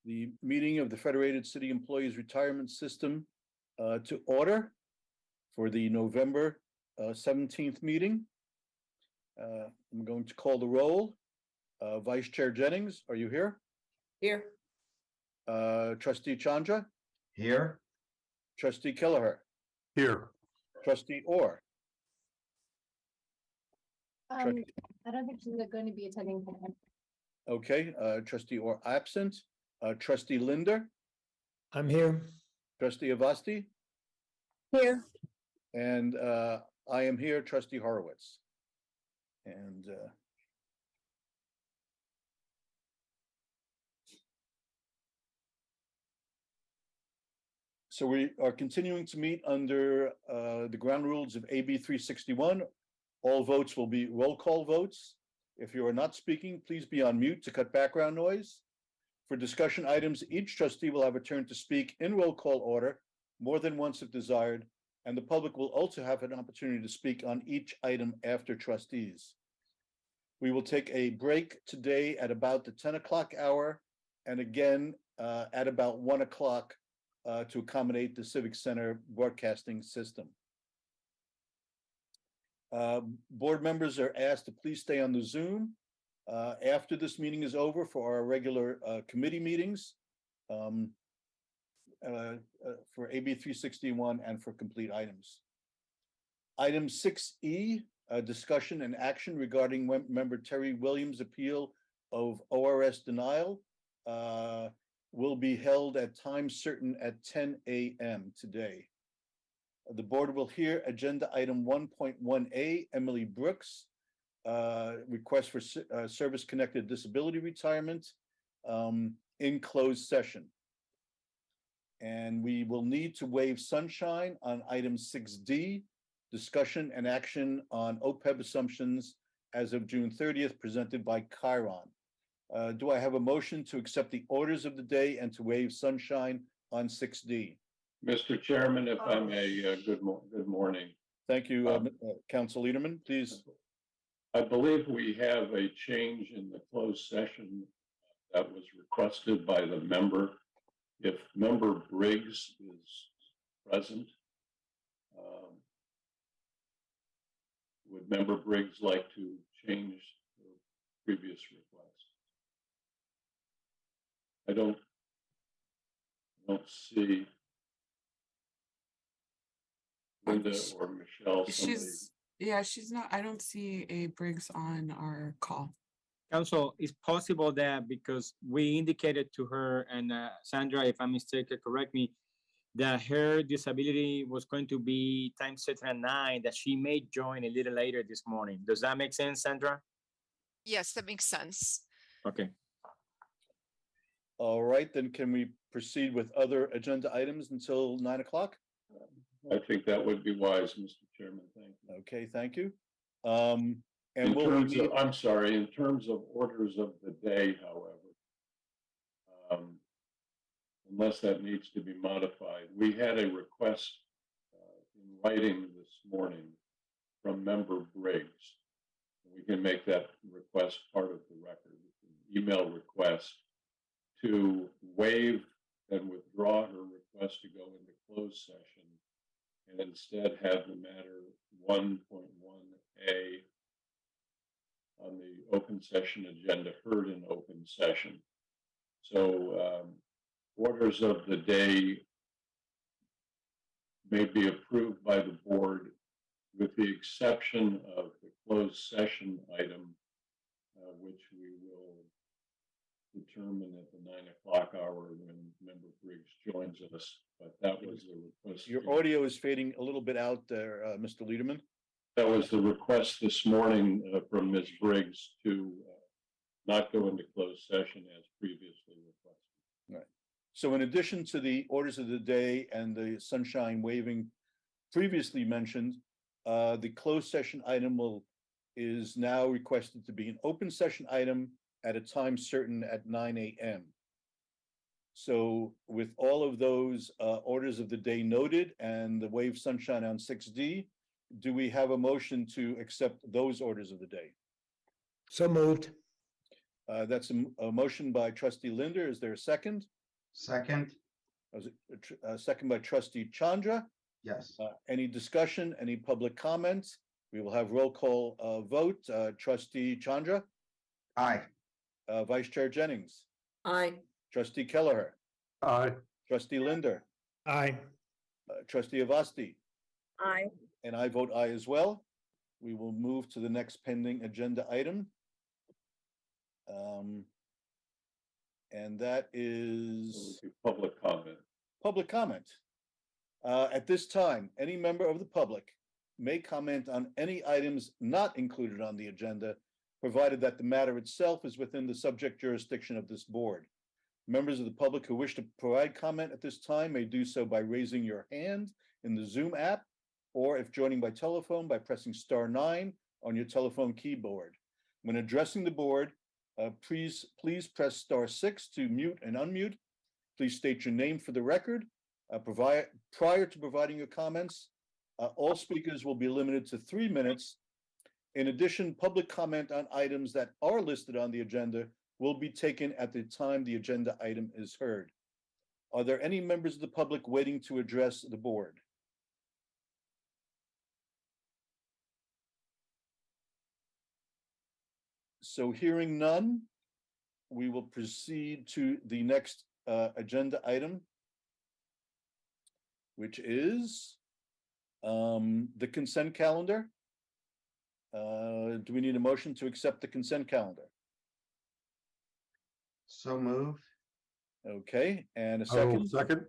the meeting of the Federated City Employees Retirement System to order for the November 17th meeting. I'm going to call the roll. Vice Chair Jennings, are you here? Here. Trustee Chandra? Here. Trustee Kelleher? Here. Trustee Orr? I don't think she's going to be attending tonight. Okay, Trustee Orr absent. Trustee Linder? I'm here. Trustee Avasti? Here. And I am here, Trustee Horowitz. And so we are continuing to meet under the ground rules of AB 361. All votes will be roll call votes. If you are not speaking, please be on mute to cut background noise. For discussion items, each trustee will have a turn to speak in roll call order more than once if desired, and the public will also have an opportunity to speak on each item after trustees. We will take a break today at about the 10 o'clock hour and again at about 1 o'clock to accommodate the Civic Center broadcasting system. Board members are asked to please stay on the Zoom after this meeting is over for our regular committee meetings for AB 361 and for complete items. Item 6E, discussion and action regarding member Terry Williams' appeal of ORS denial will be held at time certain at 10 a.m. today. The board will hear agenda item 1.1A, Emily Brooks, request for service-connected disability retirement in closed session. And we will need to waive sunshine on item 6D, discussion and action on OPEB assumptions as of June 30th, presented by Chiron. Do I have a motion to accept the orders of the day and to waive sunshine on 6D? Mr. Chairman, if I may, good morning. Thank you, Council Liederman, please. I believe we have a change in the closed session that was requested by the member. If member Briggs is present, would member Briggs like to change the previous request? I don't see Linda or Michelle. She's not, I don't see a Briggs on our call. Council, it's possible that because we indicated to her, and Sandra, if I'm mistaken, correct me, that her disability was going to be time set at 9, that she may join a little later this morning. Does that make sense, Sandra? Yes, that makes sense. Okay. All right, then can we proceed with other agenda items until 9 o'clock? I think that would be wise, Mr. Chairman. Thank you. Okay, thank you. In terms of orders of the day, however, unless that needs to be modified, we had a request in writing this morning from member Briggs. We can make that request part of the record. Email request to waive and withdraw her request to go into closed session and instead have the matter 1.1A on the open session agenda heard in open session. So orders of the day may be approved by the board with the exception of the closed session item, which we will determine at the 9 o'clock hour when member Briggs joins us. But that was the request. Your audio is fading a little bit out there, Mr. Liederman. That was the request this morning from Ms. Briggs to not go into closed session as previously requested. Right. So in addition to the orders of the day and the sunshine waiving previously mentioned, the closed session item is now requested to be an open session item at a time certain at 9 a.m. So with all of those orders of the day noted and the waive sunshine on 6D, do we have a motion to accept those orders of the day? So moved. That's a motion by trustee Linder. Is there a second? Second, Second by trustee Chandra. yes. Any discussion, any public comments? We will have roll call vote. Trustee Chandra, Aye. Vice Chair Jennings, Aye. trustee Kelleher, Aye. trustee Linder, Aye. trustee Avasti, Aye. and I vote aye as well. We will move to the next pending agenda item. And that is Public comment. public comment. At this time, any member of the public may comment on any items not included on the agenda, provided that the matter itself is within the subject jurisdiction of this board. Members of the public who wish to provide comment at this time may do so by raising your hand in the Zoom app, or if joining by telephone, by pressing *9 on your telephone keyboard. When addressing the board, please press *6 to mute and unmute. Please state your name for the record. Prior to providing your comments, all speakers will be limited to 3 minutes. In addition, public comment on items that are listed on the agenda will be taken at the time the agenda item is heard. Are there any members of the public waiting to address the board? So hearing none, we will proceed to the next agenda item, which is the consent calendar. Do we need a motion to accept the consent calendar? So moved. Okay, and a I will second.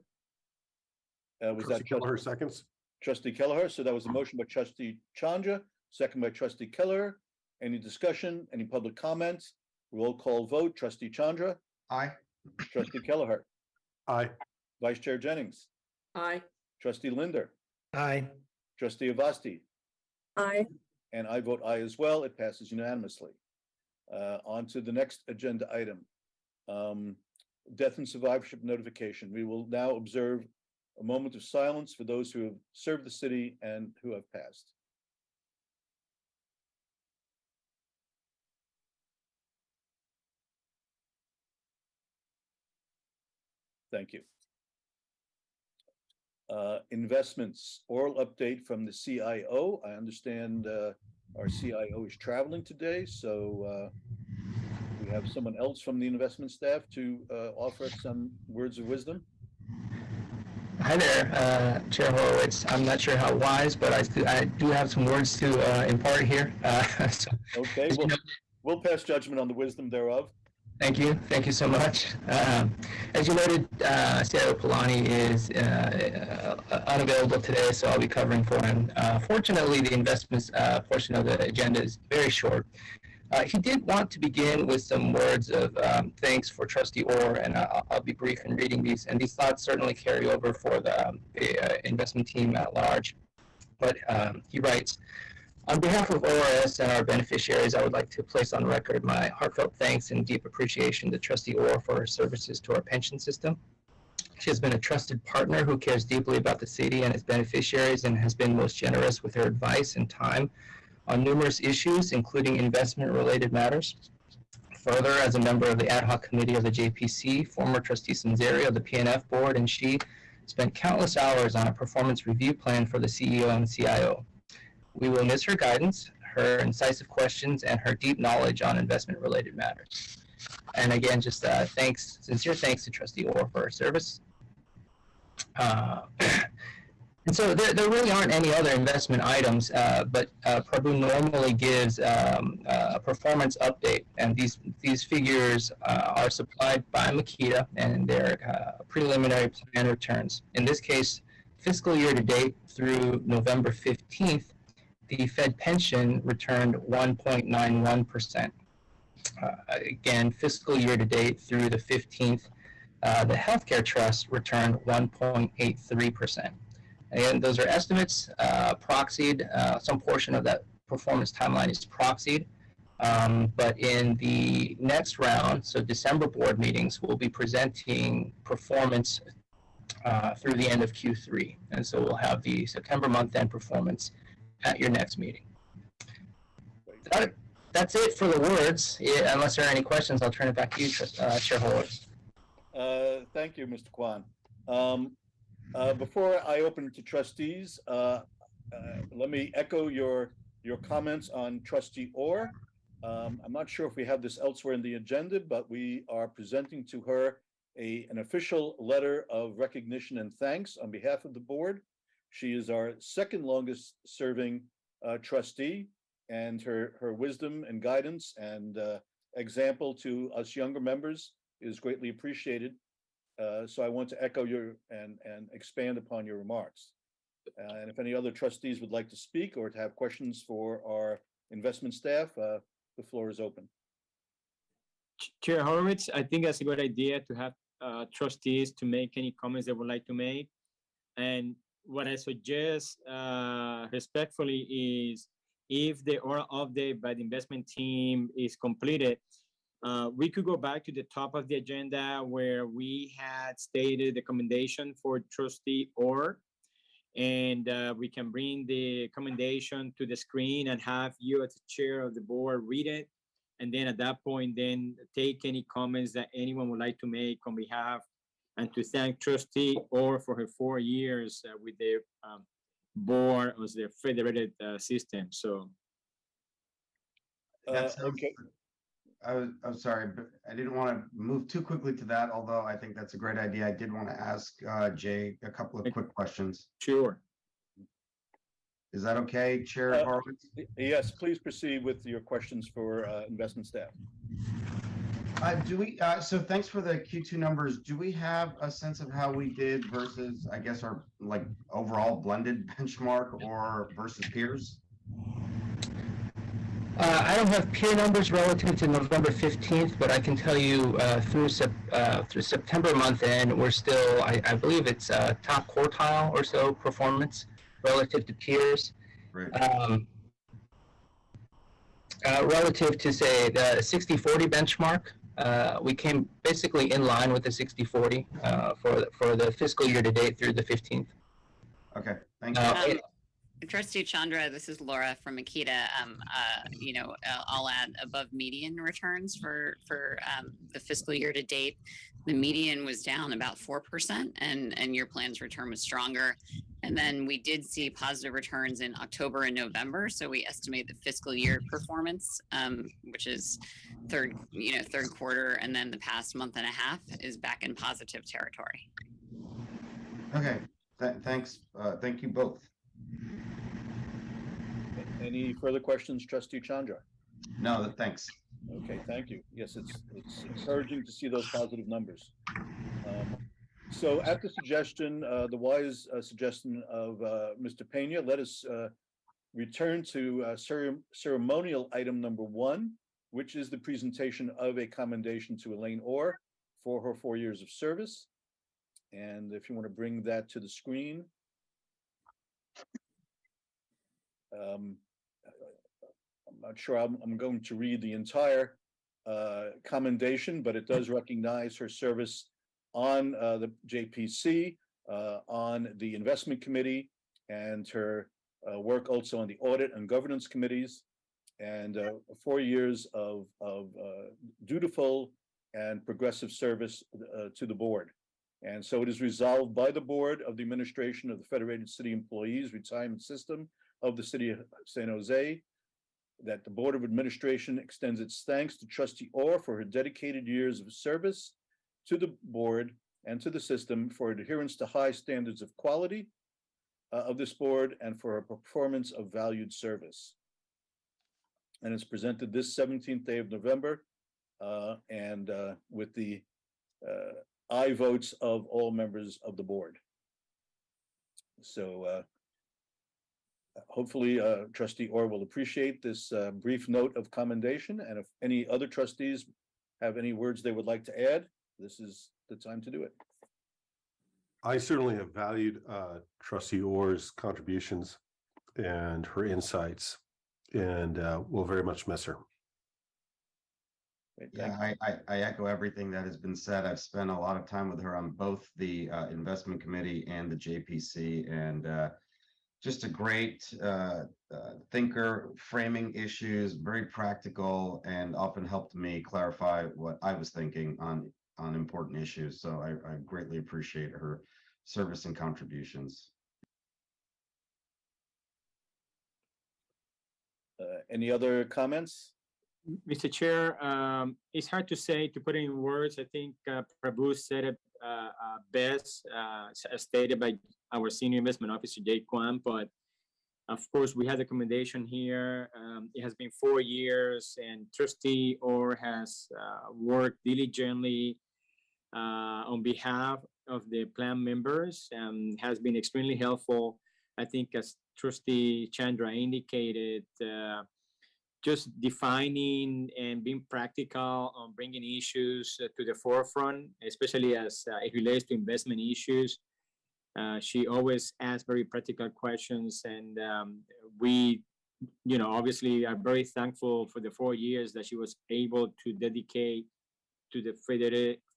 second. Was Trustee that Kelleher seconds. Trustee Kelleher? So that was a motion by Trustee Chandra, second by Trustee Kelleher. Any discussion? Any public comments? Roll call vote. Trustee Chandra, Aye. Trustee Kelleher, Aye. Vice Chair Jennings, Aye. Trustee Linder, Aye. Trustee Avasti, Aye. and I vote aye as well. It passes unanimously. On to the next agenda item. Death and survivorship notification. We will now observe a moment of silence for those who have served the city and who have passed. Thank you. Investments, oral update from the CIO. I understand our CIO is traveling today, so we have someone else from the investment staff to offer us some words of wisdom. Hi there, Chair Horowitz. I'm not sure how wise, but I do have some words to impart here. Okay, as you know- we'll pass judgment on the wisdom thereof. Thank you so much. As you noted, CIO Polani is unavailable today, so I'll be covering for him. Fortunately, the investments portion of the agenda is very short. He did want to begin with some words of thanks for Trustee Orr, and I'll be brief in reading these, and these thoughts certainly carry over for the investment team at large. But he writes, on behalf of ORS and our beneficiaries, I would like to place on record my heartfelt thanks and deep appreciation to Trustee Orr for her services to our pension system. She has been a trusted partner who cares deeply about the city and its beneficiaries and has been most generous with her advice and time on numerous issues, including investment-related matters. Further, as a member of the ad hoc committee of the JPC, former Trustee Sanzeri of the PNF board and she spent countless hours on a performance review plan for the CEO and CIO. We will miss her guidance, her incisive questions, and her deep knowledge on investment-related matters. And again, just sincere thanks to Trustee Orr for her service. And so there really aren't any other investment items, but Prabhu normally gives a performance update, and these figures are supplied by Makita, and they're preliminary plan returns. In this case, fiscal year to date through November 15th, the Fed pension returned 1.91%. Again, fiscal year to date through the 15th, the healthcare trust returned 1.83%. Again, those are estimates, proxied. Some portion of that performance timeline is proxied. But in the next round, so December board meetings, we'll be presenting performance through the end of Q3. And so we'll have the September month-end performance at your next meeting. That's it for the words. Unless there are any questions, I'll turn it back to you, Chair Horowitz. Thank you, Mr. Kwan. Before I open it to trustees, let me echo your comments on Trustee Orr. I'm not sure if we have this elsewhere in the agenda, but we are presenting to her an official letter of recognition and thanks on behalf of the board. She is our second longest serving trustee, and her wisdom and guidance and example to us younger members is greatly appreciated. So I want to echo your and expand upon your remarks. And if any other trustees would like to speak or to have questions for our investment staff, the floor is open. Chair Horowitz, I think that's a good idea to have trustees to make any comments they would like to make. And what I suggest respectfully is if the oral update by the investment team is completed, we could go back to the top of the agenda where we had stated the commendation for trustee Orr, and we can bring the commendation to the screen and have you as the chair of the board read it. And then at that point, then take any comments that anyone would like to make on behalf, and to thank trustee Orr for her 4 years with the board as the federated system. So. That sounds- Okay. I'm sorry, but I didn't want to move too quickly to that, although I think that's a great idea. I did want to ask Jay a couple of quick questions. Sure. Is that okay, Chair Horowitz? Yes, please proceed with your questions for investment staff. So thanks for the Q2 numbers. Do we have a sense of how we did versus, I guess, our like overall blended benchmark or versus peers? I don't have peer numbers relative to November 15th, but I can tell you through September month end, we're still, I believe it's top quartile or so performance relative to peers. Right. Relative to, say, the 60-40 benchmark, we came basically in line with the 60-40 for the fiscal year to date through the 15th. Okay, thank you. Trustee Chandra, this is Laura from Makita. I'll add above median returns for the fiscal year to date. The median was down about 4%, and your plan's return was stronger. And then we did see positive returns in October and November. So we estimate the fiscal year performance, which is third quarter, and then the past month and a half is back in positive territory. Okay, thanks. Thank you both. Any further questions, Trustee Chandra? No, thanks. Okay, thank you. Yes, it's encouraging to see those positive numbers. So at the suggestion, the wise suggestion of Mr. Pena, let us return to ceremonial item number 1, which is the presentation of a commendation to Elaine Orr for her 4 years of service. And if you want to bring that to the screen. I'm not sure I'm going to read the entire commendation, but it does recognize her service on the JPC, on the investment committee, and her work also on the audit and governance committees, and 4 years of dutiful and progressive service to the board. And so it is resolved by the Board of the Administration of the Federated City Employees Retirement System of the City of San Jose, that the Board of Administration extends its thanks to Trustee Orr for her dedicated years of service to the board and to the system, for adherence to high standards of quality of this board, and for her performance of valued service. And it's presented this 17th day of November, and with the aye votes of all members of the board. So hopefully Trustee Orr will appreciate this brief note of commendation, and if any other trustees have any words they would like to add, this is the time to do it. I certainly have valued Trustee Orr's contributions and her insights, and will very much miss her. Yeah, I echo everything that has been said. I've spent a lot of time with her on both the investment committee and the JPC, and just a great thinker, framing issues, very practical, and often helped me clarify what I was thinking on important issues. So I greatly appreciate her service and contributions. Any other comments? Mr. Chair, it's hard to say, to put it in words. I think Prabhu said it best, as stated by our Senior Investment Officer, Jay Kwan. But of course, we have the recommendation here. It has been 4 years, and Trustee Orr has worked diligently on behalf of the plan members, and has been extremely helpful I think as Trustee Chandra indicated, just defining and being practical on bringing issues to the forefront, especially as it relates to investment issues. She always asks very practical questions, and we, obviously are very thankful for the 4 years that she was able to dedicate to the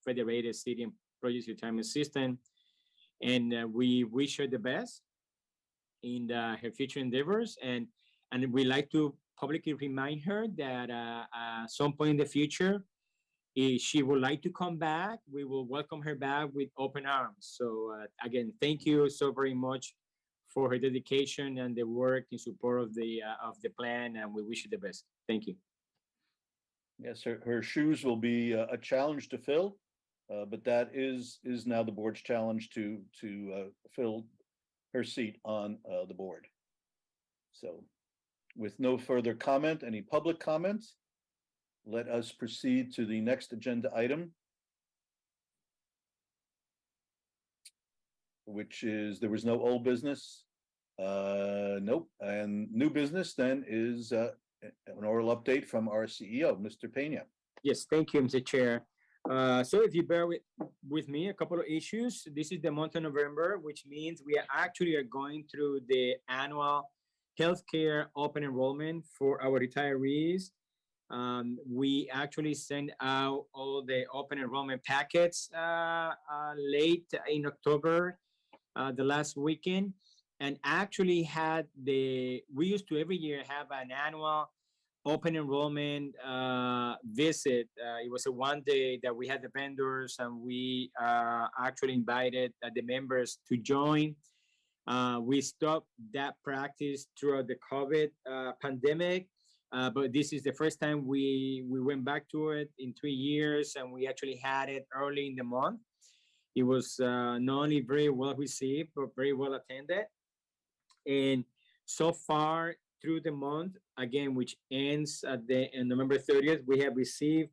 Federated City Employees Retirement System. And we wish her the best in her future endeavors. And we like to publicly remind her that at some point in the future, if she would like to come back, we will welcome her back with open arms. So again, thank you so very much for her dedication and the work in support of the plan, and we wish you the best. Thank you. Yes, her shoes will be a challenge to fill, but that is now the board's challenge to fill her seat on the board. So with no further comment, any public comments, let us proceed to the next agenda item, which is, there was no old business. Nope. And new business then is an oral update from our CEO, Mr. Pena. Yes, thank you, Mr. Chair. So if you bear with me, a couple of issues. This is the month of November, which means we actually are going through the annual healthcare open enrollment for our retirees. We actually send out all the open enrollment packets late in October, the last weekend, and actually we used to every year have an annual open enrollment visit. It was a 1 day that we had the vendors, and we actually invited the members to join. We stopped that practice throughout the COVID pandemic, but this is the first time we went back to it in 3 years, and we actually had it early in the month. It was not only very well received, but very well attended. And so far through the month, again, which ends at November 30th, we have received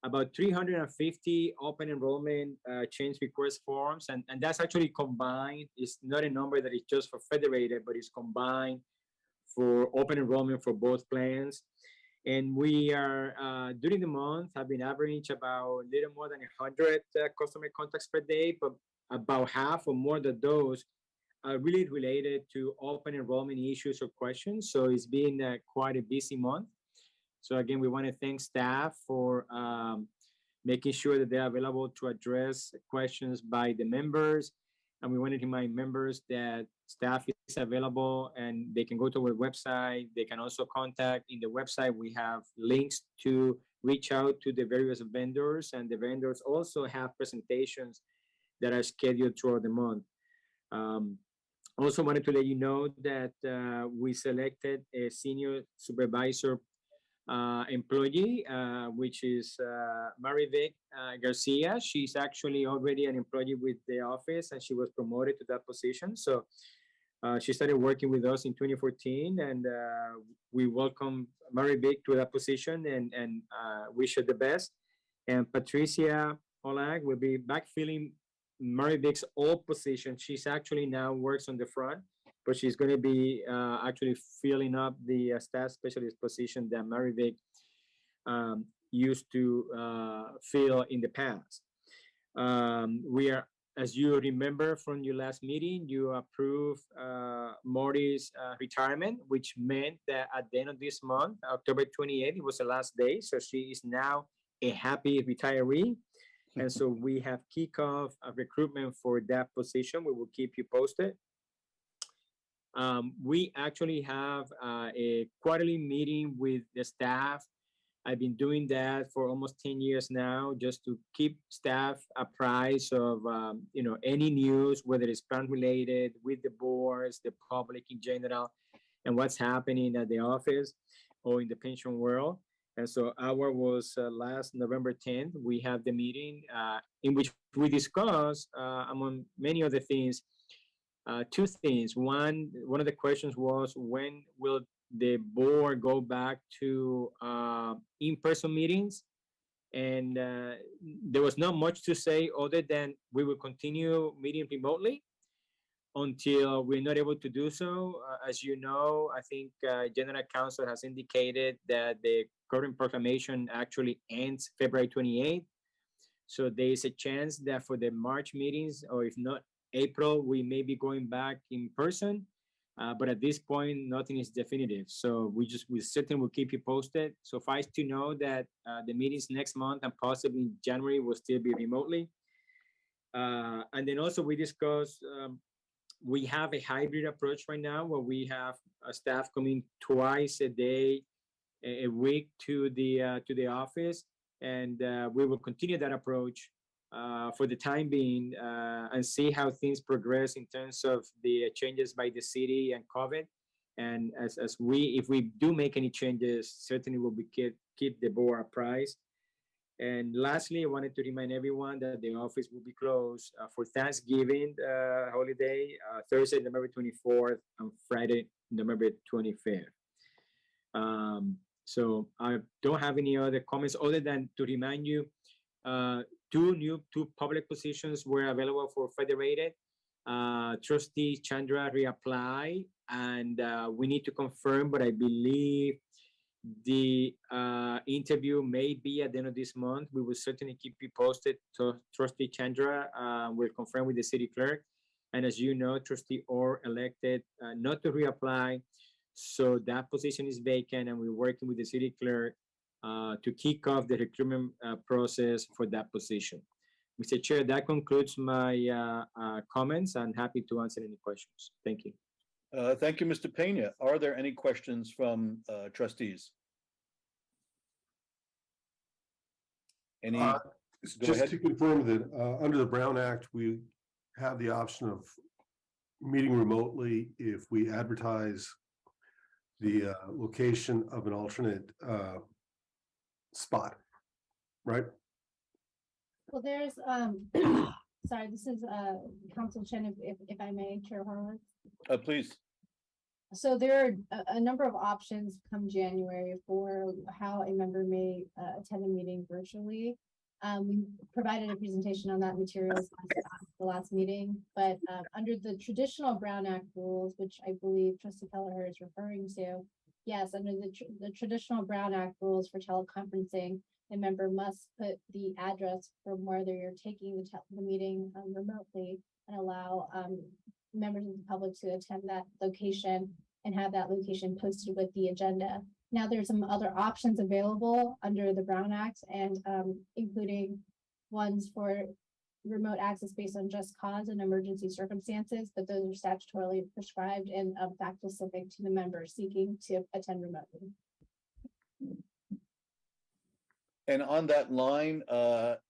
about 350 open enrollment change request forms. And that's actually combined. It's not a number that is just for Federated, but it's combined for open enrollment for both plans. And we are, during the month, have been average about a little more than 100 customer contacts per day, but about half or more of those are really related to open enrollment issues or questions. So it's been quite a busy month. So again, we want to thank staff for making sure that they're available to address questions by the members. And we want to remind members that staff is available and they can go to our website. They can also contact in the website. We have links to reach out to the various vendors, and the vendors also have presentations that are scheduled throughout the month. Also wanted to let you know that we selected a senior supervisor employee, which is Marivic Garcia. She's actually already an employee with the office, and she was promoted to that position. So she started working with us in 2014, and we welcome Marivic to that position and wish her the best. And Patricia Olag will be backfilling Marivic's old position. She's actually now works on the front, but she's going to be actually filling up the staff specialist position that Marivic used to fill in the past. We are, as you remember from your last meeting, you approved Maury's retirement, which meant that at the end of this month, October 28th, it was the last day. So she is now a happy retiree. And so we have kicked off a recruitment for that position. We will keep you posted. We actually have a quarterly meeting with the staff. I've been doing that for almost 10 years now, just to keep staff apprised of any news, whether it's plan related, with the boards, the public in general, and what's happening at the office or in the pension world. And so our was last November 10th. We have the meeting in which we discuss, among many other things, two things. One of the questions was, when will the board go back to in-person meetings? And there was not much to say other than we will continue meeting remotely. until we're not able to do so. As you know, I think General Counsel has indicated that the current proclamation actually ends February 28th. So there is a chance that for the March meetings, or if not April, we may be going back in person. But at this point, nothing is definitive. So we certainly will keep you posted. Suffice to know that the meetings next month and possibly in January will still be remotely. And then also we discussed, we have a hybrid approach right now where we have staff coming twice a day, a week to the office, and we will continue that approach for the time being and see how things progress in terms of the changes by the city and COVID. And if we do make any changes, certainly we'll keep the board apprised. And lastly, I wanted to remind everyone that the office will be closed for Thanksgiving holiday, Thursday, November 24th, and Friday, November 25th. So I don't have any other comments other than to remind you, two public positions were available for Federated. Trustee Chandra reapplied, and we need to confirm, but I believe the interview may be at the end of this month. We will certainly keep you posted. So Trustee Chandra will confirm with the city clerk. And as you know, Trustee Orr elected not to reapply. So that position is vacant, and we're working with the city clerk to kick off the recruitment process for that position. Mr. Chair, that concludes my comments. I'm happy to answer any questions. Thank you. Thank you, Mr. Pena. Are there any questions from trustees? Any? Go Just ahead. to confirm that under the Brown Act, we have the option of meeting remotely if we advertise the location of an alternate spot, right? Well, there's, sorry, this is Council Chen, if I may, Chair Horowitz. Please. So there are a number of options come January for how a member may attend a meeting virtually. We provided a presentation on that materials the last meeting, but under the traditional Brown Act rules, which I believe Trustee Kelleher is referring to, yes, under the traditional Brown Act rules for teleconferencing, a member must put the address from where they're taking the meeting remotely and allow members of the public to attend that location and have that location posted with the agenda. Now there's some other options available under the Brown Act, and including ones for remote access based on just cause and emergency circumstances, but those are statutorily prescribed and fact specific to the member seeking to attend remotely. And on that line,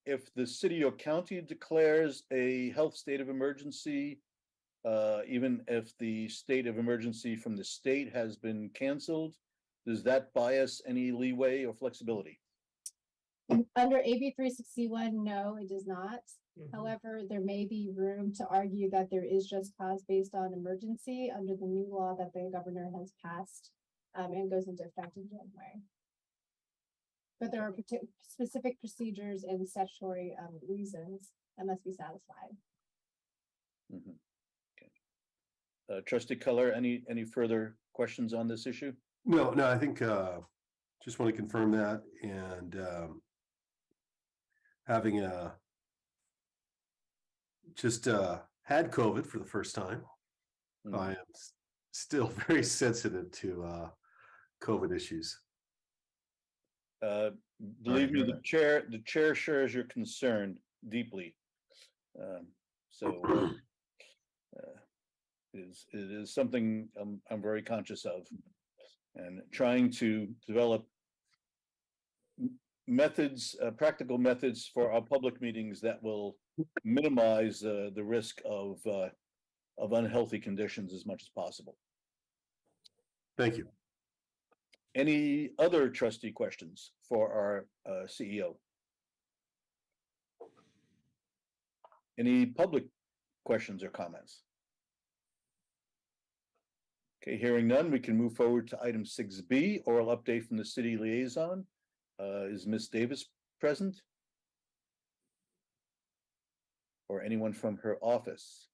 if the city or county declares a health state of emergency, even if the state of emergency from the state has been canceled, does that buy us any leeway or flexibility? Under AB 361, no, it does not. However, there may be room to argue that there is just cause based on emergency under the new law that the governor has passed and goes into effect in January. But there are specific procedures and statutory reasons that must be satisfied. Mm-hmm. Okay. Trustee Keller, any further questions on this issue? No, I think just want to confirm that, and having had COVID for the first time. I am still very sensitive to COVID issues. Believe me, the chair shares your concern deeply. It is something I'm very conscious of, and trying to develop methods, practical methods for our public meetings that will minimize the risk of unhealthy conditions as much as possible. Thank you. Any other trustee questions for our CEO? Any public questions or comments? Okay, hearing none, we can move forward to item 6B, oral update from the city liaison. Is Ms. Davis present? Or anyone from her office?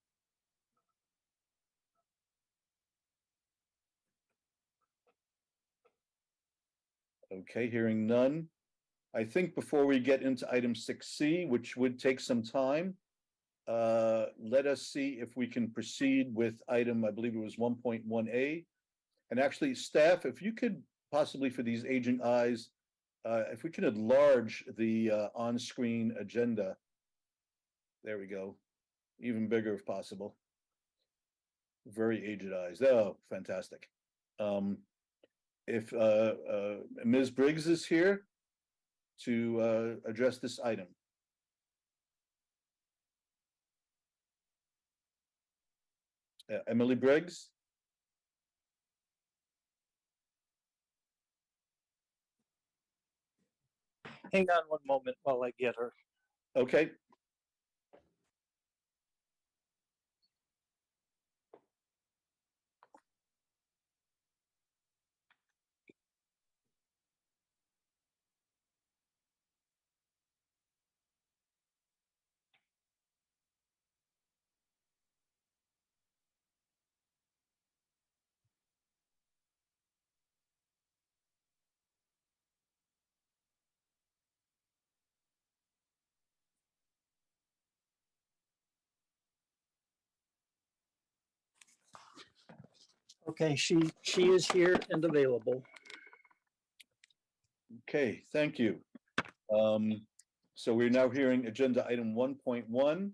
Okay, hearing none. I think before we get into item 6C, which would take some time, let us see if we can proceed with item, I believe it was 1.1A. And actually, staff, if you could possibly for these aging eyes, if we can enlarge the on-screen agenda. There we go. Even bigger if possible. Very aged eyes. Oh, fantastic. If Ms. Briggs is here to address this item. Emily Briggs? Hang on one moment while I get her. Okay. Okay, she is here and available. Okay, thank you. So we're now hearing agenda item 1.1.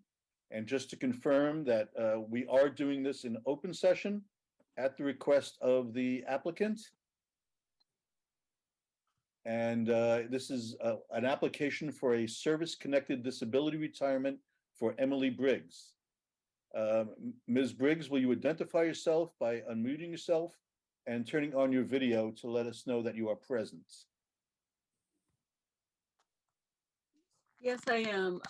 And just to confirm that we are doing this in open session at the request of the applicant. And this is an application for a service-connected disability retirement for Emily Briggs. Ms. Briggs, will you identify yourself by unmuting yourself and turning on your video to let us know that you are present? Yes, I am.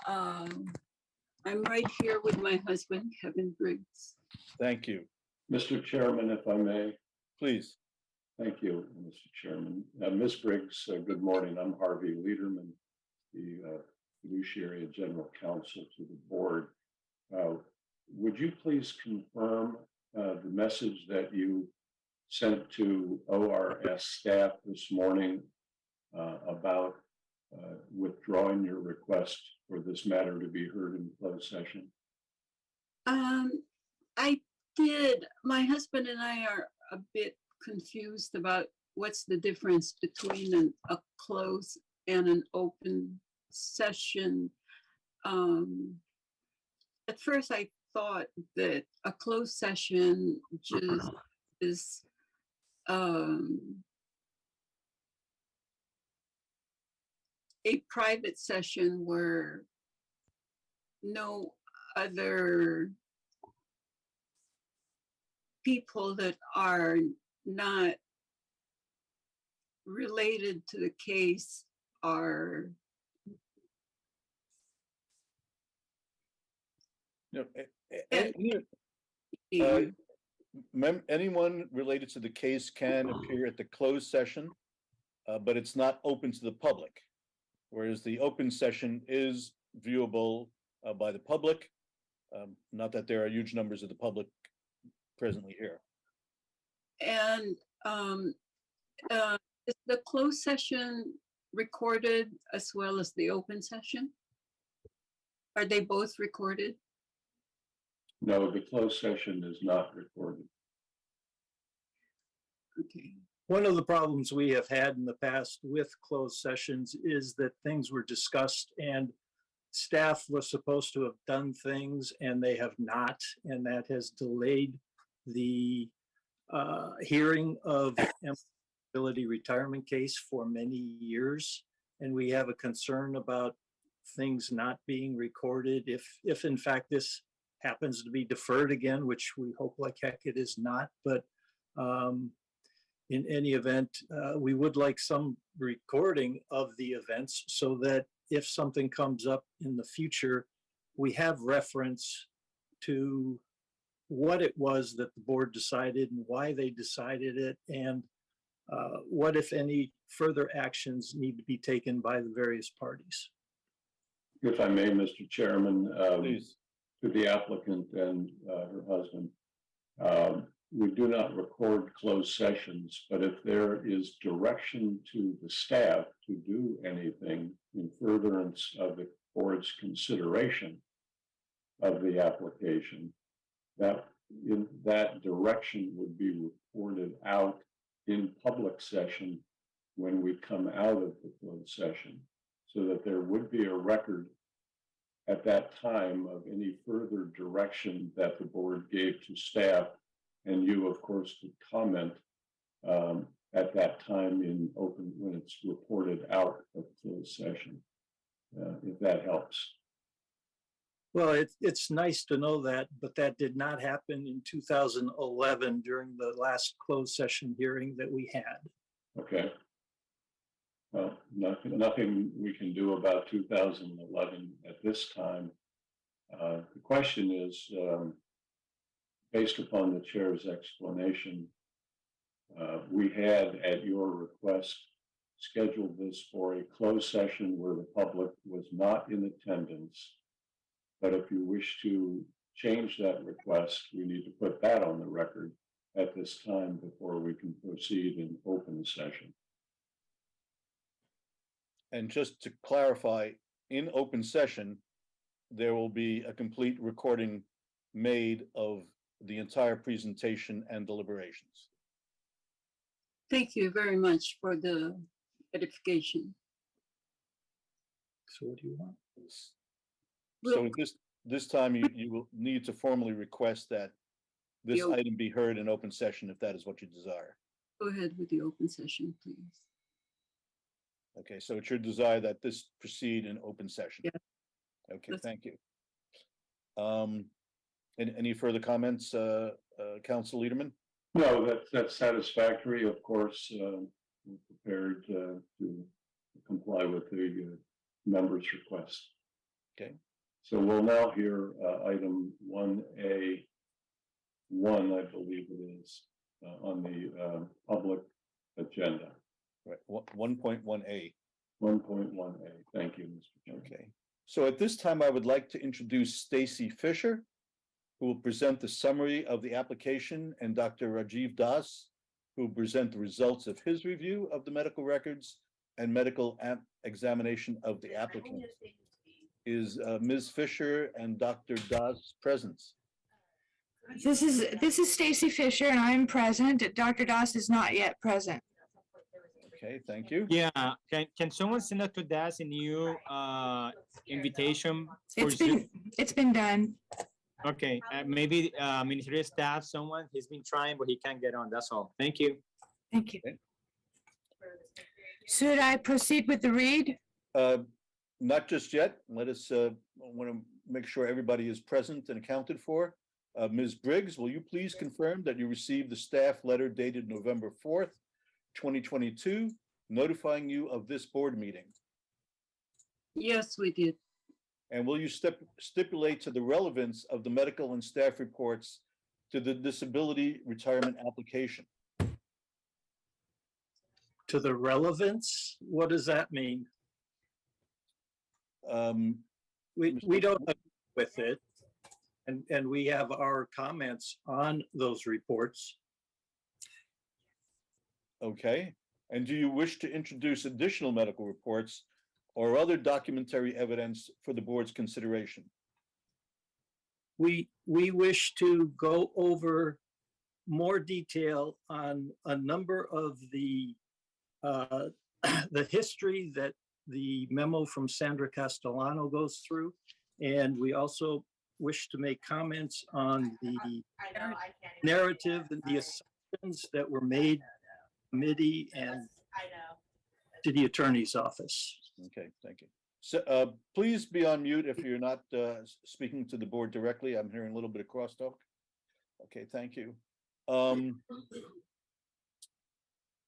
I'm right here with my husband, Kevin Briggs. Thank you. Mr. Chairman, if I may. Please. Thank you, Mr. Chairman. Ms. Briggs, good morning. I'm Harvey Lederman, the fiduciary and general counsel to the board. Would you please confirm the message that you sent to ORS staff this morning about withdrawing your request for this matter to be heard in closed session? I did. My husband and I are a bit confused about what's the difference between a closed and an open session. At first, I thought that a closed session just is a private session where no other people that are not related to the case are anyone related to the case can appear at the closed session, but it's not open to the public, whereas the open session is viewable by the public. Not that there are huge numbers of the public presently here. And is the closed session recorded as well as the open session? Are they both recorded? No, the closed session is not recorded. Okay. One of the problems we have had in the past with closed sessions is that things were discussed and staff was supposed to have done things and they have not, and that has delayed the hearing of disability retirement case for many years. And we have a concern about things not being recorded if in fact this happens to be deferred again, which we hope like heck it is not. But in any event, we would like some recording of the events so that if something comes up in the future, we have reference to what it was that the board decided and why they decided it, and what, if any, further actions need to be taken by the various parties. If I may, Mr. Chairman, Please. to the applicant and her husband, we do not record closed sessions, but if there is direction to the staff to do anything in furtherance of the board's consideration of the application, that direction would be reported out in public session when we come out of the closed session, so that there would be a record at that time of any further direction that the board gave to staff. And you, of course, could comment at that time in open when it's reported out of closed session, if that helps. Well, it's nice to know that, but that did not happen in 2011 during the last closed session hearing that we had. Okay. Well, nothing we can do about 2011 at this time. The question is, based upon the chair's explanation, we had, at your request, scheduled this for a closed session where the public was not in attendance. But if you wish to change that request, we need to put that on the record at this time before we can proceed in open session. And just to clarify, in open session, there will be a complete recording made of the entire presentation and deliberations. Thank you very much for the edification. So what do you want? So this time you will need to formally request that this Yep. item be heard in open session if that is what you desire. Go ahead with the open session, please. Okay, so it's your desire that this proceed in open session? Yeah. Okay, That's- thank you. Any further comments, Council Liederman? No, that's satisfactory. Of course, we're prepared to comply with the members' request. Okay. So we'll now hear item 1A1, I believe it is, on the public agenda. Right, 1.1A. 1.1A. Thank you, Mr. Chairman. Okay, so at this time, I would like to introduce Stacy Fisher, who will present the summary of the application, and Dr. Rajiv Das, who will present the results of his review of the medical records and medical examination of the applicant. Is Ms. Fisher and Dr. Das present? This is Stacy Fisher and I'm present. Dr. Das is not yet present. Okay, thank you. Yeah, can someone send out to Das a new invitation for Zoom? It's been done. Okay, maybe ministerial staff, someone, he's been trying, but he can't get on, that's all. Thank you. Thank you. Okay. Should I proceed with the read? Not just yet. Let us, want to make sure everybody is present and accounted for. Ms. Briggs, will you please confirm that you received the staff letter dated November 4th, 2022, notifying you of this board meeting? Yes, we did. And will you stipulate to the relevance of the medical and staff reports to the disability retirement application? To the relevance? What does that mean? We don't agree with it. And we have our comments on those reports. Okay, and do you wish to introduce additional medical reports or other documentary evidence for the board's consideration? We wish to go over more detail on a number of the history that the memo from Sandra Castellano goes through. And we also wish to make comments on the narrative and the assumptions that were made committee and to the attorney's office. Okay, thank you. So please be on mute if you're not speaking to the board directly. I'm hearing a little bit of crosstalk. Okay, thank you.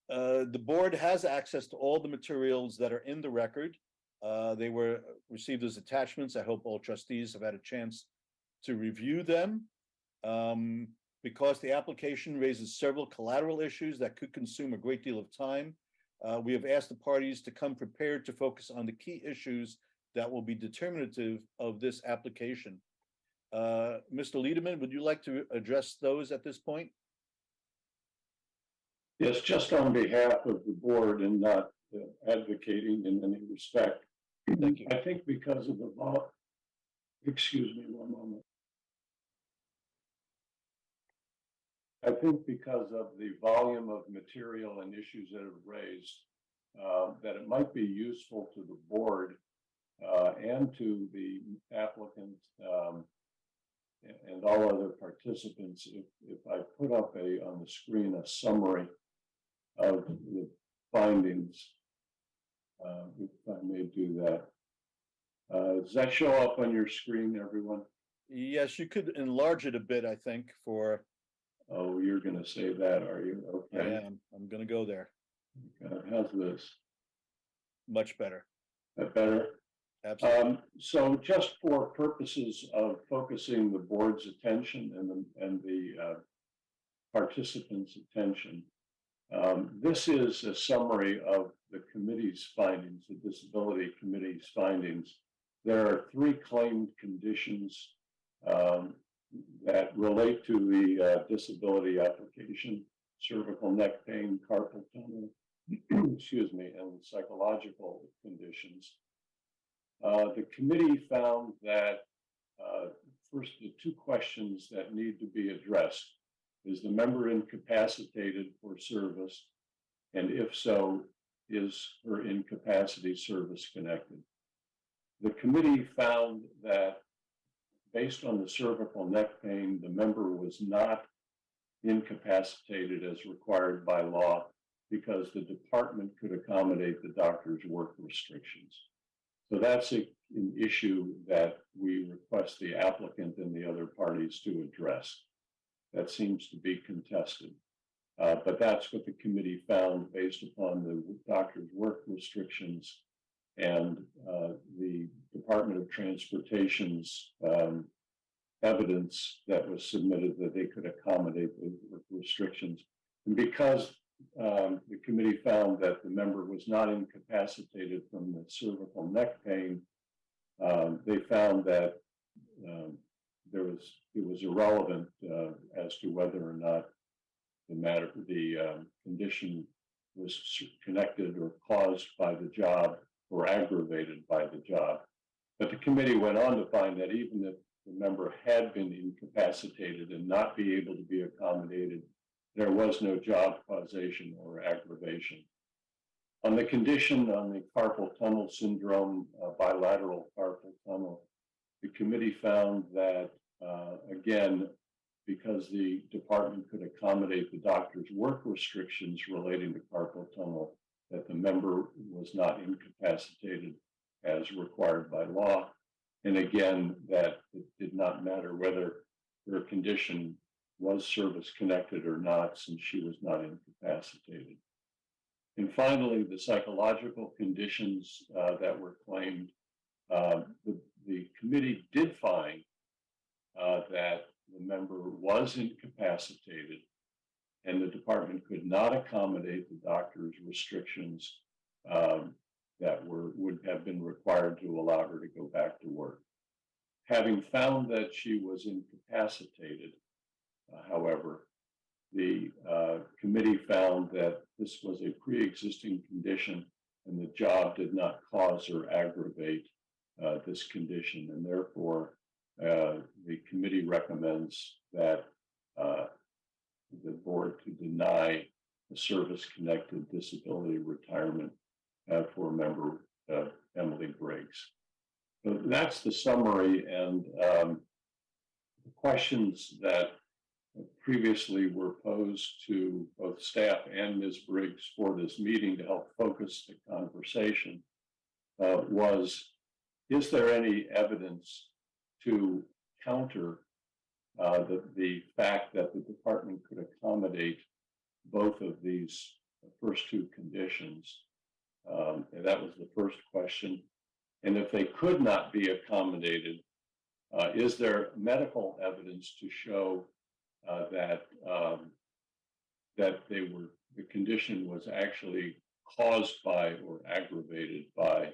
The board has access to all the materials that are in the record. They were received as attachments. I hope all trustees have had a chance to review them. Because the application raises several collateral issues that could consume a great deal of time, we have asked the parties to come prepared to focus on the key issues that will be determinative of this application. Mr. Liederman, would you like to address those at this point? Yes, just on behalf of the board and not advocating in any respect. Thank you. I think because of the excuse me one moment. I think because of the volume of material and issues that are raised, that it might be useful to the board and to the applicant and all other participants if I put up on the screen a summary of the findings. If I may do that. Does that show up on your screen, everyone? Yes, you could enlarge it a bit, I think, for, Oh, you're going to say that, are you? I Okay. am, I'm gonna go there. How's this? Much better. That better? Absolutely. So just for purposes of focusing the board's attention and the participants' attention, this is a summary of the committee's findings, the disability committee's findings. There are 3 claimed conditions that relate to the disability application: cervical neck pain, carpal tunnel, excuse me, and psychological conditions. The committee found that first, the 2 questions that need to be addressed: is the member incapacitated for service? And if so, is her incapacity service connected? The committee found that based on the cervical neck pain, the member was not incapacitated as required by law because the department could accommodate the doctor's work restrictions. So that's an issue that we request the applicant and the other parties to address. That seems to be contested. But that's what the committee found based upon the doctor's work restrictions and the Department of Transportation's evidence that was submitted that they could accommodate the work restrictions. And because the committee found that the member was not incapacitated from the cervical neck pain, they found that it was irrelevant as to whether or not the condition was connected or caused by the job or aggravated by the job. But the committee went on to find that even if the member had been incapacitated and not be able to be accommodated, there was no job causation or aggravation. On the condition on the carpal tunnel syndrome, bilateral carpal tunnel, the committee found that, again, because the department could accommodate the doctor's work restrictions relating to carpal tunnel, that the member was not incapacitated as required by law. And again, that it did not matter whether her condition was service connected or not, since she was not incapacitated. And finally, the psychological conditions that were claimed, the committee did find that the member was incapacitated and the department could not accommodate the doctor's restrictions that would have been required to allow her to go back to work. Having found that she was incapacitated, however, the committee found that this was a pre-existing condition and the job did not cause or aggravate this condition, and therefore the committee recommends that the board to deny a service-connected disability retirement for member Emily Briggs. So that's the summary, and the questions that previously were posed to both staff and Ms. Briggs for this meeting to help focus the conversation was, is there any evidence to counter the fact that the department could accommodate both of these first 2 conditions? And that was the first question. And if they could not be accommodated, is there medical evidence to show that the condition was actually caused by or aggravated by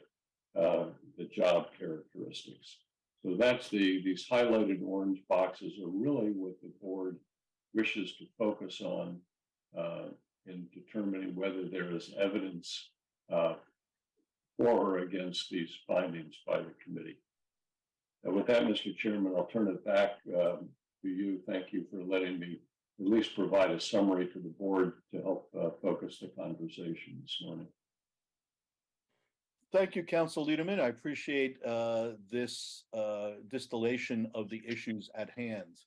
the job characteristics? So that's these highlighted orange boxes are really what the board wishes to focus on in determining whether there is evidence for or against these findings by the committee. With that, Mr. Chairman, I'll turn it back to you. Thank you for letting me at least provide a summary to the board to help focus the conversation this morning. Thank you, Council Liederman. I appreciate this distillation of the issues at hand.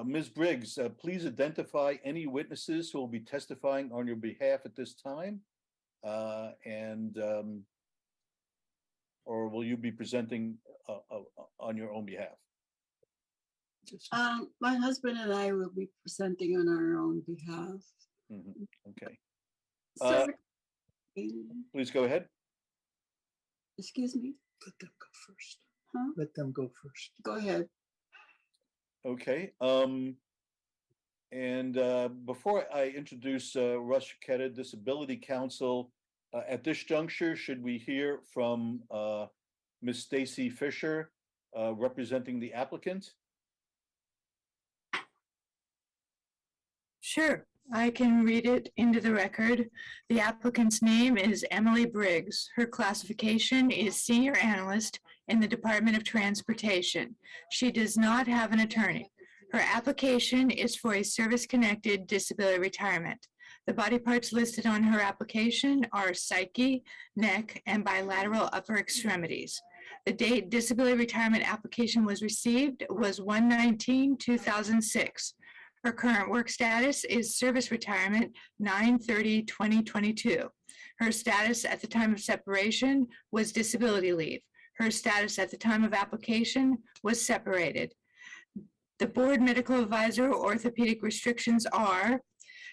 Ms. Briggs, please identify any witnesses who will be testifying on your behalf at this time. Or will you be presenting on your own behalf? My husband and I will be presenting on our own behalf. Okay. Sir, Please go ahead. excuse me, Let them go first. huh? Let them go first. Go ahead. Okay. Before I introduce Russ Shiketa, Disability Council, at this juncture, should we hear from Ms. Stacy Fisher, representing the applicant? Sure, I can read it into the record. The applicant's name is Emily Briggs. Her classification is Senior Analyst in the Department of Transportation. She does not have an attorney. Her application is for a service-connected disability retirement. The body parts listed on her application are psyche, neck, and bilateral upper extremities. The date disability retirement application was received was 1/19/2006. Her current work status is service retirement 9/30/2022. Her status at the time of separation was disability leave. Her status at the time of application was separated. The board medical advisor orthopedic restrictions are: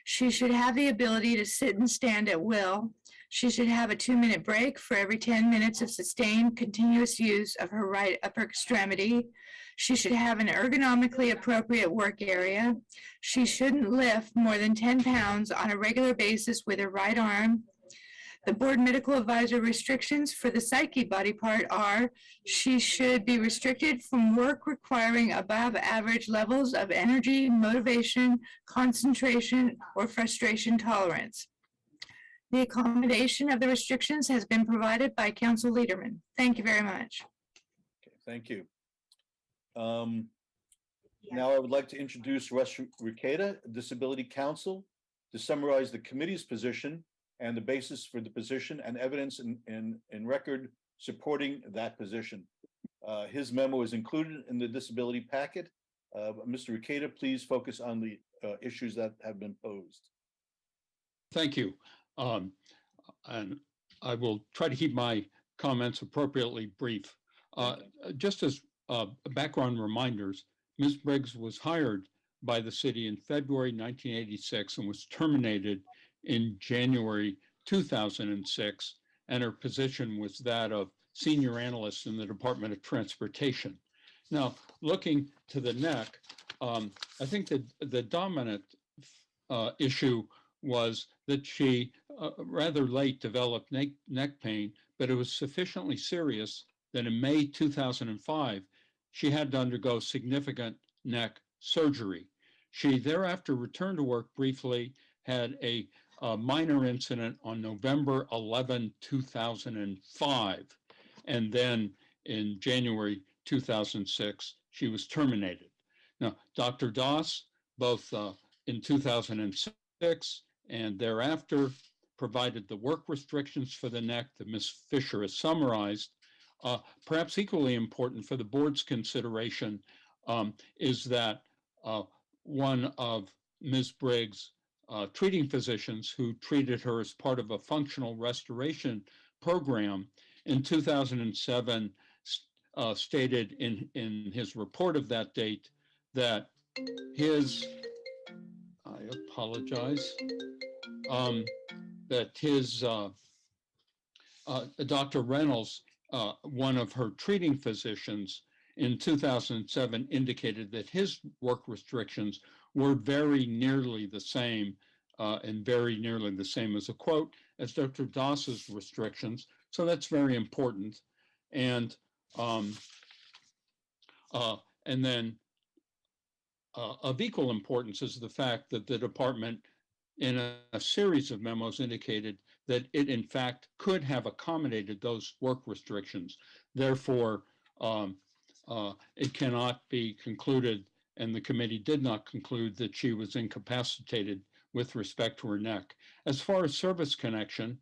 she should have the ability to sit and stand at will. She should have a 2-minute break for every 10 minutes of sustained continuous use of her right upper extremity. She should have an ergonomically appropriate work area. She shouldn't lift more than 10 pounds on a regular basis with her right arm. The board medical advisor restrictions for the psyche body part are: she should be restricted from work requiring above average levels of energy, motivation, concentration, or frustration tolerance. The accommodation of the restrictions has been provided by Council Liederman. Thank you very much. Okay, thank you. Now I would like to introduce Russ Shiketa, Disability Council, to summarize the committee's position and the basis for the position and evidence in record supporting that position. His memo is included in the disability packet. Mr. Shiketa, please focus on the issues that have been posed. Thank you. And I will try to keep my comments appropriately brief. Just as background reminders, Ms. Briggs was hired by the city in February 1986 and was terminated in January 2006, and her position was that of senior analyst in the Department of Transportation. Now, looking to the neck, I think that the dominant issue was that she rather late developed neck pain, but it was sufficiently serious that in May 2005, she had to undergo significant neck surgery. She thereafter returned to work briefly, had a minor incident on November 11, 2005, and then in January 2006, she was terminated. Now, Dr. Doss, both in 2006 and thereafter, provided the work restrictions for the neck that Ms. Fisher has summarized. Perhaps equally important for the board's consideration is that one of Ms. Briggs' treating physicians who treated her as part of a functional restoration program in 2007 stated in his report of that date that his, I apologize, that his Dr. Reynolds, one of her treating physicians in 2007, indicated that his work restrictions were very nearly the same and very nearly the same as a quote as Dr. Doss's restrictions. So that's very important. And then of equal importance is the fact that the department in a series of memos indicated that it in fact could have accommodated those work restrictions. Therefore, it cannot be concluded, and the committee did not conclude that she was incapacitated with respect to her neck. As far as service connection,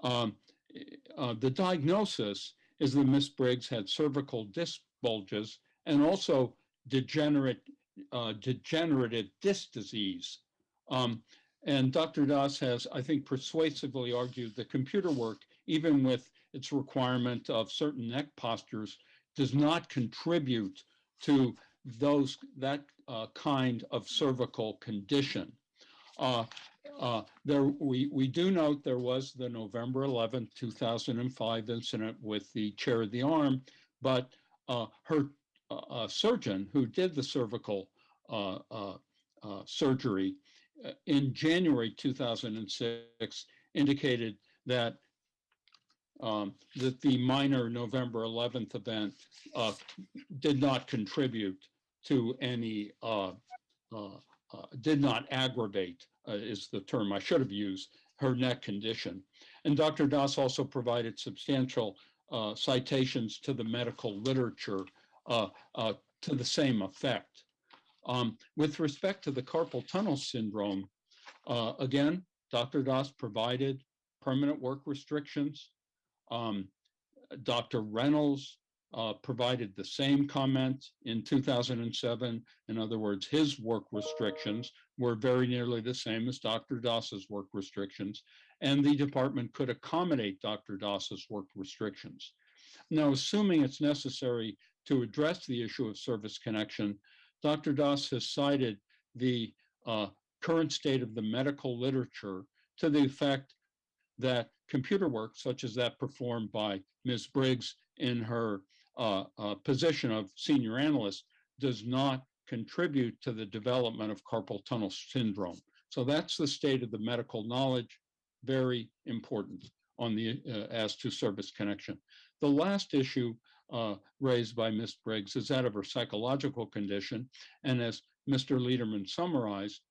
the diagnosis is that Miss Briggs had cervical disc bulges and also degenerative disc disease. And Dr. Das has, I think, persuasively argued that computer work, even with its requirement of certain neck postures, does not contribute to that kind of cervical condition. We do note there was the November 11th, 2005 incident with the chair of the arm, but her surgeon who did the cervical surgery in January 2006 indicated that that the minor November 11th event did not contribute to any, did not aggravate, is the term I should have used, her neck condition. And Dr. Das also provided substantial citations to the medical literature to the same effect. With respect to the carpal tunnel syndrome, again, Dr. Das provided permanent work restrictions. Dr. Reynolds provided the same comment in 2007. In other words, his work restrictions were very nearly the same as Dr. Das's work restrictions, and the department could accommodate Dr. Das's work restrictions. Now, assuming it's necessary to address the issue of service connection, Dr. Das has cited the current state of the medical literature to the effect that computer work, such as that performed by Ms. Briggs in her position of senior analyst, does not contribute to the development of carpal tunnel syndrome. So that's the state of the medical knowledge, very important on the as to service connection. The last issue raised by Ms. Briggs is that of her psychological condition. And as Mr. Lederman summarized,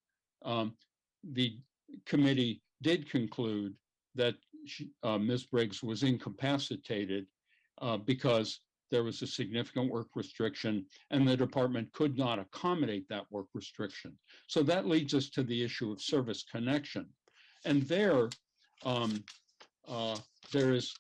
the committee did conclude that Ms. Briggs was incapacitated because there was a significant work restriction and the department could not accommodate that work restriction. So that leads us to the issue of service connection. And there is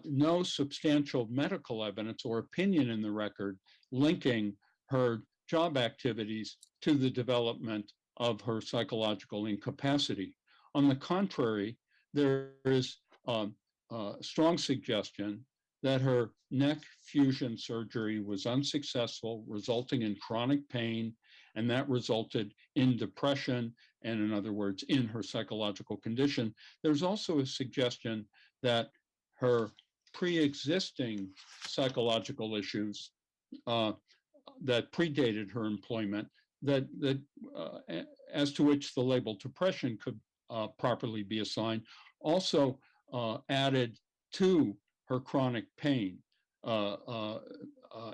no substantial medical evidence or opinion in the record linking her job activities to the development of her psychological incapacity. On the contrary, there is a strong suggestion that her neck fusion surgery was unsuccessful, resulting in chronic pain, and that resulted in depression, and in other words, in her psychological condition. There's also a suggestion that her pre-existing psychological issues that predated her employment, as to which the label depression could properly be assigned, also added to her chronic pain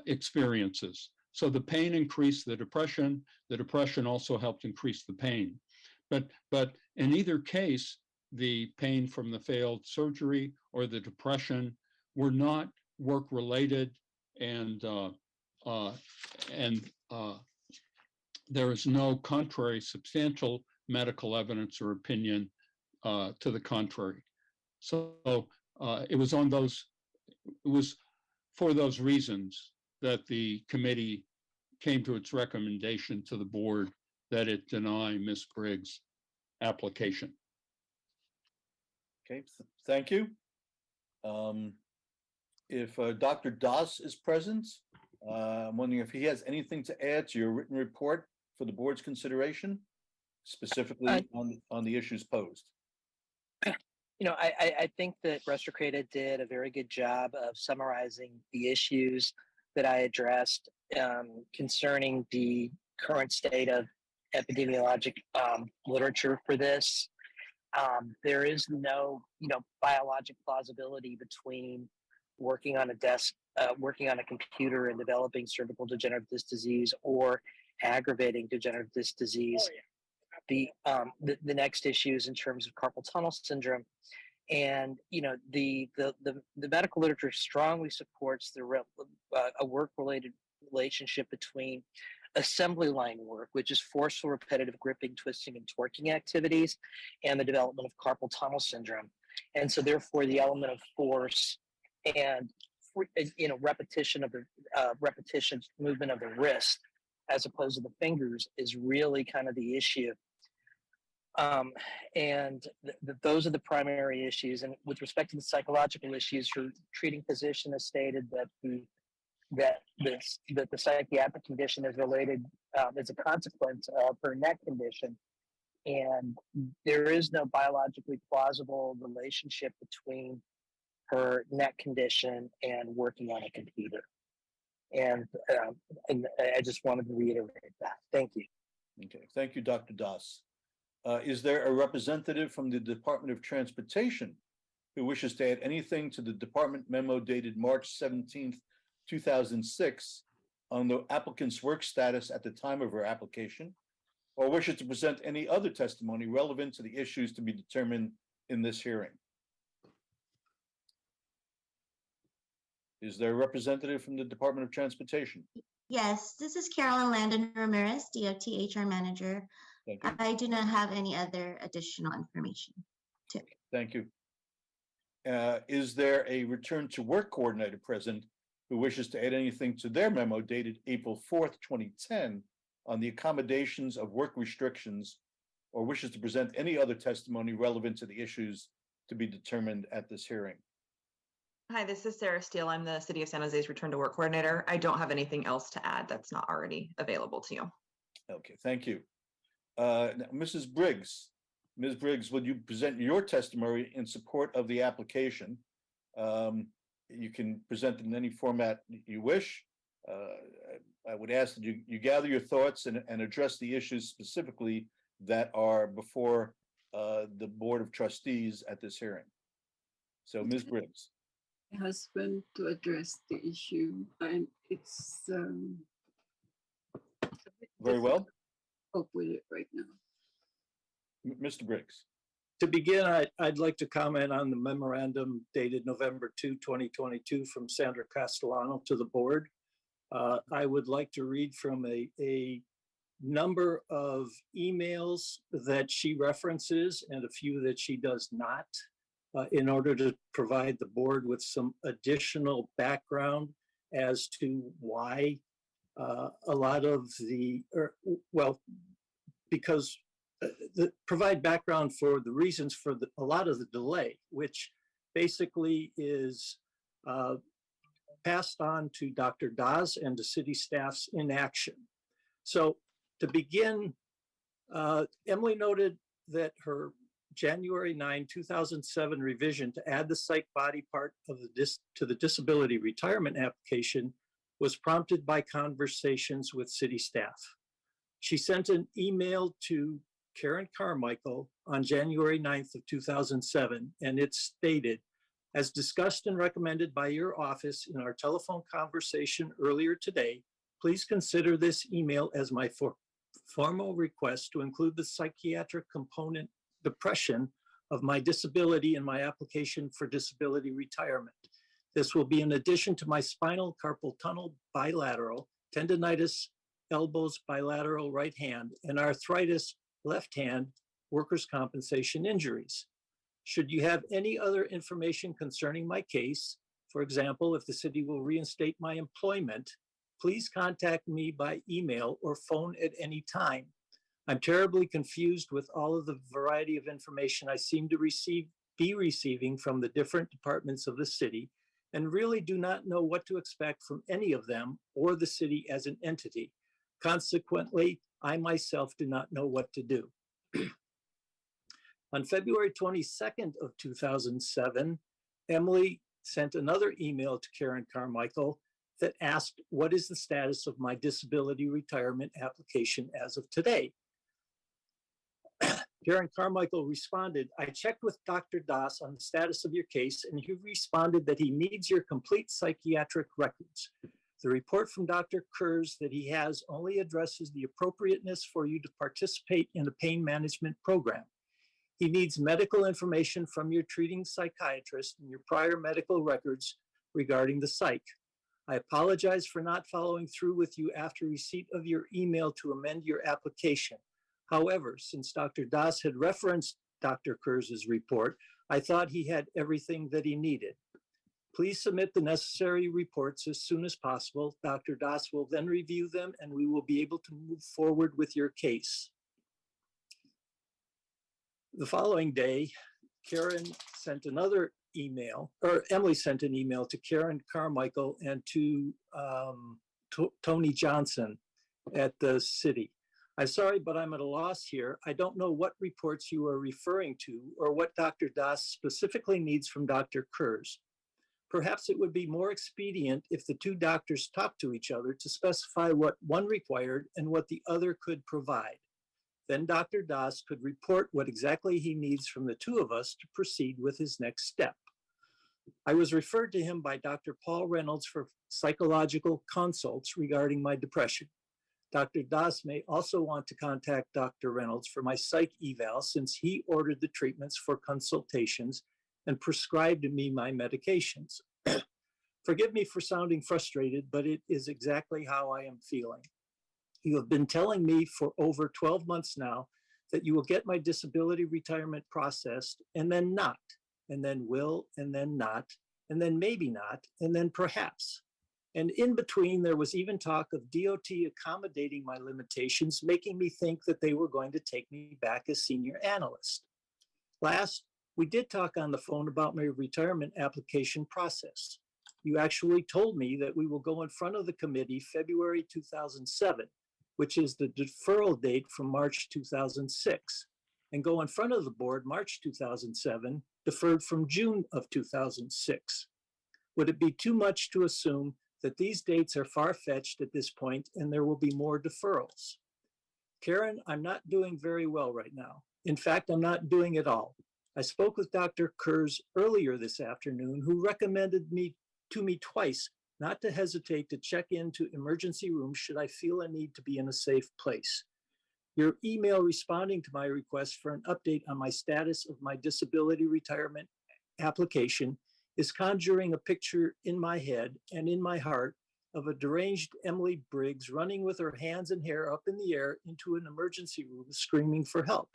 experiences. So the pain increased the depression also helped increase the pain. But in either case, the pain from the failed surgery or the depression were not work-related, and there is no contrary substantial medical evidence or opinion to the contrary. So it was for those reasons that the committee came to its recommendation to the board that it deny Ms. Briggs' application. Okay, thank you. If Dr. Das is present, I'm wondering if he has anything to add to your written report for the board's consideration, specifically on the issues posed. You know, I think that Federated did a very good job of summarizing the issues that I addressed concerning the current state of epidemiologic literature for this. There is no, biologic plausibility between working on a desk, working on a computer and developing cervical degenerative disc disease or aggravating degenerative disc disease. the next issues in terms of carpal tunnel syndrome. And the medical literature strongly supports a work-related relationship between assembly line work, which is forceful, repetitive gripping, twisting, and torquing activities, and the development of carpal tunnel syndrome. And so, therefore, the element of force and repetition movement of the wrist as opposed to the fingers is really kind of the issue. And those are the primary issues. And with respect to the psychological issues, your treating physician has stated that the psychiatric condition is related as a consequence of her neck condition, and there is no biologically plausible relationship between her neck condition and working on a computer. And I just wanted to reiterate that. Thank you. Okay, thank you, Dr. Das. Is there a representative from the Department of Transportation who wishes to add anything to the department memo dated March 17th, 2006 on the applicant's work status at the time of her application, or wishes to present any other testimony relevant to the issues to be determined in this hearing? Is there a representative from the Department of Transportation? Yes, this is Carolyn Landon Ramirez, DOT HR Manager. Thank you. I do not have any other additional information. Thank you. Is there a return to work coordinator present who wishes to add anything to their memo dated April 4th, 2010 on the accommodations of work restrictions, or wishes to present any other testimony relevant to the issues to be determined at this hearing? Hi, this is Sarah Steele. I'm the City of San Jose's Return to Work Coordinator. I don't have anything else to add that's not already available to you. Okay, thank you. Now, Mrs. Briggs, Ms. Briggs, would you present your testimony in support of the application? You can present in any format you wish. I would ask that you gather your thoughts and address the issues specifically that are before the Board of Trustees at this hearing. So, Ms. Briggs. My husband to address the issue, and it's Very well. Cope with it right now. Mr. Briggs. To begin, I'd like to comment on the memorandum dated November 2, 2022 from Sandra Castellano to the board. I would like to read from a number of emails that she references and a few that she does not, in order to provide the board with some additional background as to why a lot of because provide background for the reasons for a lot of the delay, which basically is passed on to Dr. Das and the city staff's inaction. So to begin, Emily noted that her January 9, 2007 revision to add the psych body part of to the disability retirement application was prompted by conversations with city staff. She sent an email to Karen Carmichael on January 9th of 2007, and it stated, as discussed and recommended by your office in our telephone conversation earlier today, please consider this email as my formal request to include the psychiatric component depression of my disability in my application for disability retirement. This will be in addition to my spinal carpal tunnel bilateral, tendonitis, elbows bilateral right hand, and arthritis left hand workers' compensation injuries. Should you have any other information concerning my case, for example, if the city will reinstate my employment, please contact me by email or phone at any time. I'm terribly confused with all of the variety of information I seem to be receiving from the different departments of the city, and really do not know what to expect from any of them or the city as an entity. Consequently, I myself do not know what to do. On February 22nd of 2007, Emily sent another email to Karen Carmichael that asked, what is the status of my disability retirement application as of today? Karen Carmichael responded, I checked with Dr. Das on the status of your case, and he responded that he needs your complete psychiatric records. The report from Dr. Kurz that he has only addresses the appropriateness for you to participate in a pain management program. He needs medical information from your treating psychiatrist and your prior medical records regarding the psych. I apologize for not following through with you after receipt of your email to amend your application. However, since Dr. Das had referenced Dr. Kurz's report, I thought he had everything that he needed. Please submit the necessary reports as soon as possible. Dr. Das will then review them and we will be able to move forward with your case. The following day, Karen sent another email, or Emily sent an email to Karen Carmichael and to Tony Johnson at the city. I'm sorry, but I'm at a loss here. I don't know what reports you are referring to or what Dr. Das specifically needs from Dr. Kurz. Perhaps it would be more expedient if the two doctors talked to each other to specify what one required and what the other could provide. Then Dr. Das could report what exactly he needs from the two of us to proceed with his next step. I was referred to him by Dr. Paul Reynolds for psychological consults regarding my depression. Dr. Das may also want to contact Dr. Reynolds for my psych eval since he ordered the treatments for consultations and prescribed me my medications. Forgive me for sounding frustrated, but it is exactly how I am feeling. You have been telling me for over 12 months now that you will get my disability retirement processed and then not, and then will, and then not, and then maybe not, and then perhaps. And in between, there was even talk of DOT accommodating my limitations, making me think that they were going to take me back as senior analyst. Last, we did talk on the phone about my retirement application process. You actually told me that we will go in front of the committee February 2007, which is the deferral date from March 2006, and go in front of the board March 2007, deferred from June of 2006. Would it be too much to assume that these dates are far-fetched at this point and there will be more deferrals? Karen, I'm not doing very well right now. In fact, I'm not doing it all. I spoke with Dr. Kurz earlier this afternoon, who recommended to me twice not to hesitate to check into emergency rooms should I feel a need to be in a safe place. Your email responding to my request for an update on my status of my disability retirement application is conjuring a picture in my head and in my heart of a deranged Emily Briggs running with her hands and hair up in the air into an emergency room screaming for help.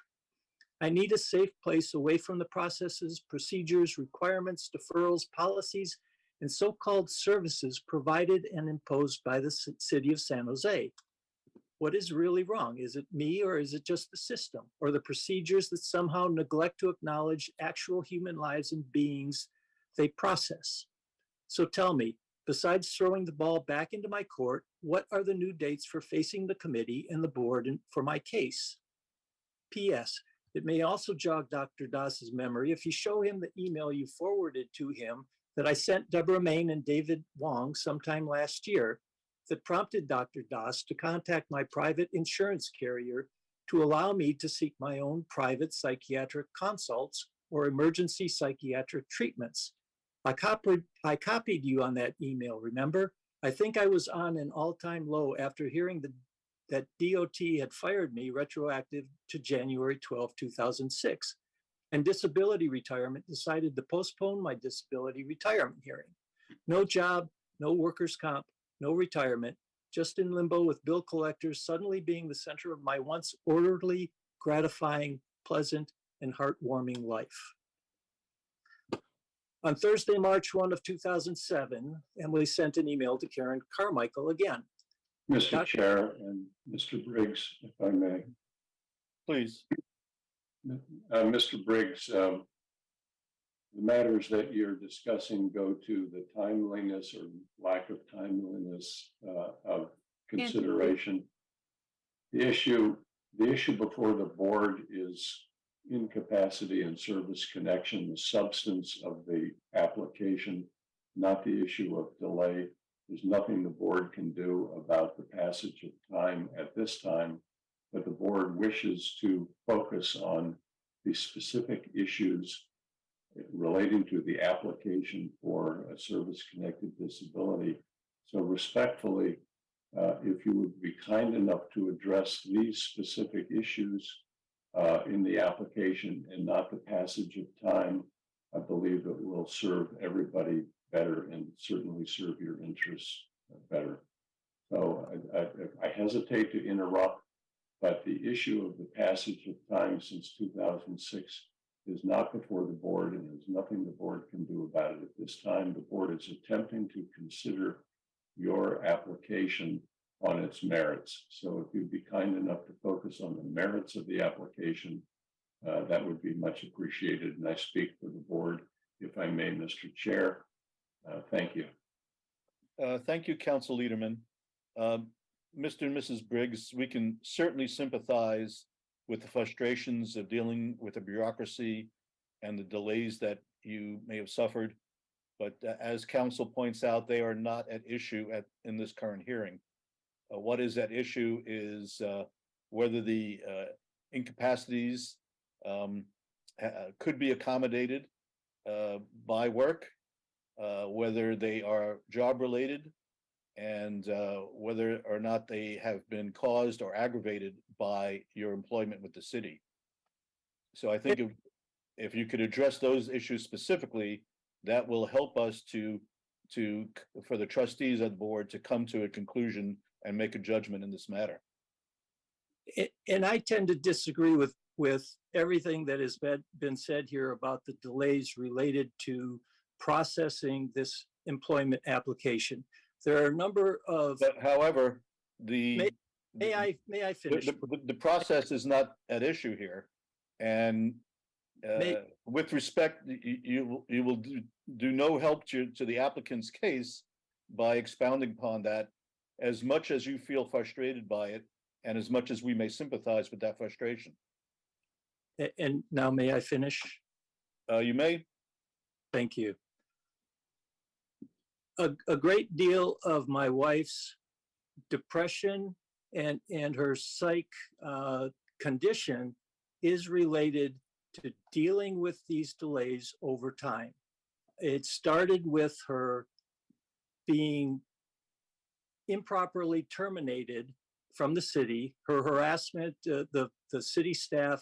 I need a safe place away from the processes, procedures, requirements, deferrals, policies, and so-called services provided and imposed by the city of San Jose. What is really wrong? Is it me or is it just the system or the procedures that somehow neglect to acknowledge actual human lives and beings they process? So tell me, besides throwing the ball back into my court, what are the new dates for facing the committee and the board for my case? P.S. It may also jog Dr. Das's memory if you show him the email you forwarded to him that I sent Deborah Main and David Wong sometime last year that prompted Dr. Das to contact my private insurance carrier to allow me to seek my own private psychiatric consults or emergency psychiatric treatments. I copied you on that email, remember? I think I was on an all-time low after hearing that DOT had fired me retroactive to January 12, 2006. And disability retirement decided to postpone my disability retirement hearing. No job, no workers' comp, no retirement, just in limbo with bill collectors suddenly being the center of my once orderly, gratifying, pleasant, and heartwarming life. On Thursday, March 1 of 2007, Emily sent an email to Karen Carmichael again. Mr. Chair and Mr. Briggs, if I may. Please. Mr. Briggs, the matters that you're discussing go to the timeliness or lack of timeliness of consideration. The issue before the board is incapacity and service connection, the substance of the application, not the issue of delay. There's nothing the board can do about the passage of time at this time, but the board wishes to focus on the specific issues relating to the application for a service-connected disability So respectfully, if you would be kind enough to address these specific issues in the application and not the passage of time, I believe it will serve everybody better and certainly serve your interests better. So I hesitate to interrupt, but the issue of the passage of time since 2006 is not before the board, and there's nothing the board can do about it at this time. The board is attempting to consider your application on its merits. So if you'd be kind enough to focus on the merits of the application, that would be much appreciated. And I speak for the board, if I may, Mr. Chair. Thank you. Thank you, Council Leaderman. Mr. and Mrs. Briggs, we can certainly sympathize with the frustrations of dealing with the bureaucracy and the delays that you may have suffered. But as council points out, they are not at issue in this current hearing. What is at issue is whether the incapacities could be accommodated by work, whether they are job related, and whether or not they have been caused or aggravated by your employment with the city. So I think if you could address those issues specifically, that will help us for the trustees of the board to come to a conclusion and make a judgment in this matter. And I tend to disagree with everything that has been said here about the delays related to processing this employment application. There are a number of. But however, may I finish? The process is not at issue here, and with respect, you will do no help to the applicant's case by expounding upon that, as much as you feel frustrated by it, and as much as we may sympathize with that frustration. And now, may I finish? You may. Thank you. A great deal of my wife's depression and her psych condition is related to dealing with these delays over time. It started with her being improperly terminated from the city, her harassment, the city staff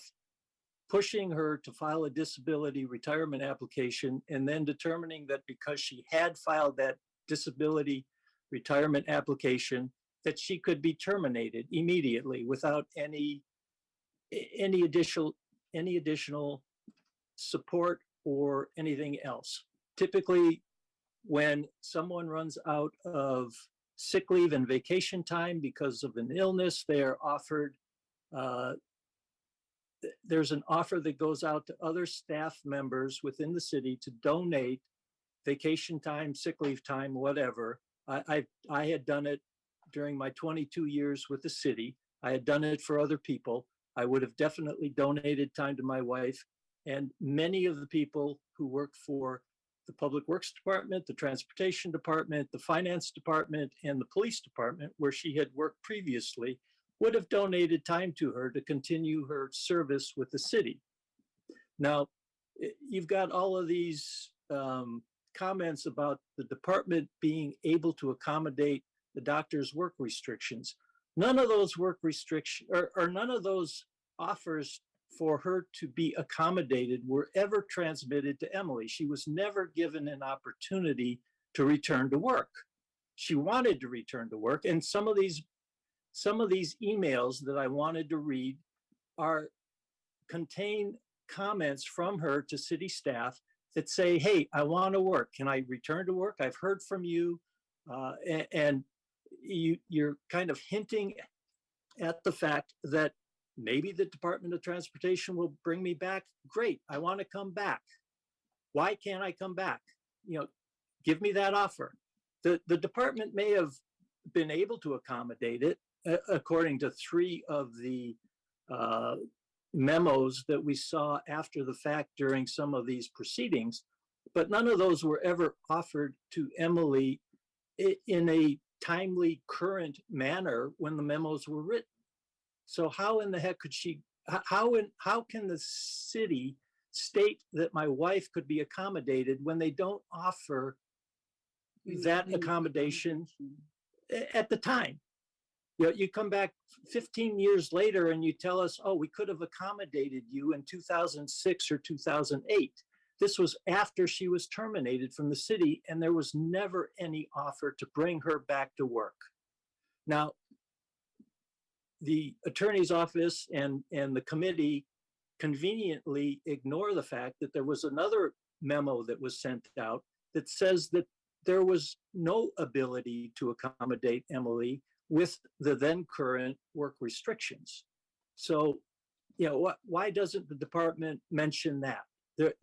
pushing her to file a disability retirement application, and then determining that because she had filed that disability retirement application, that she could be terminated immediately without any additional support or anything else. Typically, when someone runs out of sick leave and vacation time because of an illness, they are offered, there's an offer that goes out to other staff members within the city to donate vacation time, sick leave time, whatever. I had done it during my 22 years with the city. I had done it for other people. I would have definitely donated time to my wife, and many of the people who work for the Public Works Department, the Transportation Department, the Finance Department, and the Police Department, where she had worked previously, would have donated time to her to continue her service with the city. Now, you've got all of these comments about the department being able to accommodate the doctor's work restrictions. None of those work restrictions or none of those offers for her to be accommodated were ever transmitted to Emily. She was never given an opportunity to return to work. She wanted to return to work, and some of these emails that I wanted to read contain comments from her to city staff that say, hey, I want to work. Can I return to work? I've heard from you. And you're kind of hinting at the fact that maybe the Department of Transportation will bring me back. Great, I want to come back. Why can't I come back? Give me that offer. The department may have been able to accommodate it, according to 3 of the memos that we saw after the fact during some of these proceedings, but none of those were ever offered to Emily in a timely, current manner when the memos were written. So how in the heck could she, how can the city state that my wife could be accommodated when they don't offer that accommodation at the time. You come back 15 years later and you tell us, oh, we could have accommodated you in 2006 or 2008. This was after she was terminated from the city, and there was never any offer to bring her back to work. Now, the attorney's office and the committee conveniently ignore the fact that there was another memo that was sent out that says that there was no ability to accommodate Emily with the then current work restrictions. So, why doesn't the department mention that?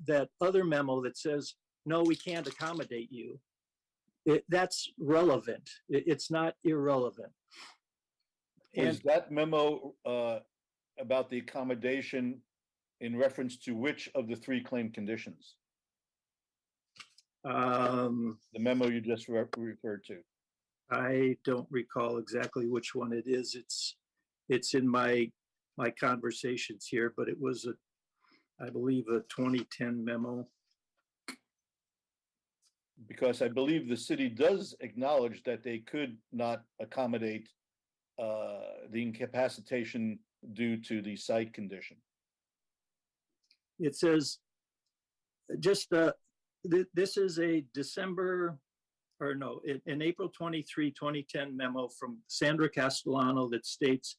That other memo that says, no, we can't accommodate you. That's relevant. It's not irrelevant. Was that memo about the accommodation in reference to which of the three claim conditions? The memo you just referred to. I don't recall exactly which one it is. It's in my conversations here, but it was I believe a 2010 memo. Because I believe the city does acknowledge that they could not accommodate the incapacitation due to the site condition. It says just this is a December, or no, an April 23, 2010 memo from Sandra Castellano that states,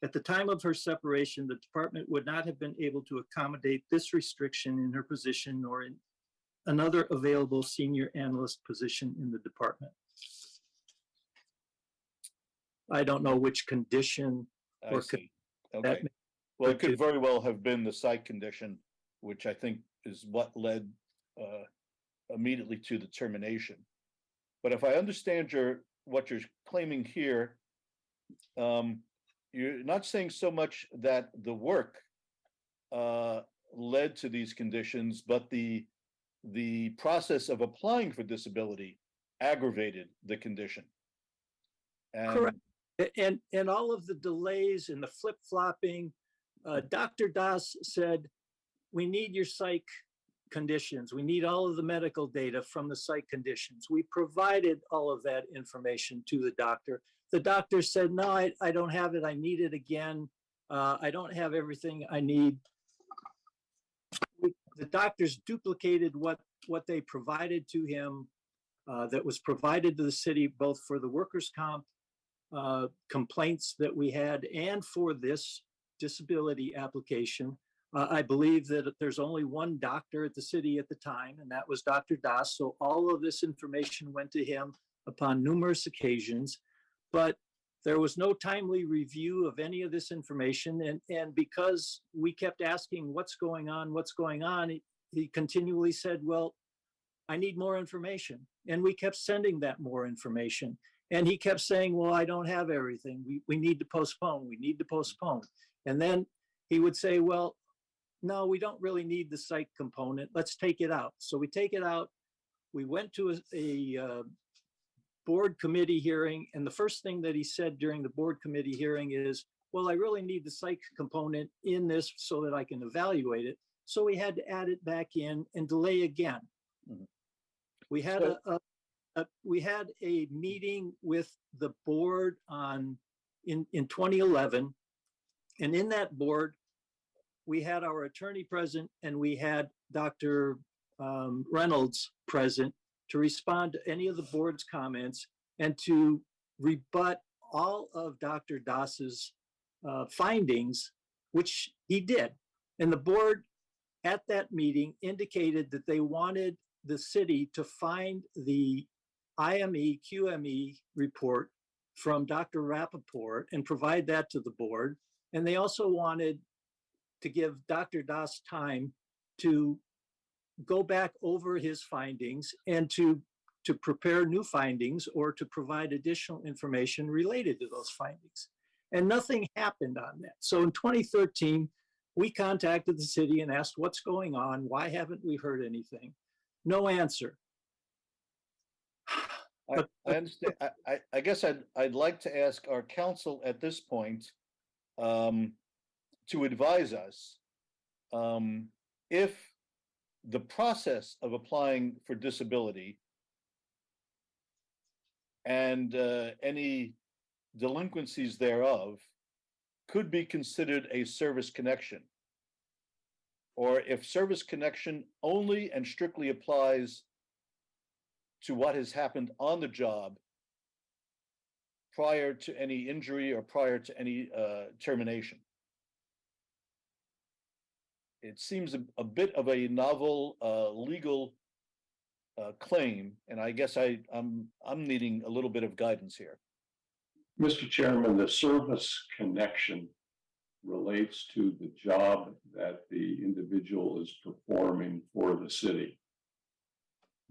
at the time of her separation, the department would not have been able to accommodate this restriction in her position or in another available senior analyst position in the department. I don't know which condition. I see. Okay. Well, it could very well have been the site condition, which I think is what led immediately to the termination. But if I understand what you're claiming here, you're not saying so much that the work led to these conditions, but the process of applying for disability aggravated the condition. Correct. And all of the delays and the flip-flopping, Dr. Das said, we need your psych conditions. We need all of the medical data from the psych conditions. We provided all of that information to the doctor. The doctor said, no, I don't have it. I need it again. I don't have everything I need. The doctors duplicated what they provided to him that was provided to the city, both for the workers' comp complaints that we had and for this disability application. I believe that there's only one doctor at the city at the time, and that was Dr. Das. So all of this information went to him upon numerous occasions, but there was no timely review of any of this information. And because we kept asking, what's going on, he continually said, well, I need more information. And we kept sending that more information. And he kept saying, well, I don't have everything. We need to postpone. We need to postpone. And then he would say, well, no, we don't really need the psych component. Let's take it out. So we take it out. We went to a board committee hearing. And the first thing that he said during the board committee hearing is, well, I really need the psych component in this so that I can evaluate it. So we had to add it back in and delay again. Mm-hmm. We had we had a meeting with the board in 2011, and in that board, we had our attorney present and we had Dr. Reynolds present to respond to any of the board's comments and to rebut all of Dr. Das's findings, which he did. And the board at that meeting indicated that they wanted the city to find the IME, QME report from Dr. Rappaport and provide that to the board. And they also wanted to give Dr. Das time to go back over his findings and to prepare new findings or to provide additional information related to those findings. And nothing happened on that. So in 2013, we contacted the city and asked, what's going on? Why haven't we heard anything? No answer. I understand. I guess I'd like to ask our counsel at this point to advise us if the process of applying for disability and any delinquencies thereof could be considered a service connection. Or if service connection only and strictly applies to what has happened on the job prior to any injury or prior to any termination. It seems a bit of a novel legal claim, and I guess I'm needing a little bit of guidance here. Mr. Chairman, the service connection relates to the job that the individual is performing for the city.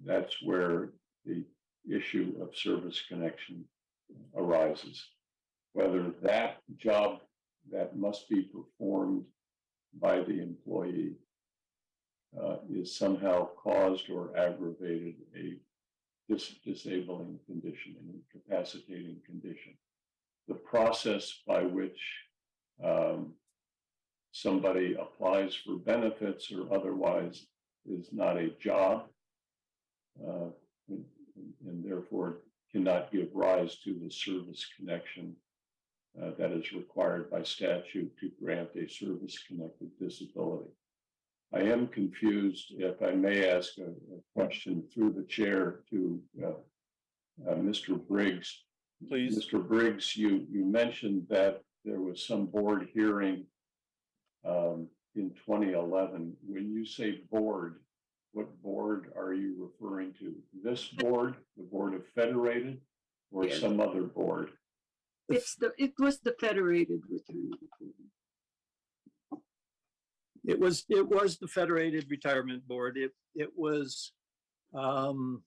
That's where the issue of service connection arises. Whether that job that must be performed by the employee is somehow caused or aggravated a disabling condition, an incapacitating condition. The process by which somebody applies for benefits or otherwise is not a job, and therefore cannot give rise to the service connection that is required by statute to grant a service-connected disability. I am confused, if I may ask a question through the chair to Mr. Briggs. Please. Mr. Briggs, you mentioned that there was some board hearing in 2011. When you say board, what board are you referring to? This board, the Board of Federated, or Yes. some other board? It was the Federated Retirement Board. It was the Federated Retirement Board. It was, and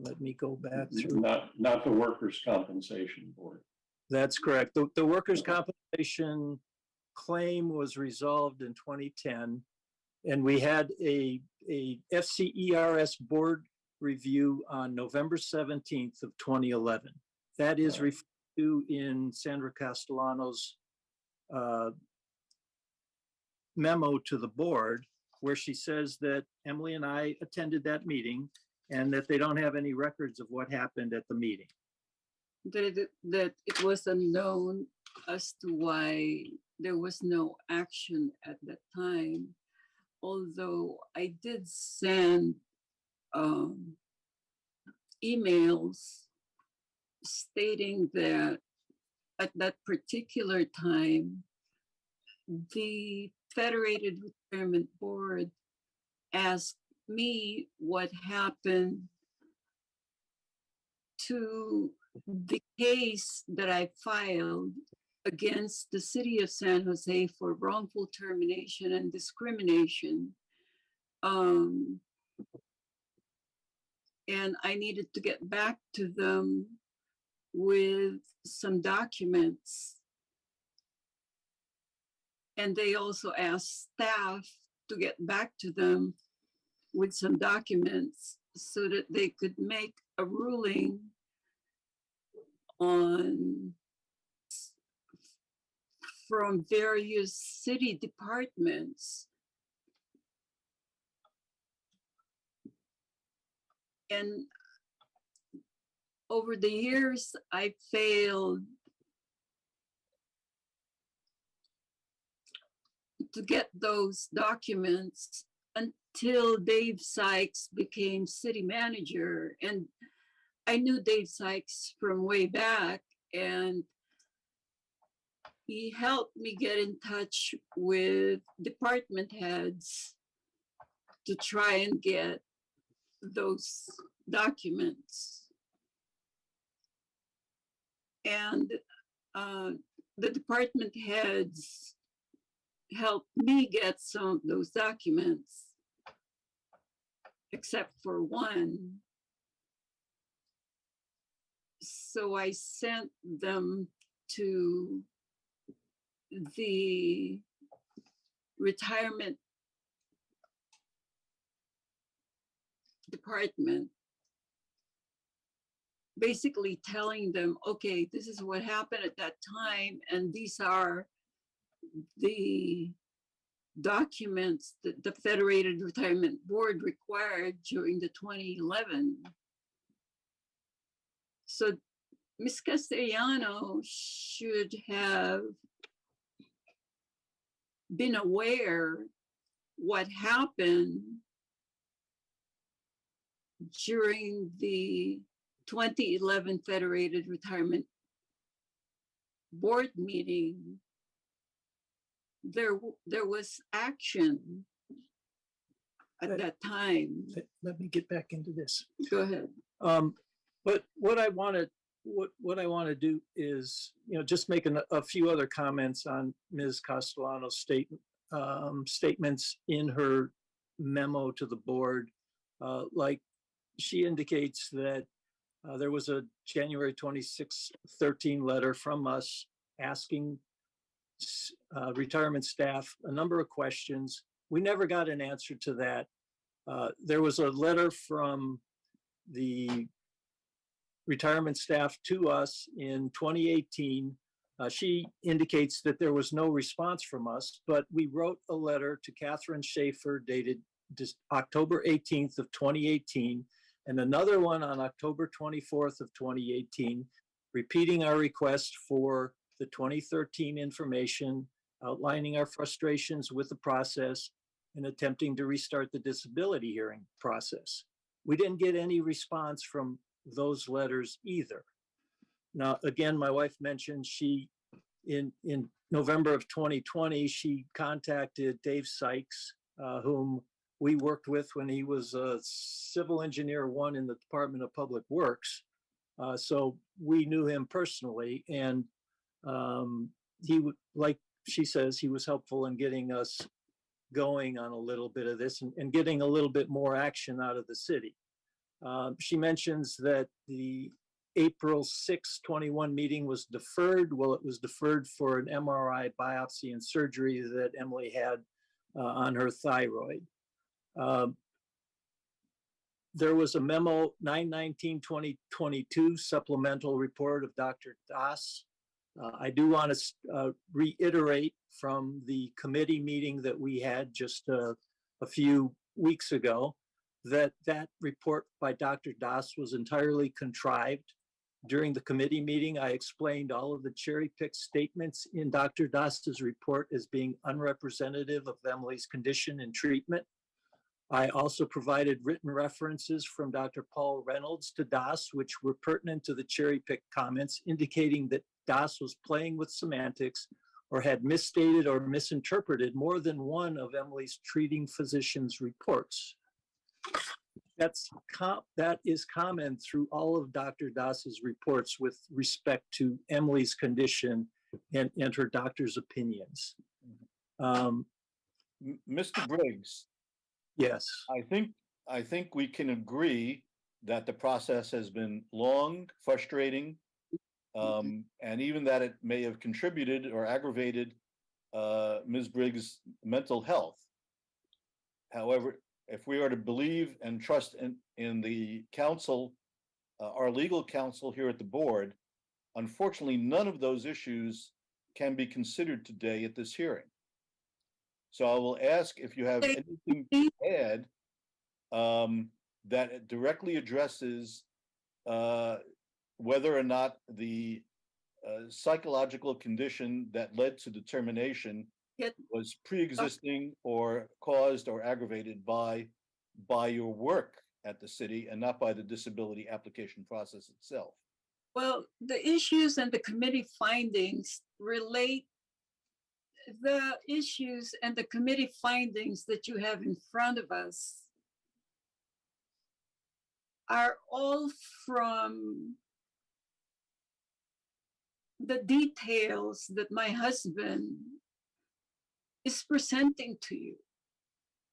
let me go back through. Not the Workers' Compensation Board. That's correct. The workers' compensation claim was resolved in 2010, and we had a FCERS board review on November 17th of 2011. That is referred to in Sandra Castellano's memo to the board, where she says that Emily and I attended that meeting and that they don't have any records of what happened at the meeting. That it was unknown as to why there was no action at that time, although I did send emails stating that at that particular time, the Federated Retirement Board asked me what happened to the case that I filed against the city of San Jose for wrongful termination and discrimination. And I needed to get back to them with some documents. And they also asked staff to get back to them with some documents so that they could make a ruling on from various city departments. And over the years, I failed to get those documents until Dave Sykes became city manager. And I knew Dave Sykes from way back, and he helped me get in touch with department heads to try and get those documents. And the department heads helped me get some of those documents, except for one. So I sent them to the retirement department, basically telling them, okay, this is what happened at that time, and these are the documents that the Federated Retirement Board required during the 2011 So Ms. Castellano should have been aware what happened during the 2011 Federated Retirement Board meeting. There was action at that time. Let me get back into this. Go ahead. But what I want to do is, just make a few other comments on Ms. Castellano's statements in her memo to the board. Like she indicates that there was a January 26, 13 letter from us asking retirement staff a number of questions. We never got an answer to that. There was a letter from the retirement staff to us in 2018. She indicates that there was no response from us, but we wrote a letter to Catherine Schaefer dated October 18th of 2018, and another one on October 24th of 2018, repeating our request for the 2013 information, outlining our frustrations with the process, and attempting to restart the disability hearing process. We didn't get any response from those letters either. Now, again, my wife mentioned in November of 2020, she contacted Dave Sykes, whom we worked with when he was a civil engineer 1 in the Department of Public Works. So we knew him personally, and he would, like she says, he was helpful in getting us going on a little bit of this and getting a little bit more action out of the city. She mentions that the April 6, 21 meeting was deferred. Well, it was deferred for an MRI biopsy and surgery that Emily had on her thyroid. There was a memo 9/19/2022 supplemental report of Dr. Das. I do want to reiterate from the committee meeting that we had just a few weeks ago that report by Dr. Das was entirely contrived. During the committee meeting, I explained all of the cherry-picked statements in Dr. Das's report as being unrepresentative of Emily's condition and treatment. I also provided written references from Dr. Paul Reynolds to Das, which were pertinent to the cherry-picked comments, indicating that Das was playing with semantics or had misstated or misinterpreted more than one of Emily's treating physician's reports. That is common through all of Dr. Das's reports with respect to Emily's condition and her doctor's opinions. Mr. Briggs. Yes. I think we can agree that the process has been long, frustrating, and even that it may have contributed or aggravated Ms. Briggs' mental health. However, if we are to believe and trust in the council, our legal counsel here at the board, unfortunately, none of those issues can be considered today at this hearing. So I will ask if you have anything to add that directly addresses whether or not the psychological condition that led to the termination was pre-existing or caused or aggravated by your work at the city and not by the disability application process itself. Well, the issues and the committee findings relate. The issues and the committee findings that you have in front of us are all from the details that my husband is presenting to you.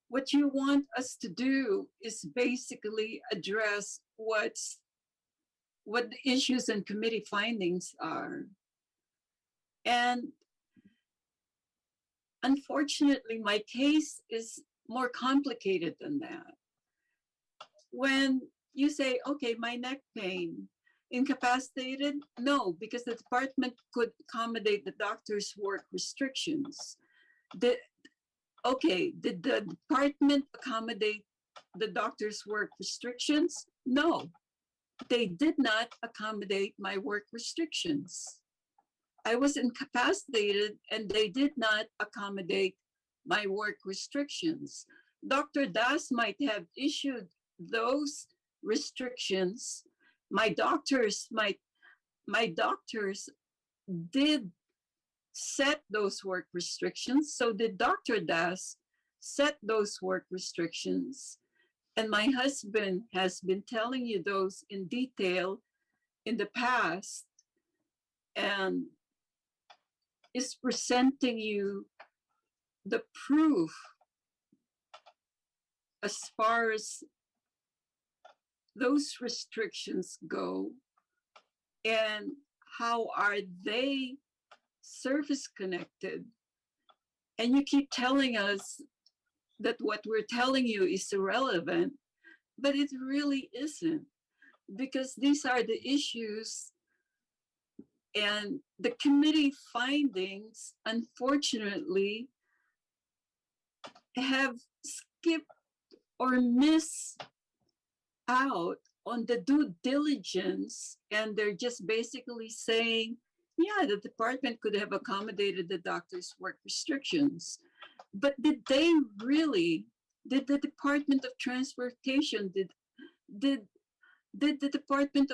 What you want us to do is basically address what the issues and committee findings are. And unfortunately, my case is more complicated than that. When you say, okay, my neck pain, incapacitated? No, because the department could accommodate the doctor's work restrictions. Did the department accommodate the doctor's work restrictions? No. they did not accommodate my work restrictions. I was incapacitated and they did not accommodate my work restrictions. Dr. Das might have issued those restrictions. My doctors did set those work restrictions. So did Dr. Das set those work restrictions. And my husband has been telling you those in detail in the past and is presenting you the proof as far as those restrictions go and how are they service connected. And you keep telling us that what we're telling you is irrelevant, but it really isn't, because these are the issues and the committee findings, unfortunately, have skipped or missed out on the due diligence, and they're just basically saying, yeah, the department could have accommodated the doctor's work restrictions. But did they really, did the Department of Transportation, did the Department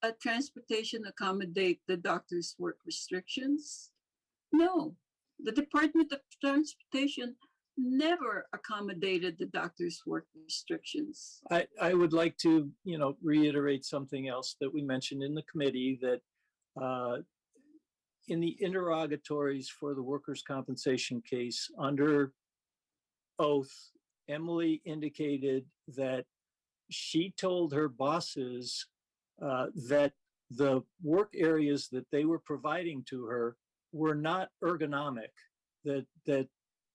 of Transportation accommodate the doctor's work restrictions? No, the Department of Transportation never accommodated the doctor's work restrictions. I would like to, reiterate something else that we mentioned in the committee, that in the interrogatories for the workers' compensation case under oath, Emily indicated that she told her bosses that the work areas that they were providing to her were not ergonomic, that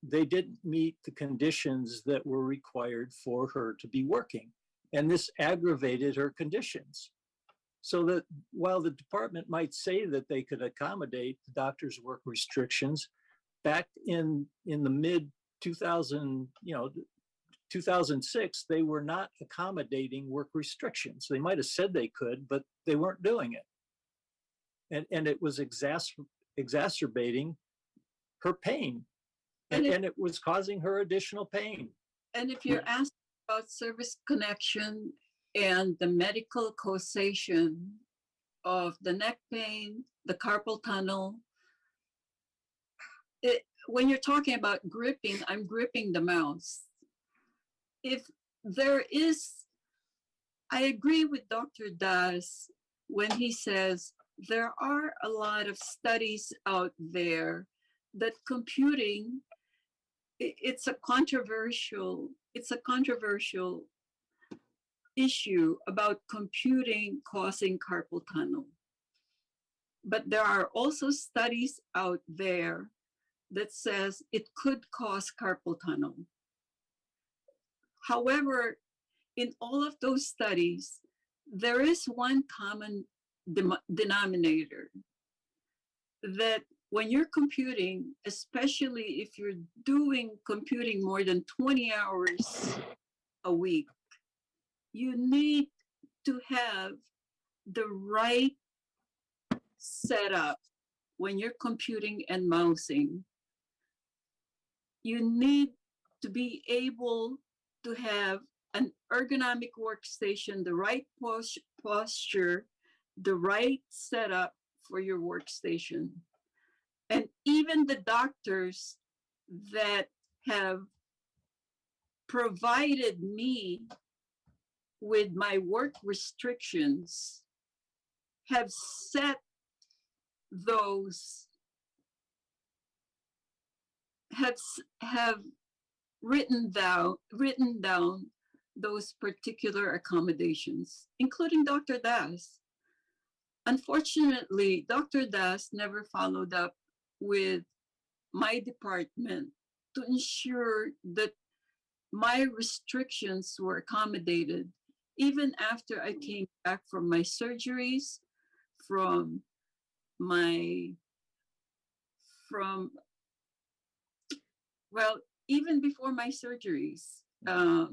they didn't meet the conditions that were required for her to be working. And this aggravated her conditions. So that while the department might say that they could accommodate the doctor's work restrictions, back in the mid 2006, they were not accommodating work restrictions. They might have said they could, but they weren't doing it. And it was exacerbating her pain. And it was causing her additional pain. And if you're asked about service connection and the medical causation of the neck pain, the carpal tunnel, when you're talking about gripping, I'm gripping the mouse. If there is, I agree with Dr. Das when he says there are a lot of studies out there that computing, it's a controversial issue about computing causing carpal tunnel. But there are also studies out there that says it could cause carpal tunnel. However, in all of those studies, there is one common denominator, that when you're computing, especially if you're computing more than 20 hours a week, you need to have the right setup when you're computing and mousing. You need to be able to have an ergonomic workstation, the right posture, the right setup for your workstation. And even the doctors that have provided me with my work restrictions have set those, have written down those particular accommodations, including Dr. Das. Unfortunately, Dr. Das never followed up with my department to ensure that my restrictions were accommodated, even after I came back from my surgeries, even before my surgeries. I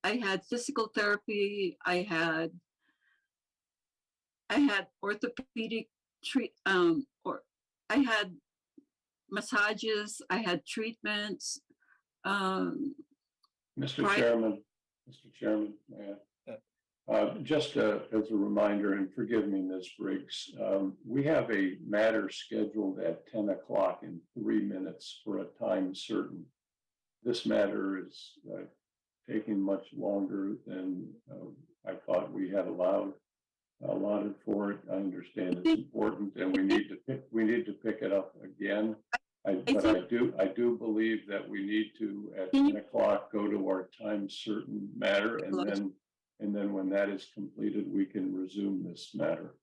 had physical therapy, I had I had orthopedic or I had massages, I had treatments. Mr. Right. Chairman, may I? Just as a reminder, and forgive me, Ms. Briggs, we have a matter scheduled at 10 o'clock in 3 minutes for a time certain. This matter is taking much longer than I thought we had allotted for it. I understand it's important, and we need to pick it up again. But I do believe that we need to at 10 o'clock go to our time certain matter, and then when that is completed, we can resume this matter.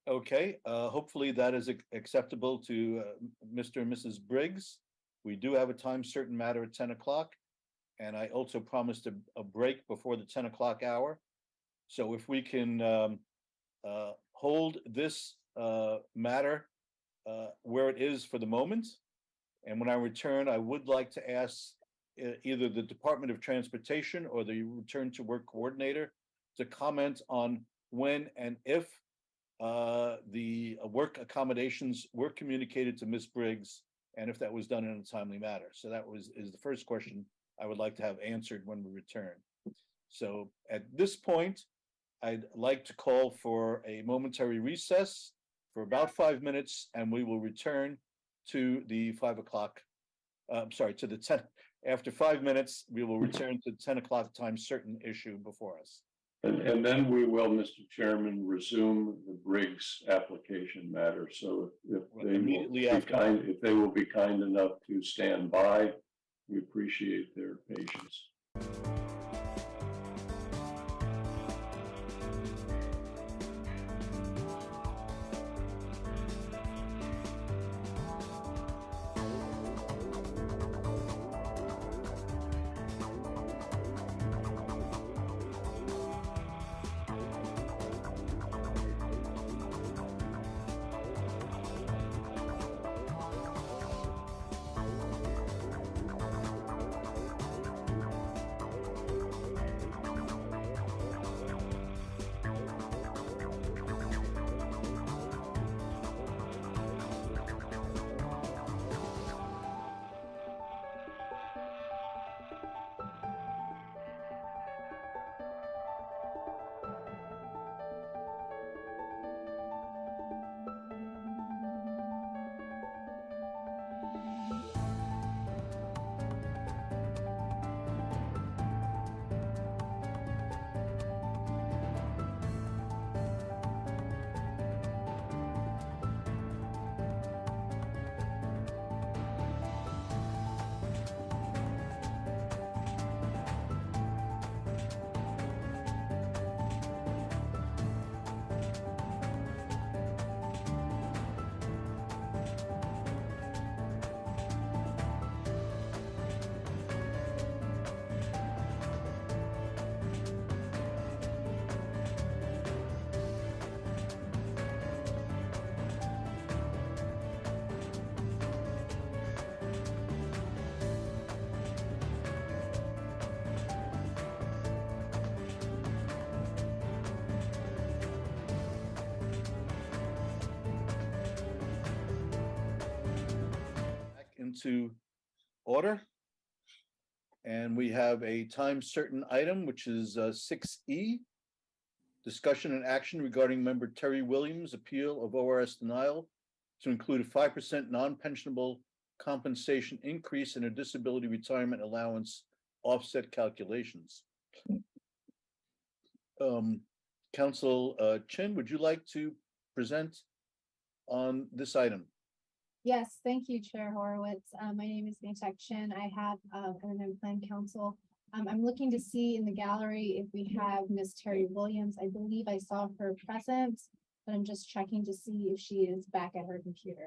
Okay, hopefully that is acceptable to Mr. and Mrs. Briggs. We do have a time certain matter at 10 o'clock, and I also promised a break before the 10 o'clock hour. So if we can hold this matter where it is for the moment, and when I return, I would like to ask either the Department of Transportation or the Return to Work Coordinator to comment on when and if the work accommodations were communicated to Ms. Briggs, and if that was done in a timely manner. So that is the first question I would like to have answered when we return. So at this point, I'd like to call for a momentary recess for about 5 minutes, and we will return to the 5 o'clock. To the 10. After 5 minutes, we will return to the 10 o'clock time certain issue before us. And then we will, Mr. Chairman, resume the Briggs application matter. So if they will be kind enough to stand by, we appreciate their patience. Into order. And we have a time certain item, which is 6E. Discussion and action regarding member Terry Williams' appeal of ORS denial to include a 5% non-pensionable compensation increase in her disability retirement allowance offset calculations. Council Chin, would you like to present on this item? Yes, thank you, Chair Horowitz. My name is Maytek Chin. I have an unemployed counsel. I'm looking to see in the gallery if we have Miss Terry Williams. I believe I saw her present, but I'm just checking to see if she is back at her computer.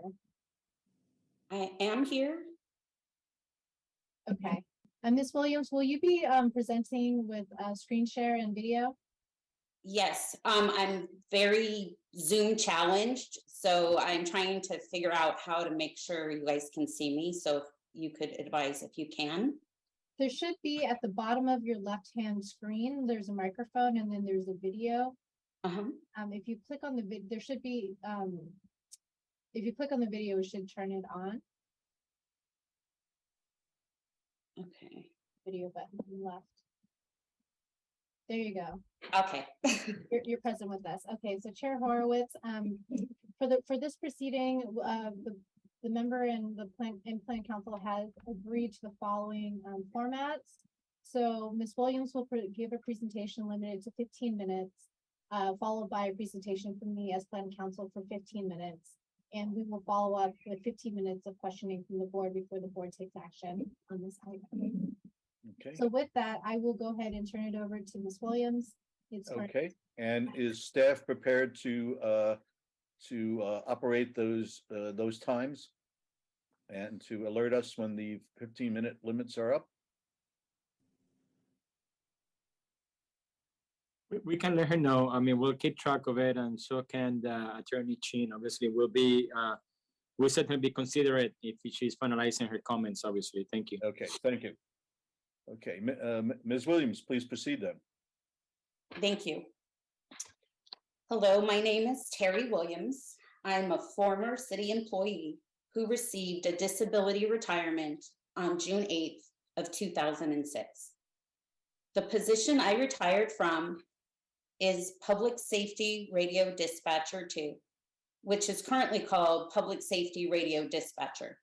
I am here. Okay. Ms. Williams, will you be presenting with screen share and video? Yes, I'm very Zoom challenged, so I'm trying to figure out how to make sure you guys can see me. So if you could advise if you can. There should be at the bottom of your left-hand screen, there's a microphone and then there's a video. Uh-huh. If you click on the there should be, if you click on the video, it should turn it on. Okay. Video button on the left. There you go. Okay. You're present with us. Okay, so Chair Horowitz, for this proceeding, the member and the plan council has agreed to the following formats. So Ms. Williams will give a presentation limited to 15 minutes, followed by a presentation from me as plan council for 15 minutes. And we will follow up with 15 minutes of questioning from the board before the board takes action on this item. Okay, So with that, I will go ahead and turn it over to Ms. Williams. It's her. okay. And is staff prepared to operate those times and to alert us when the 15-minute limits are up? We can let her know. I mean, we'll keep track of it, and so can the Attorney Chin. Obviously, we'll certainly be considerate if she's finalizing her comments, obviously. Thank you. Okay, thank you. Okay, Ms. Williams, please proceed then. Thank you. Hello, my name is Terry Williams. I'm a former city employee who received a disability retirement on June 8th of 2006. The position I retired from is Public Safety Radio Dispatcher 2, which is currently called Public Safety Radio Dispatcher.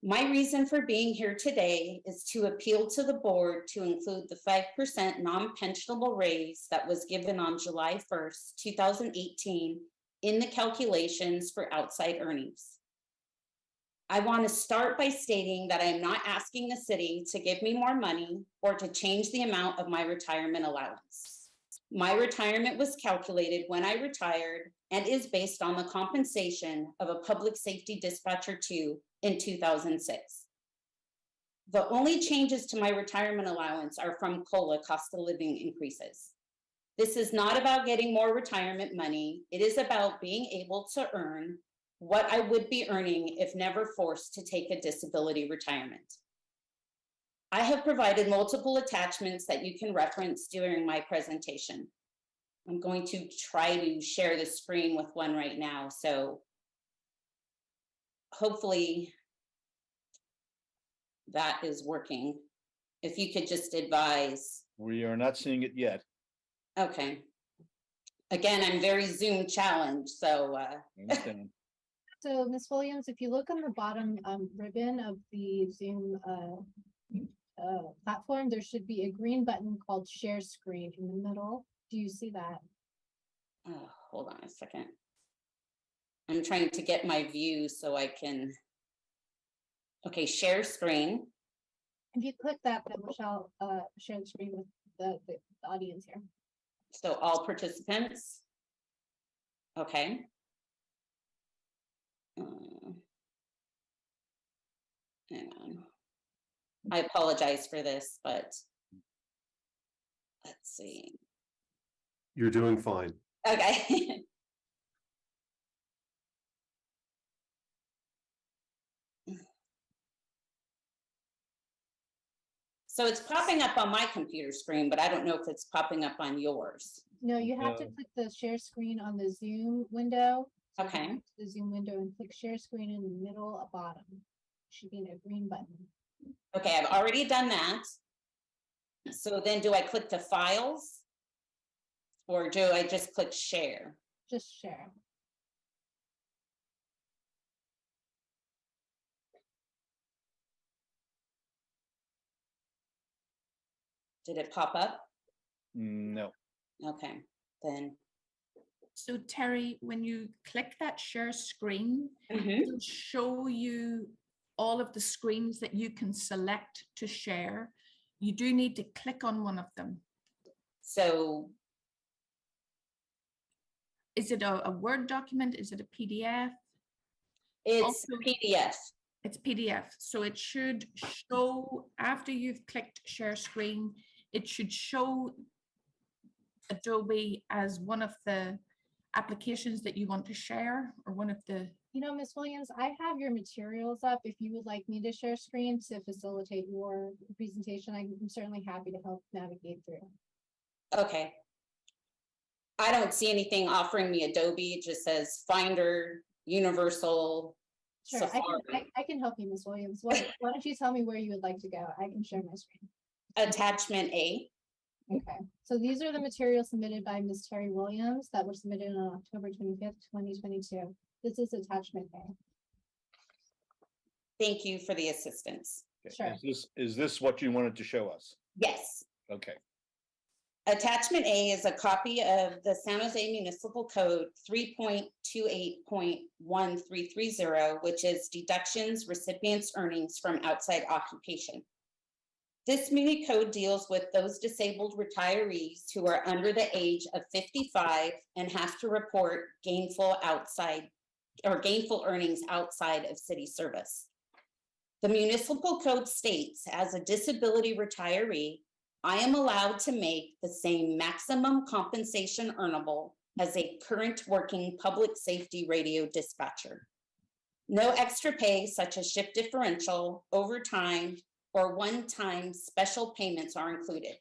My reason for being here today is to appeal to the board to include the 5% non-pensionable raise that was given on July 1st, 2018 in the calculations for outside earnings. I want to start by stating that I am not asking the city to give me more money or to change the amount of my retirement allowance. My retirement was calculated when I retired and is based on the compensation of a Public Safety Dispatcher 2 in 2006. The only changes to my retirement allowance are from COLA, cost of living increases. This is not about getting more retirement money. It is about being able to earn what I would be earning if never forced to take a disability retirement. I have provided multiple attachments that you can reference during my presentation. I'm going to try to share the screen with one right now, so hopefully that is working. If you could just advise. We are not seeing it yet. Okay. Again, I'm very Zoom challenged, so. I understand. So Ms. Williams, if you look on the bottom ribbon of the Zoom platform, there should be a green button called Share Screen in the middle. Do you see that? Oh, hold on a second. I'm trying to get my view so I can. Okay, share screen. If you click that, then we shall share the screen with the audience here. So all participants. Okay. Hang on. I apologize for this, but let's see. You're doing fine. Okay. So it's popping up on my computer screen, but I don't know if it's popping up on yours. No, you have to click the share screen on the Zoom window. So Okay. go to the Zoom window and click share screen in the middle at bottom. Should be a green button. Okay, I've already done that. So then do I click the files? Or do I just click share? Just share. Did it pop up? No. Okay, then. So Terry, when you click that share screen, Mhm. it'll show you all of the screens that you can select to share. You do need to click on one of them. So is it a Word document? Is it a PDF? It's Also, PDF. It's PDF. So it should show, after you've clicked share screen, it should show Adobe as one of the applications that you want to share, or one of the. You know, Ms. Williams, I have your materials up. If you would like me to share screen to facilitate your presentation, I'm certainly happy to help navigate through. Okay. I don't see anything offering me Adobe. It just says Finder, Universal, Sure, Safari. I can help you, Ms. Williams. Why don't you tell me where you would like to go? I can share my screen. Attachment A. Okay, so these are the materials submitted by Ms. Terry Williams that were submitted on October 25th, 2022. This is attachment A. Thank you for the assistance. Okay, Sure. Is this what you wanted to show us? Yes. Okay, Attachment A is a copy of the San Jose Municipal Code 3.28.1330, which is deductions, recipients' earnings from outside occupation. This muni code deals with those disabled retirees who are under the age of 55 and have to report gainful earnings outside of city service. The municipal code states, as a disability retiree, I am allowed to make the same maximum compensation earnable as a current working public safety radio dispatcher. No extra pay such as shift differential, overtime, or one-time special payments are included.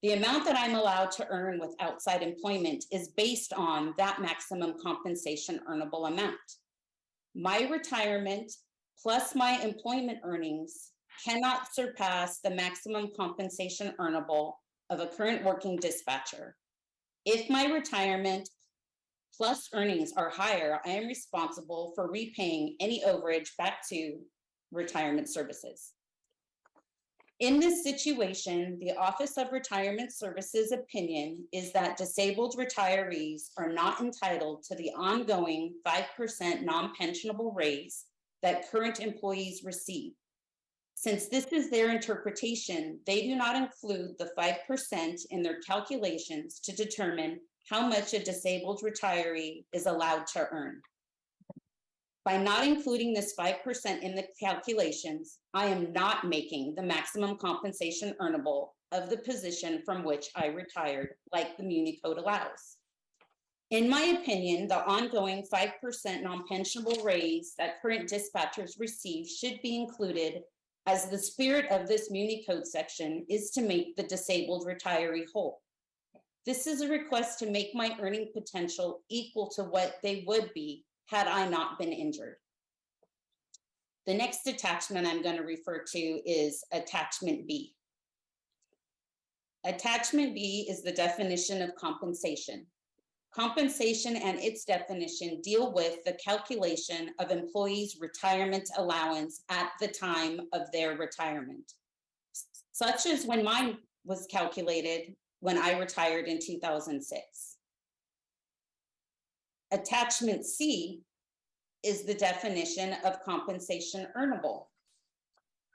The amount that I'm allowed to earn with outside employment is based on that maximum compensation earnable amount. My retirement plus my employment earnings cannot surpass the maximum compensation earnable of a current working dispatcher. If my retirement plus earnings are higher, I am responsible for repaying any overage back to retirement services. In this situation, the Office of Retirement Services opinion is that disabled retirees are not entitled to the ongoing 5% non-pensionable raise that current employees receive. Since this is their interpretation, they do not include the 5% in their calculations to determine how much a disabled retiree is allowed to earn. By not including this 5% in the calculations, I am not making the maximum compensation earnable of the position from which I retired, like the Muni Code allows. In my opinion, the ongoing 5% non-pensionable raise that current dispatchers receive should be included, as the spirit of this Muni Code section is to make the disabled retiree whole. This is a request to make my earning potential equal to what they would be had I not been injured. The next attachment I'm going to refer to is attachment B. Attachment B is the definition of compensation. Compensation and its definition deal with the calculation of employees' retirement allowance at the time of their retirement, such as when mine was calculated when I retired in 2006. Attachment C is the definition of compensation earnable.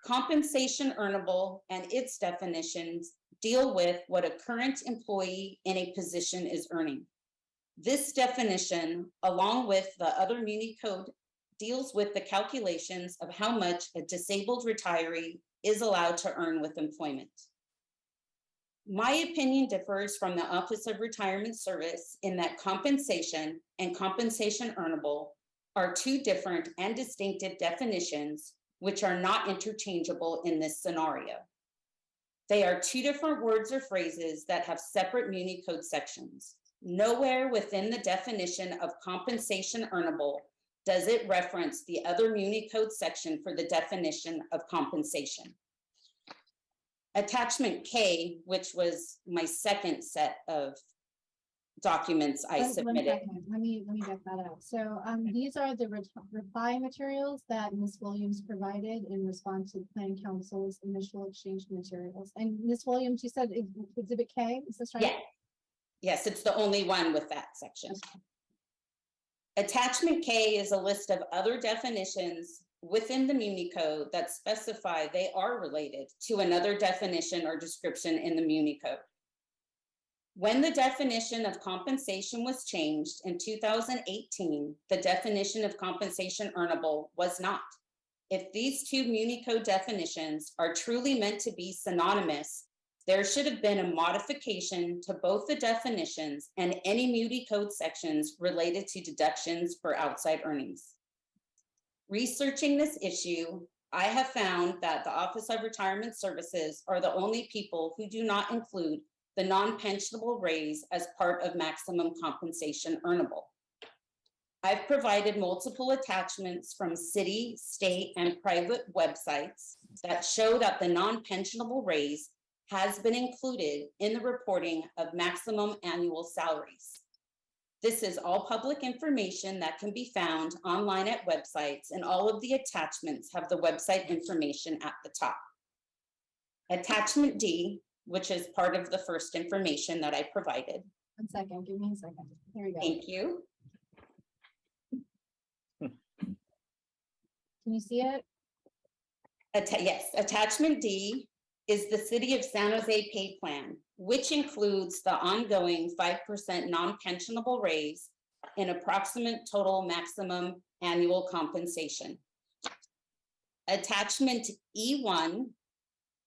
Compensation earnable and its definitions deal with what a current employee in a position is earning. This definition, along with the other Muni Code, deals with the calculations of how much a disabled retiree is allowed to earn with employment. My opinion differs from the Office of Retirement Service in that compensation and compensation earnable are two different and distinctive definitions which are not interchangeable in this scenario. They are two different words or phrases that have separate Muni Code sections. Nowhere within the definition of compensation earnable does it reference the other Muni Code section for the definition of compensation. Attachment K, which was my second set of documents I submitted. Let me get that out. So these are the reply materials that Ms. Williams provided in response to Planning Council's initial exchange materials. And Ms. Williams, you said exhibit K, is this right? Yeah. Yes, it's the only one with that section. Attachment K is a list of other definitions within the Muni Code that specify they are related to another definition or description in the Muni Code. When the definition of compensation was changed in 2018, the definition of compensation earnable was not. If these two Muni Code definitions are truly meant to be synonymous, there should have been a modification to both the definitions and any Muni Code sections related to deductions for outside earnings. Researching this issue, I have found that the Office of Retirement Services are the only people who do not include the non-pensionable raise as part of maximum compensation earnable. I've provided multiple attachments from city, state, and private websites that show that the non-pensionable raise has been included in the reporting of maximum annual salaries. This is all public information that can be found online at websites, and all of the attachments have the website information at the top. Attachment D, which is part of the first information that I provided. 1 second, give me a second. Here we go. Thank you. Can you see it? Yes, attachment D is the City of San Jose pay plan, which includes the ongoing 5% non-pensionable raise and approximate total maximum annual compensation. Attachment E1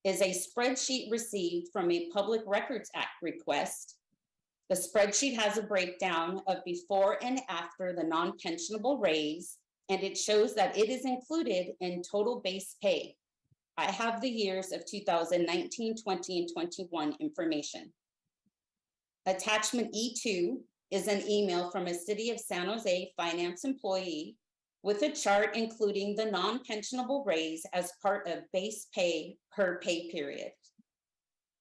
is a spreadsheet received from a Public Records Act request. The spreadsheet has a breakdown of before and after the non-pensionable raise, and it shows that it is included in total base pay. I have the years of 2019, 20, and 21 information. Attachment E2 is an email from a City of San Jose finance employee with a chart including the non-pensionable raise as part of base pay per pay period.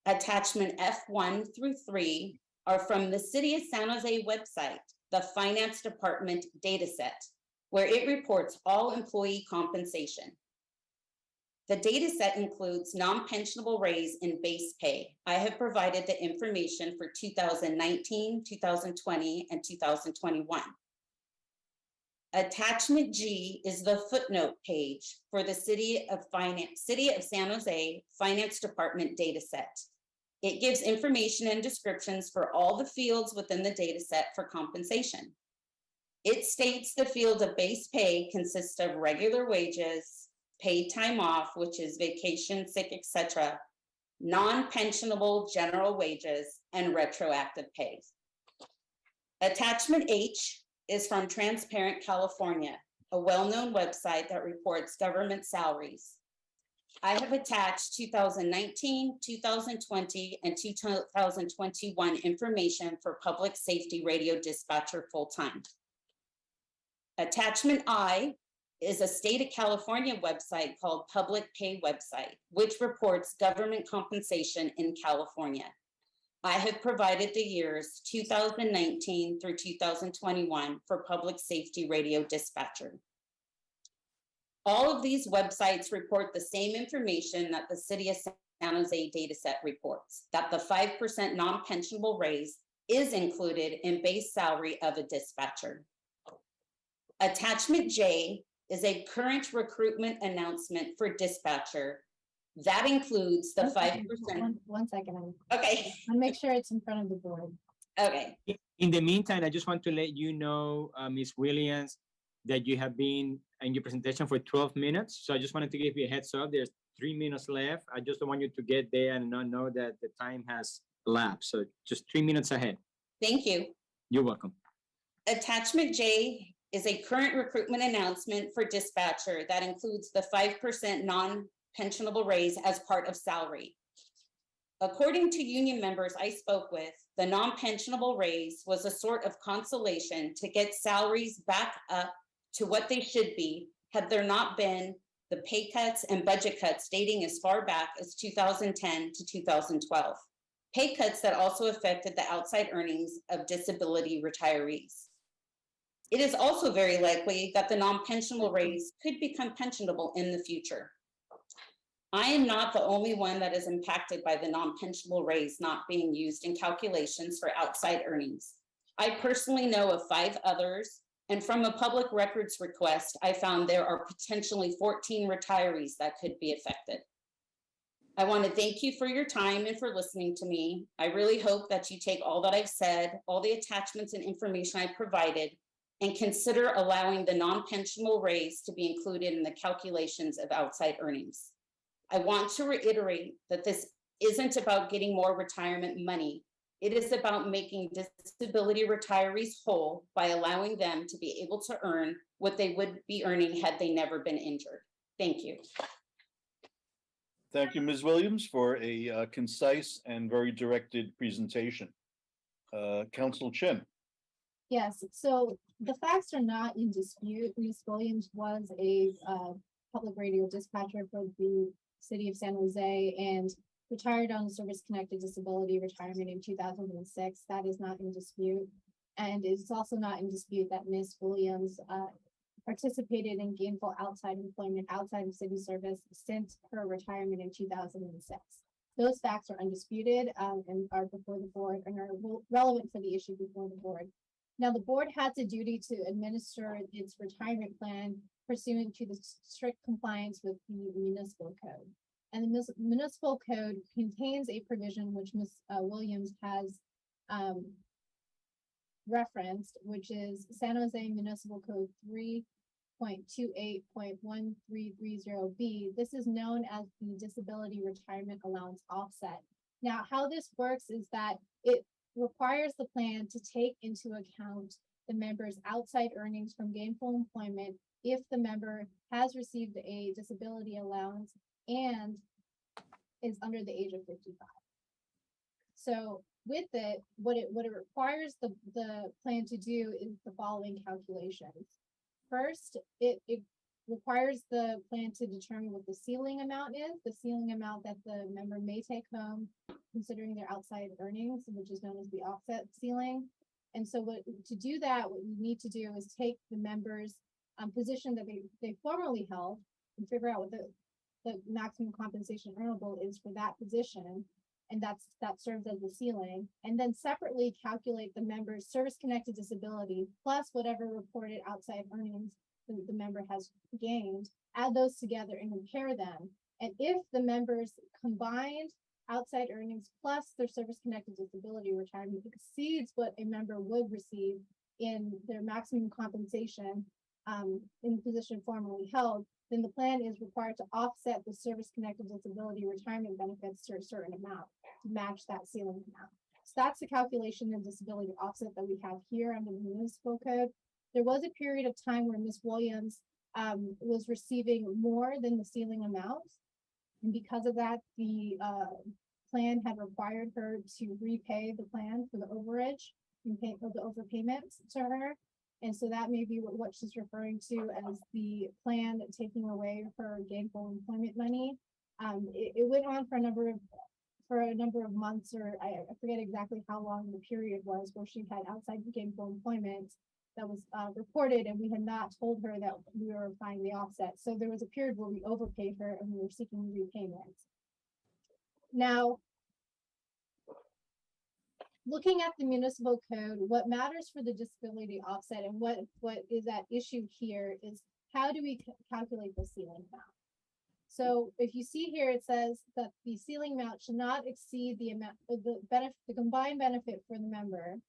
Attachment F1 through 3 are from the City of San Jose website, the Finance Department dataset, where it reports all employee compensation. The data set includes non-pensionable raise in base pay. I have provided the information for 2019, 2020, and 2021. Attachment G is the footnote page for the City of San Jose Finance Department data set. It gives information and descriptions for all the fields within the data set for compensation. It states the field of base pay consists of regular wages, paid time off, which is vacation, sick, etc., non-pensionable general wages, and retroactive pay. Attachment H is from Transparent California, a well-known website that reports government salaries. I have attached 2019, 2020, and 2021 information for public safety radio dispatcher full-time. Attachment I is a state of California website called Public Pay Website, which reports government compensation in California. I have provided the years 2019 through 2021 for public safety radio dispatcher. All of these websites report the same information that the City of San Jose dataset reports, that the 5% non-pensionable raise is included in base salary of a dispatcher. Attachment J is a current recruitment announcement for dispatcher. That includes the 5%. 1 second. Okay. I'll make sure it's in front of the board. Okay. In the meantime, I just want to let you know, Ms. Williams, that you have been in your presentation for 12 minutes. So I just wanted to give you a heads up. There's 3 minutes left. I just don't want you to get there and not know that the time has elapsed. So just 3 minutes ahead. Thank you. You're welcome. Attachment J is a current recruitment announcement for dispatcher that includes the 5% non-pensionable raise as part of salary. According to union members I spoke with, the non-pensionable raise was a sort of consolation to get salaries back up to what they should be had there not been the pay cuts and budget cuts dating as far back as 2010 to 2012. Pay cuts that also affected the outside earnings of disability retirees. It is also very likely that the non-pensionable raise could become pensionable in the future. I am not the only one that is impacted by the non-pensionable raise not being used in calculations for outside earnings. I personally know of 5 others, and from a public records request, I found there are potentially 14 retirees that could be affected. I want to thank you for your time and for listening to me. I really hope that you take all that I've said, all the attachments and information I provided, and consider allowing the non-pensionable raise to be included in the calculations of outside earnings. I want to reiterate that this isn't about getting more retirement money. It is about making disability retirees whole by allowing them to be able to earn what they would be earning had they never been injured. Thank you. Thank you, Ms. Williams, for a concise and very directed presentation. Council Chin. Yes, so the facts are not in dispute. Ms. Williams was a public radio dispatcher for the city of San Jose and retired on service-connected disability retirement in 2006. That is not in dispute. And it's also not in dispute that Ms. Williams participated in gainful outside employment outside of city service since her retirement in 2006. Those facts are undisputed and are before the board and are relevant for the issue before the board. Now, the board has a duty to administer its retirement plan pursuant to the strict compliance with the municipal code. And the municipal code contains a provision which Ms. Williams has referenced, which is San Jose Municipal Code 3.28.1330B. This is known as the Disability Retirement Allowance Offset. Now, how this works is that it requires the plan to take into account the member's outside earnings from gainful employment if the member has received a disability allowance and is under the age of 55. So with it, what it requires the plan to do is the following calculations. First, it requires the plan to determine what the ceiling amount is, the ceiling amount that the member may take home considering their outside earnings, which is known as the offset ceiling. And so to do that, what you need to do is take the member's position that they formerly held and figure out what the maximum compensation earnable is for that position. And that serves as the ceiling. And then separately calculate the member's service-connected disability plus whatever reported outside earnings the member has gained, add those together and compare them. And if the member's combined outside earnings plus their service-connected disability retirement exceeds what a member would receive in their maximum compensation in the position formerly held, then the plan is required to offset the service-connected disability retirement benefits to a certain amount to match that ceiling amount. So that's the calculation of disability offset that we have here under the municipal code. There was a period of time where Ms. Williams was receiving more than the ceiling amount. And because of that, the plan had required her to repay the plan for the overage and pay for the overpayments to her. And so that may be what she's referring to as the plan taking away her gainful employment money. It went on for a number of months, or I forget exactly how long the period was where she had outside gainful employment that was reported, and we had not told her that we were applying the offset. So there was a period where we overpaid her and we were seeking repayment. Now, looking at the municipal code, what matters for the disability offset and what is at issue here is how do we calculate the ceiling amount? So if you see here, it says that the ceiling amount should not exceed the amount of the combined benefit for the member,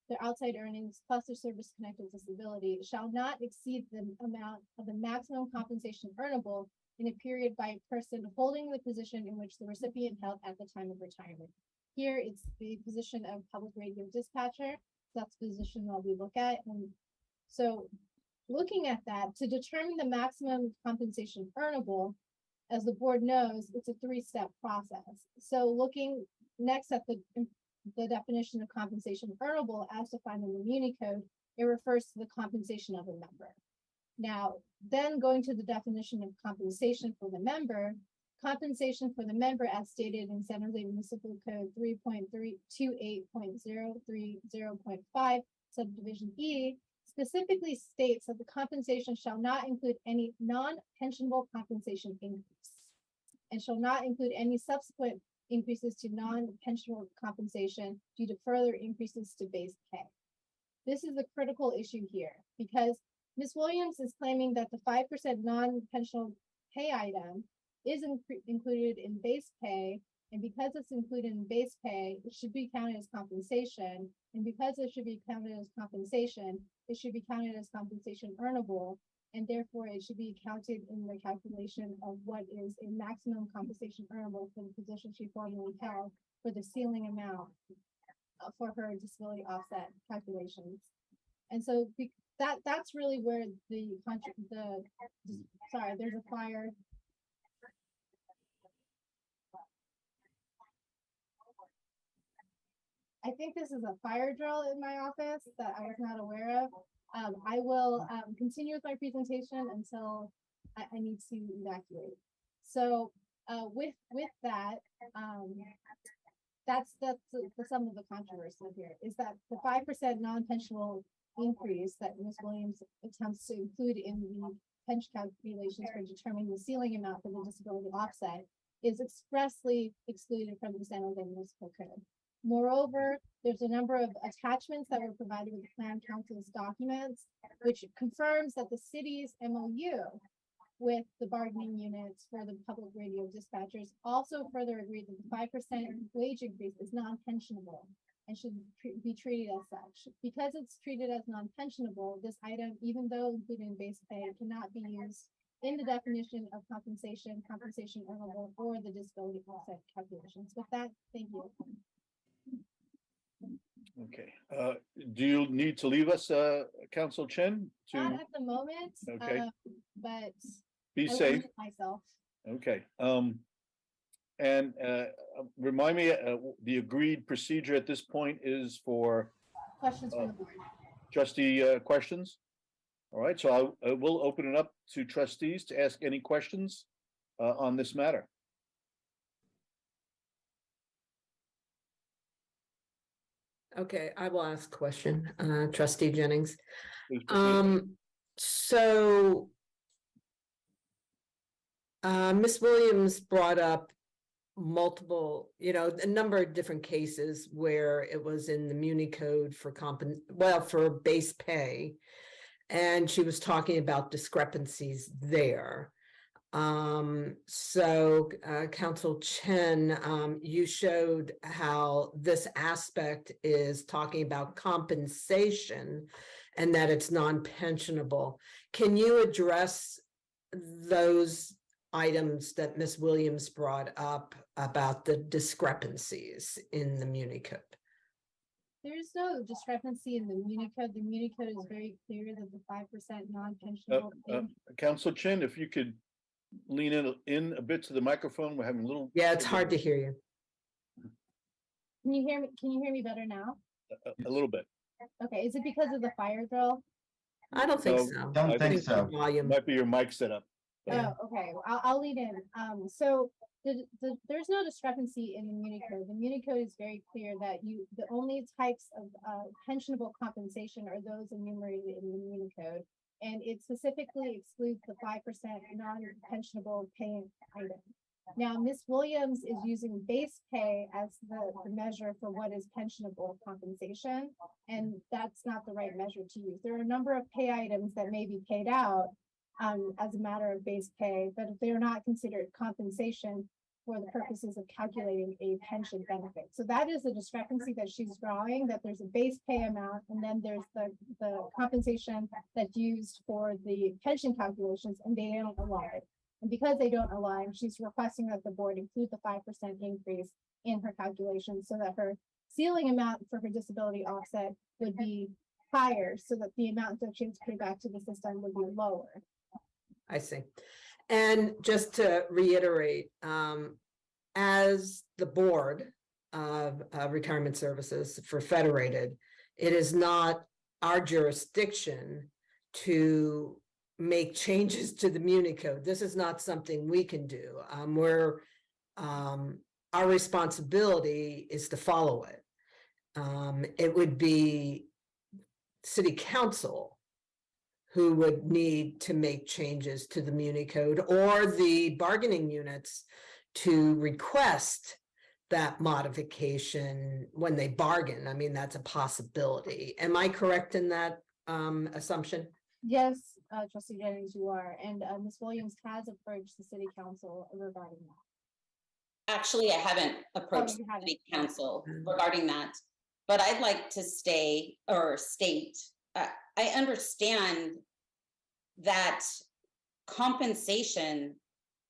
their outside earnings plus their service-connected disability shall not exceed the amount of the maximum compensation earnable in a period by a person holding the position in which the recipient held at the time of retirement. Here, it's the position of public radio dispatcher. That's the position that we look at. And so looking at that, to determine the maximum compensation earnable, as the board knows, it's a three-step process. So looking next at the definition of compensation earnable as defined in the Muni Code, it refers to the compensation of a member. Now, then going to the definition of compensation for the member, compensation for the member as stated in San Jose Municipal Code 3.328.030.5, subdivision E, specifically states that the compensation shall not include any non-pensionable compensation increase and shall not include any subsequent increases to non-pensionable compensation due to further increases to base pay. This is a critical issue here because Ms. Williams is claiming that the 5% non-pensionable pay item is included in base pay, and because it's included in base pay, it should be counted as compensation, and because it should be counted as compensation, it should be counted as compensation earnable, and therefore it should be counted in the calculation of what is a maximum compensation earnable for the position she formerly held for the ceiling amount for her disability offset calculations. And so that's really where there's a fire. think this is a fire drill in my office that I was not aware of. I will continue with my presentation until I need to evacuate. So with that, that's the sum of the controversy here, is that the 5% non-pensionable increase that Ms. Williams attempts to include in the pension calculations for determining the ceiling amount for the disability offset is expressly excluded from the San Jose Municipal Code. Moreover, there's a number of attachments that were provided with the Plan Council's documents, which confirms that the city's MOU with the bargaining units for the public radio dispatchers also further agreed that the 5% wage increase is non-pensionable and should be treated as such. Because it's treated as non-pensionable, this item, even though included in base pay, cannot be used in the definition of compensation earnable, or the disability offset calculations. With that, thank you. Okay, do you need to leave us, Council Chen? Not at the moment, Okay. But Be I will safe. limit myself. Okay, and remind me, the agreed procedure at this point is for Questions from the board. trustee questions? All right, so I will open it up to trustees to ask any questions on this matter. Okay, I will ask a question, trustee Jennings. Please proceed. So Ms. Williams brought up multiple, a number of different cases where it was in the Muni Code for for base pay. And she was talking about discrepancies there. Council Chen, you showed how this aspect is talking about compensation and that it's non-pensionable. Can you address those items that Ms. Williams brought up about the discrepancies in the Muni Code? There's no discrepancy in the Muni Code. The Muni Code is very clear that the 5% non-pensionable. Council Chen, if you could lean in a bit to the microphone, we're having a little. Yeah, it's hard to hear you. Can you hear me? Can you hear me better now? A little bit. Okay, is it because of the fire drill? I don't think so. Don't think so. Might be your mic set up. Oh, okay. Well, I'll lead in. So there's no discrepancy in the Muni Code. The Muni Code is very clear that the only types of pensionable compensation are those enumerated in the Muni Code, and it specifically excludes the 5% non-pensionable pay item. Now, Ms. Williams is using base pay as the measure for what is pensionable compensation, and that's not the right measure to use. There are a number of pay items that may be paid out as a matter of base pay, but they are not considered compensation for the purposes of calculating a pension benefit. So that is the discrepancy that she's drawing, that there's a base pay amount, and then there's the compensation that's used for the pension calculations, and they don't align. And because they don't align, she's requesting that the board include the 5% increase in her calculations so that her ceiling amount for her disability offset would be higher, so that the amount that she has to pay back to the system would be lower. I see. And just to reiterate, as the board of retirement services for Federated, it is not our jurisdiction to make changes to the Muni Code. This is not something we can do. Our responsibility is to follow it. It would be City Council who would need to make changes to the Muni Code, or the bargaining units to request that modification when they bargain. I mean, that's a possibility. Am I correct in that assumption? Yes, Trustee Jennings, you are. And Ms. Williams has approached the City Council regarding that. Actually, I haven't approached the City Council regarding that, but I'd like to state, I understand that compensation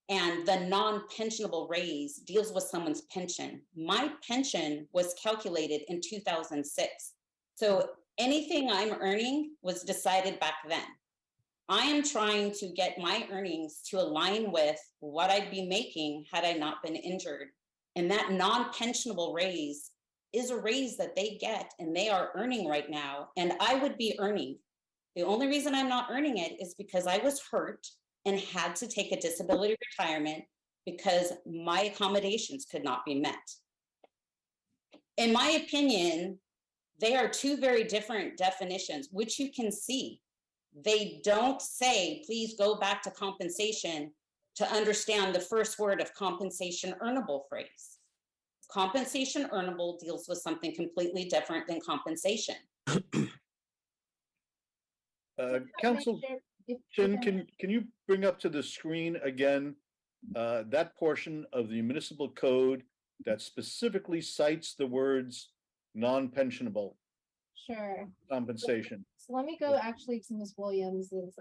and the non-pensionable raise deals with someone's pension. My pension was calculated in 2006. So anything I'm earning was decided back then. I am trying to get my earnings to align with what I'd be making had I not been injured. And that non-pensionable raise is a raise that they get and they are earning right now, and I would be earning. The only reason I'm not earning it is because I was hurt and had to take a disability retirement because my accommodations could not be met. In my opinion, they are two very different definitions, which you can see. They don't say, please go back to compensation to understand the first word of compensation earnable phrase. Compensation earnable deals with something completely different than compensation. Council Chin, can you bring up to the screen again that portion of the municipal code that specifically cites the words non-pensionable Sure. compensation? So let me go actually to Ms. Williams's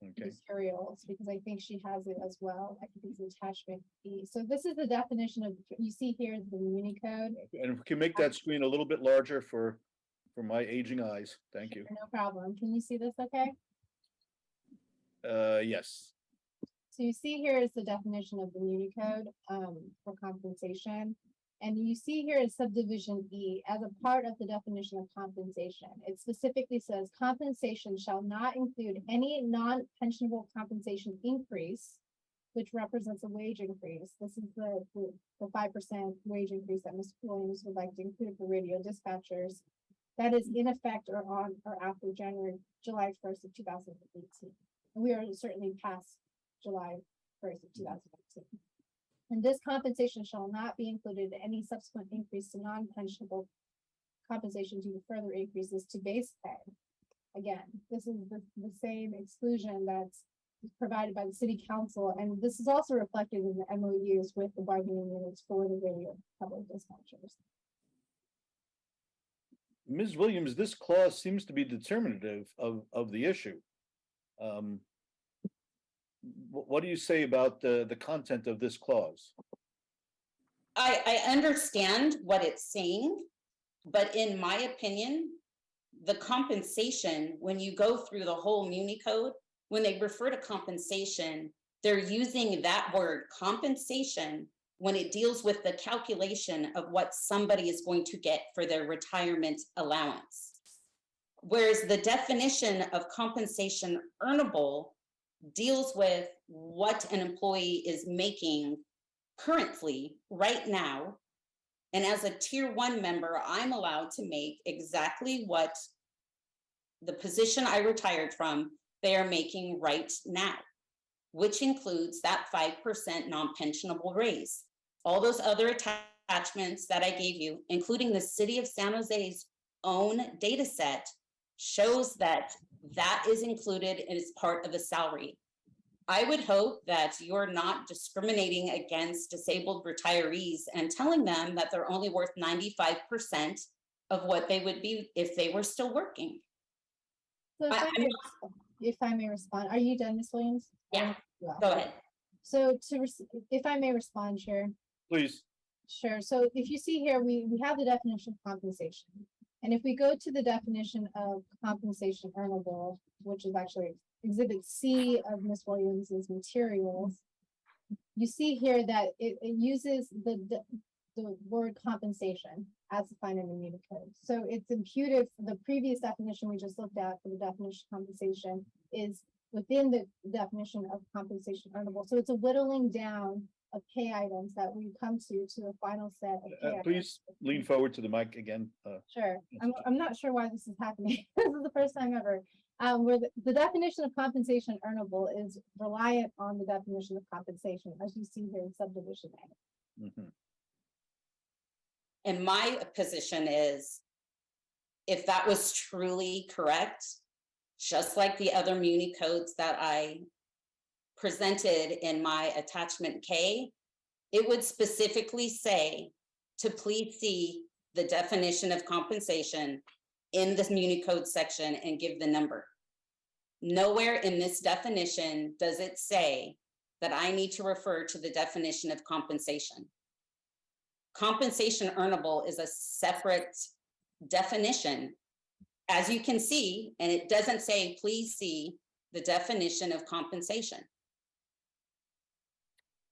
Okay. materials, because I think she has it as well. I think it's attachment B. So this is the definition of, you see here the Muni code. And if we can make that screen a little bit larger for my aging eyes, thank you. No problem. Can you see this okay? Yes. So you see here is the definition of the Muni code for compensation. And you see here is subdivision E as a part of the definition of compensation. It specifically says compensation shall not include any non-pensionable compensation increase, which represents a wage increase. This is the 5% wage increase that Ms. Williams would like to include for radio dispatchers. That is in effect or on or after July 1st of 2018. And we are certainly past July 1st of 2018. And this compensation shall not be included in any subsequent increase to non-pensionable compensation due to further increases to base pay. Again, this is the same exclusion that's provided by the city council, and this is also reflected in the MOUs with the bargaining units for the radio public dispatchers. Ms. Williams, this clause seems to be determinative of the issue. What do you say about the content of this clause? I understand what it's saying, but in my opinion, the compensation, when you go through the whole Muni code, when they refer to compensation, they're using that word compensation when it deals with the calculation of what somebody is going to get for their retirement allowance. Whereas the definition of compensation earnable deals with what an employee is making currently, right now. And as a tier 1 member, I'm allowed to make exactly what the position I retired from, they are making right now, which includes that 5% non-pensionable raise. All those other attachments that I gave you, including the city of San Jose's own data set, shows that that is included and is part of the salary. I would hope that you're not discriminating against disabled retirees and telling them that they're only worth 95% of what they would be if they were still working. So if I may respond, are you done, Ms. Williams? Yeah, go ahead. So if I may respond, Chair. Please. Sure. So if you see here, we have the definition of compensation. And if we go to the definition of compensation earnable, which is actually Exhibit C of Ms. Williams's materials, you see here that it uses the word compensation as defined in the Muni code. So it's imputed. The previous definition we just looked at for the definition of compensation is within the definition of compensation earnable. So it's a whittling down of pay items that we come to a final set of pay Please lean forward to the mic again. Sure. I'm not sure why this is happening. This is the first time ever. Where the definition of compensation earnable is reliant on the definition of compensation, as you see here in subdivision A. Mm-hmm. And my position is, if that was truly correct, just like the other Muni codes that I presented in my attachment K, it would specifically say to please see the definition of compensation in the Muni code section and give the number. Nowhere in this definition does it say that I need to refer to the definition of compensation. Compensation earnable is a separate definition, as you can see, and it doesn't say, please see the definition of compensation.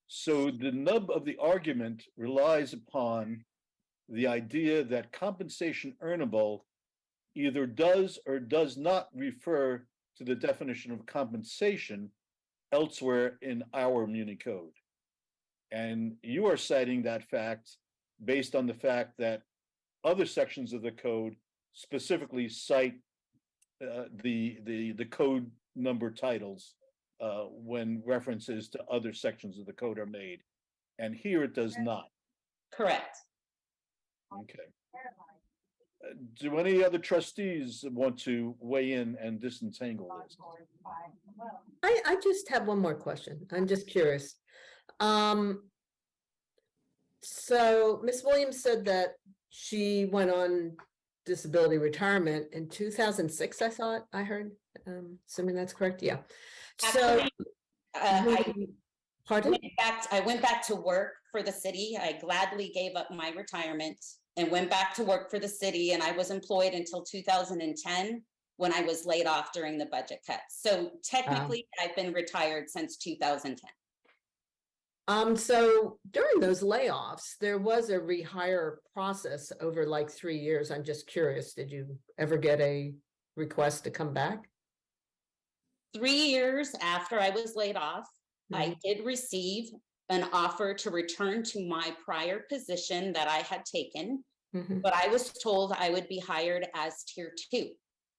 So the nub of the argument relies upon the idea that compensation earnable either does or does not refer to the definition of compensation elsewhere in our Muni code. And you are citing that fact based on the fact that other sections of the code specifically cite the code number titles when references to other sections of the code are made. And here it does not. Correct. Okay. Do any other trustees want to weigh in and disentangle this? I just have one more question. I'm just curious. So Ms. Williams said that she went on disability retirement in 2006, I thought I heard, assuming that's correct. Yeah. So, pardon? I went back to work for the city. I gladly gave up my retirement and went back to work for the city, and I was employed until 2010 when I was laid off during the budget cuts. So technically, I've been retired since 2010. So during those layoffs, there was a rehire process over like 3 years. I'm just curious, did you ever get a request to come back? 3 years after I was laid off, I did receive an offer to return to my prior position that I had taken, but I was told I would be hired as tier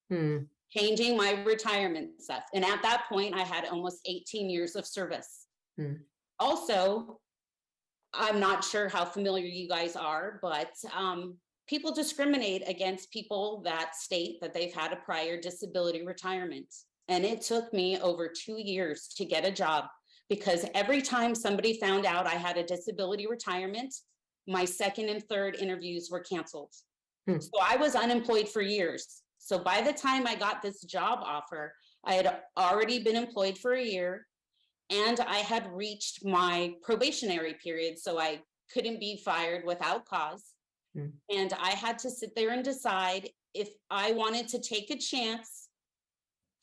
2, changing my retirement stuff. And at that point, I had almost 18 years of service. Also, I'm not sure how familiar you guys are, but people discriminate against people that state that they've had a prior disability retirement. And it took me over 2 years to get a job, because every time somebody found out I had a disability retirement, my second and third interviews were canceled. So I was unemployed for years. So by the time I got this job offer, I had already been employed for a year, and I had reached my probationary period, so I couldn't be fired without cause. And I had to sit there and decide if I wanted to take a chance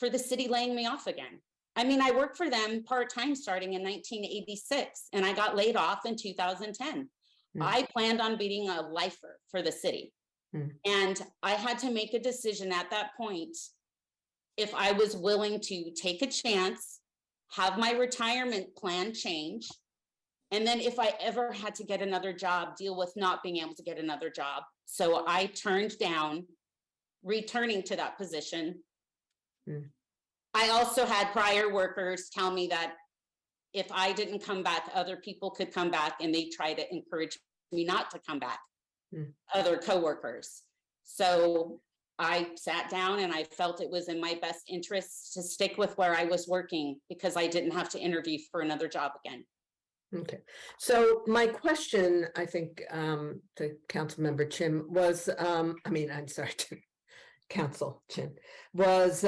for the city laying me off again. I mean, I worked for them part-time starting in 1986, and I got laid off in 2010. I planned on being a lifer for the city. And I had to make a decision at that point if I was willing to take a chance, have my retirement plan change, and then if I ever had to get another job, deal with not being able to get another job. So I turned down returning to that position. I also had prior workers tell me that if I didn't come back, other people could come back, and they try to encourage me not to come back, other coworkers. So I sat down and I felt it was in my best interest to stick with where I was working, because I didn't have to interview for another job again. Okay, so my question, I think, to Councilmember Chin was, I'm sorry, to Council Chin, was,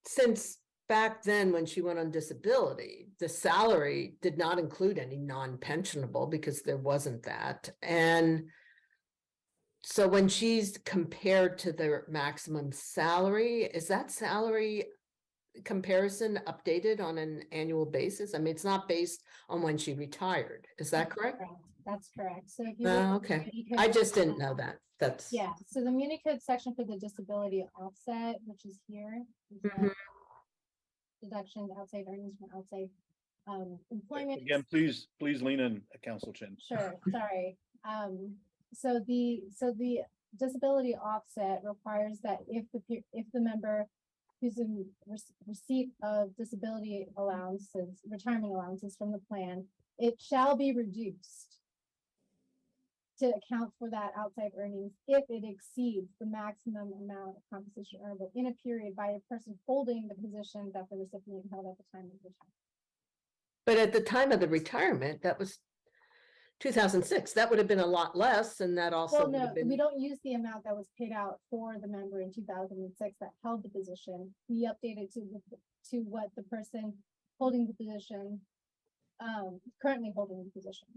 since back then when she went on disability, the salary did not include any non-pensionable because there wasn't that. And so when she's compared to their maximum salary, is that salary comparison updated on an annual basis? I mean, it's not based on when she retired. Is that correct? That's correct. So if you Okay, I just didn't know that. That's yeah. So the Muni Code section for the disability offset, which is here, deductions, outside earnings from outside employment. Again, please lean in, Council Chin. Sure, sorry. So the disability offset requires that if the member who's in receipt of disability allowances, retirement allowances from the plan, it shall be reduced to account for that outside earnings if it exceeds the maximum amount of compensation earnable in a period by a person holding the position that the recipient held at the time of retirement. But at the time of the retirement, that was 2006. That would have been a lot less, and that also Well, would no, have been. we don't use the amount that was paid out for the member in 2006 that held the position. We updated to what the person holding the position, currently holding the position.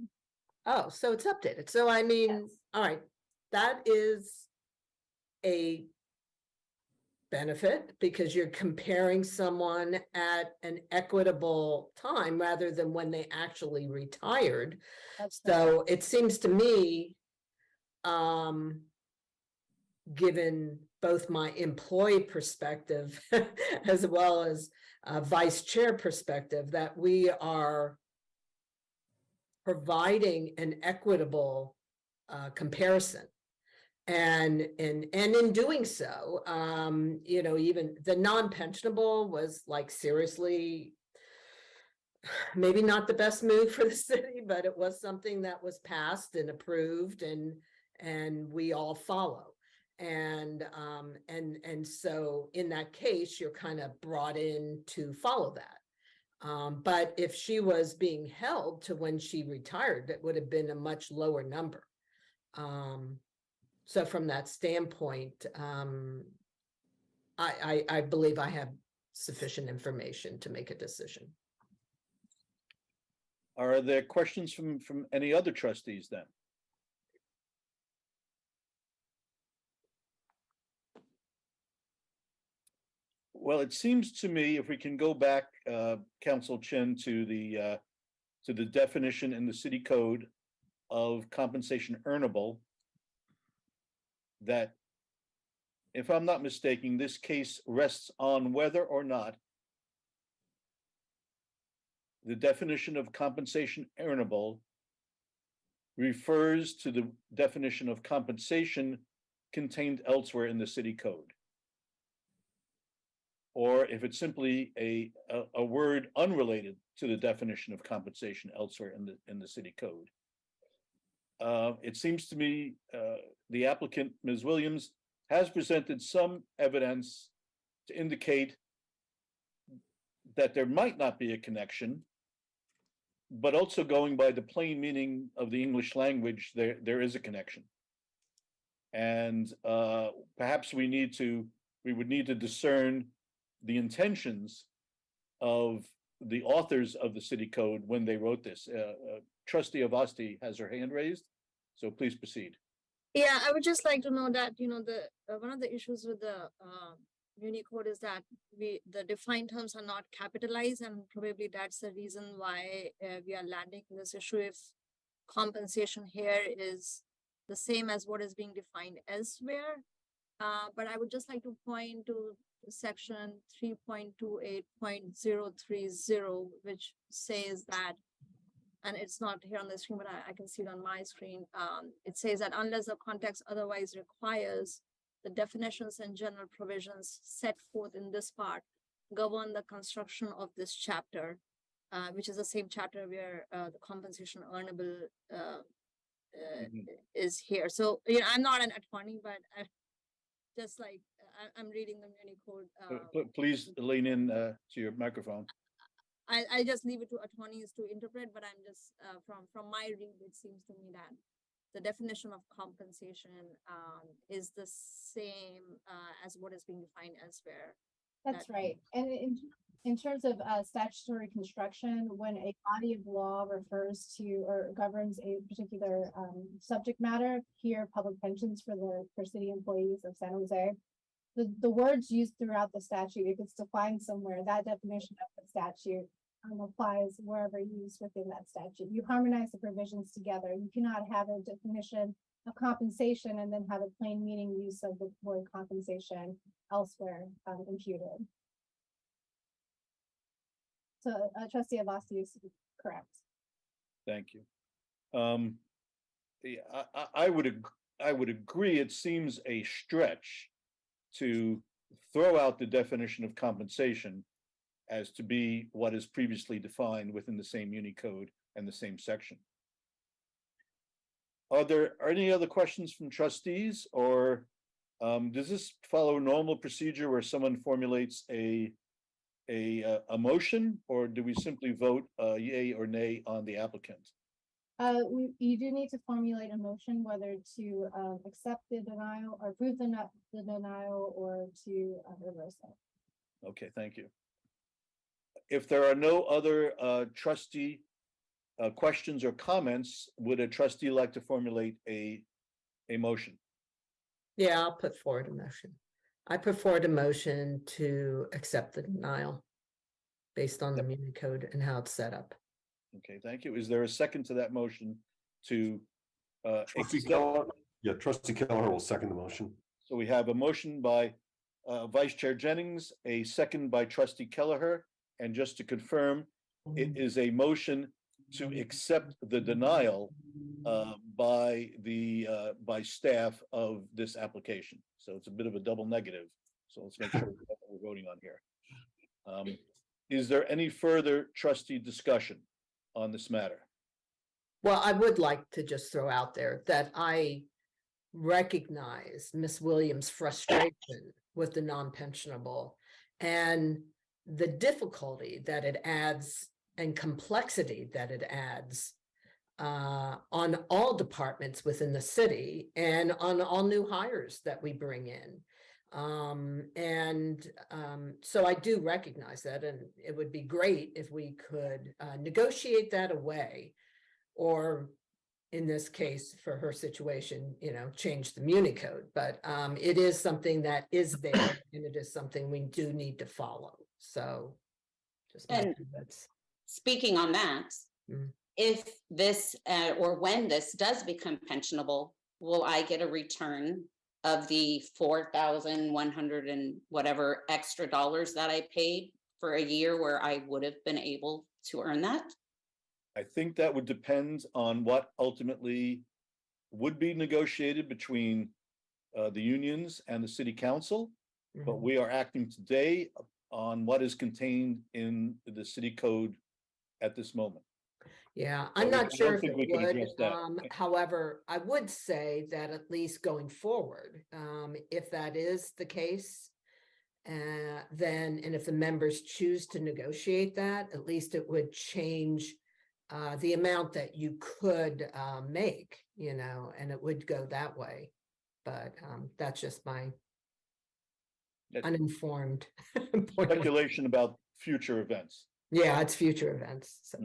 Oh, so it's updated. So I mean, Yes. all right, that is a benefit because you're comparing someone at an equitable time rather than when they actually retired. So it seems to me, given both my employee perspective as well as vice chair perspective, that we are providing an equitable comparison. And in doing so, you know, even the non-pensionable was like seriously, maybe not the best move for the city, but it was something that was passed and approved and we all follow. And so in that case, you're kind of brought in to follow that. But if she was being held to when she retired, it would have been a much lower number. So from that standpoint, I believe I have sufficient information to make a decision. Are there questions from any other trustees then? Well, it seems to me, if we can go back, Council Chen, to the definition in the city code of compensation earnable, that if I'm not mistaken, this case rests on whether or not the definition of compensation earnable refers to the definition of compensation contained elsewhere in the city code, or if it's simply a word unrelated to the definition of compensation elsewhere in the city code. It seems to me the applicant, Ms. Williams, has presented some evidence to indicate that there might not be a connection, but also going by the plain meaning of the English language, there is a connection. And perhaps we would need to discern the intentions of the authors of the city code when they wrote this. Trustee Avasti has her hand raised, so please proceed. Yeah, I would just like to know that, you know, the one of the issues with the Unicode is that the defined terms are not capitalized, and probably that's the reason why we are landing in this issue. If compensation here is the same as what is being defined elsewhere, but I would just like to point to section 3.28.030, which says that, and it's not here on the screen, but I can see it on my screen. It says that unless the context otherwise requires, the definitions and general provisions set forth in this part govern the construction of this chapter, which is the same chapter where the compensation earnable is here. So, you know, I'm not an attorney, but just like I'm reading the Unicode. Please lean in to your microphone. I just leave it to attorneys to interpret, but I'm just from my read, it seems to me that the definition of compensation is the same as what is being defined elsewhere. That's right. And in terms of statutory construction, when a body of law refers to or governs a particular subject matter, here public pensions for city employees of San Jose, the words used throughout the statute, if it's defined somewhere, that definition of the statute applies wherever used within that statute. You harmonize the provisions together. You cannot have a definition of compensation and then have a plain meaning use of the word compensation elsewhere imputed. So Trustee Avasti is correct. Thank you. Yeah, I would agree. It seems a stretch to throw out the definition of compensation as to be what is previously defined within the same Unicode and the same section. Are there any other questions from trustees, or does this follow normal procedure where someone formulates a motion, or do we simply vote yay or nay on the applicant? You do need to formulate a motion whether to accept the denial or approve the denial or to reverse it. Okay, thank you. If there are no other trustee questions or comments, would a trustee like to formulate a motion? Yeah, I'll put forward a motion. I put forward a motion to accept the denial based on the Muni code and how it's set up. Okay, thank you. Is there a second to that motion to Trustee accept? Keller, yeah, Trustee Keller will second the motion. So we have a motion by Vice Chair Jennings, a second by Trustee Kelleher. And just to confirm, it is a motion to accept the denial by staff of this application. So it's a bit of a double negative. So let's make sure what we're voting on here. Is there any further trustee discussion on this matter? Well, I would like to just throw out there that I recognize Ms. Williams' frustration with the non-pensionable and the difficulty that it adds and complexity that it adds on all departments within the city and on all new hires that we bring in. So I do recognize that, and it would be great if we could negotiate that away, or in this case, for her situation, change the Muni code. But it is something that is there, and it is something we do need to follow. So just that's speaking on that, if this or when this does become pensionable, will I get a return of the 4,100 and whatever extra dollars that I paid for a year where I would have been able to earn that? I think that would depend on what ultimately would be negotiated between the unions and the city council. But we are acting today on what is contained in the city code at this moment. Yeah, I'm So not I sure don't if think it we can would. address that. However, I would say that at least going forward, if that is the case, then, and if the members choose to negotiate that, at least it would change the amount that you could make, and it would go that way. But that's just my uninformed speculation about future events. Yeah, it's future events. So.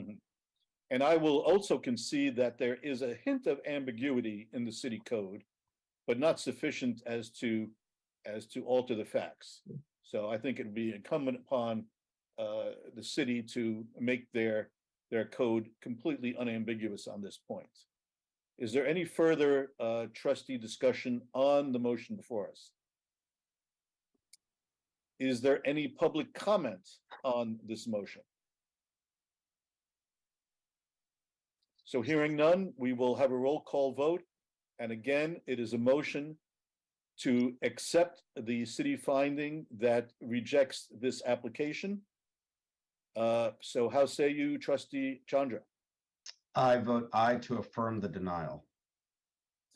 And I will also concede that there is a hint of ambiguity in the city code, but not sufficient as to alter the facts. So I think it would be incumbent upon the city to make their code completely unambiguous on this point. Is there any further trustee discussion on the motion before us? Is there any public comment on this motion? So hearing none, we will have a roll call vote. And again, it is a motion to accept the city finding that rejects this application. So how say you, Trustee Chandra? I vote aye to affirm the denial.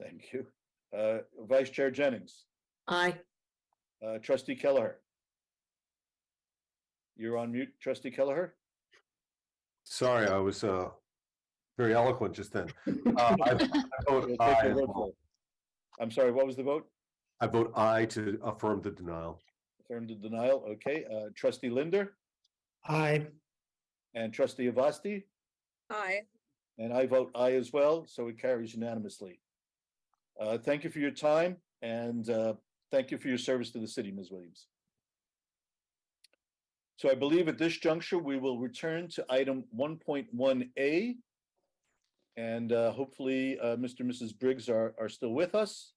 Thank you. Vice Chair Jennings? Aye. Trustee Kelleher? You're on mute, Trustee Kelleher? Sorry, I was very eloquent just then. I vote aye as well. I'm sorry, what was the vote? I vote aye to affirm the denial. Affirm the denial, okay. Trustee Linder? Aye. And Trustee Avasti? Aye. And I vote aye as well, so it carries unanimously. Thank you for your time, and thank you for your service to the city, Ms. Williams. So I believe at this juncture, we will return to item 1.1A. And hopefully, Mr. and Mrs. Briggs are still with us.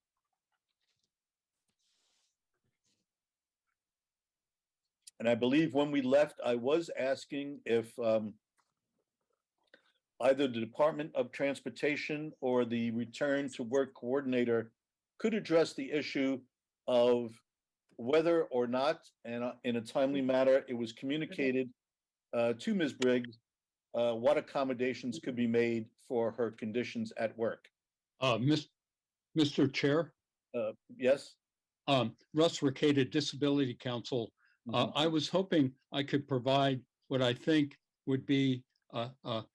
And I believe when we left, I was asking if either the Department of Transportation or the Return to Work Coordinator could address the issue of whether or not, and in a timely manner, it was communicated to Ms. Briggs what accommodations could be made for her conditions at work. Mr. Chair? Yes? Russ Ricada, Disability Council. I was hoping I could provide what I think would be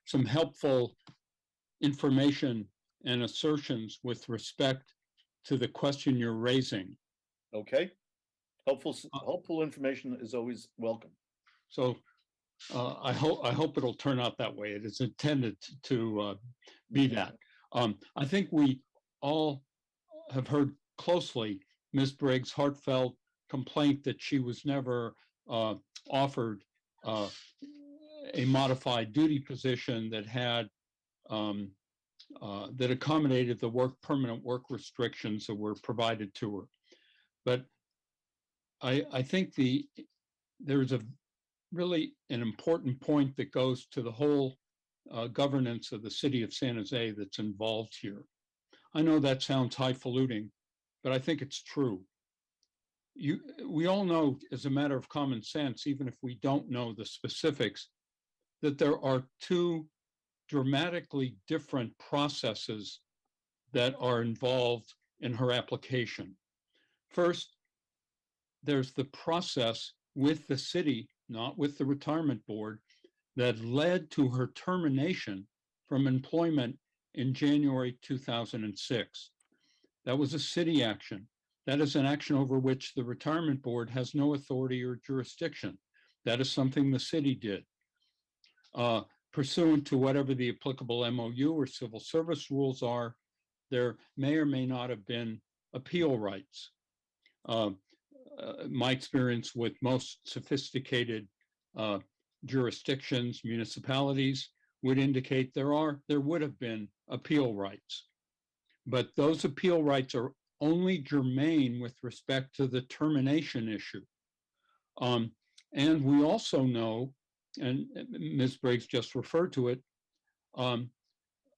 some helpful information and assertions with respect to the question you're raising. Okay. Helpful information is always welcome. So I hope it'll turn out that way. It is intended to be that. I think we all have heard closely Ms. Briggs' heartfelt complaint that she was never offered a modified duty position that had that accommodated the permanent work restrictions that were provided to her. But I think there's a really an important point that goes to the whole governance of the city of San Jose that's involved here. I know that sounds highfalutin, but I think it's true. We all know, as a matter of common sense, even if we don't know the specifics, that there are two dramatically different processes that are involved in her application. First, there's the process with the city, not with the retirement board, that led to her termination from employment in January 2006. That was a city action. That is an action over which the retirement board has no authority or jurisdiction. That is something the city did. Pursuant to whatever the applicable MOU or civil service rules are, there may or may not have been appeal rights. My experience with most sophisticated jurisdictions, municipalities, would indicate there would have been appeal rights. But those appeal rights are only germane with respect to the termination issue. And we also know, and Ms. Briggs just referred to it,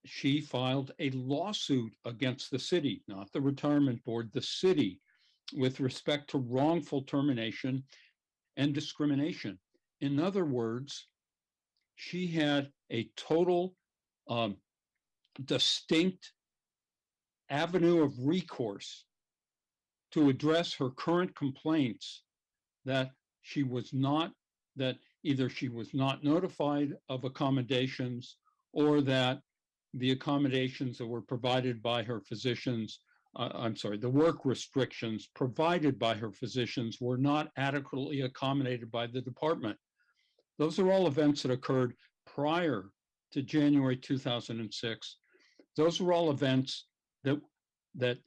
she filed a lawsuit against the city, not the retirement board, the city, with respect to wrongful termination and discrimination. In other words, she had a total distinct avenue of recourse to address her current complaints that either she was not notified of accommodations, or that the accommodations that were provided by her physicians, the work restrictions provided by her physicians were not adequately accommodated by the department. Those are all events that occurred prior to January 2006. Those were all events that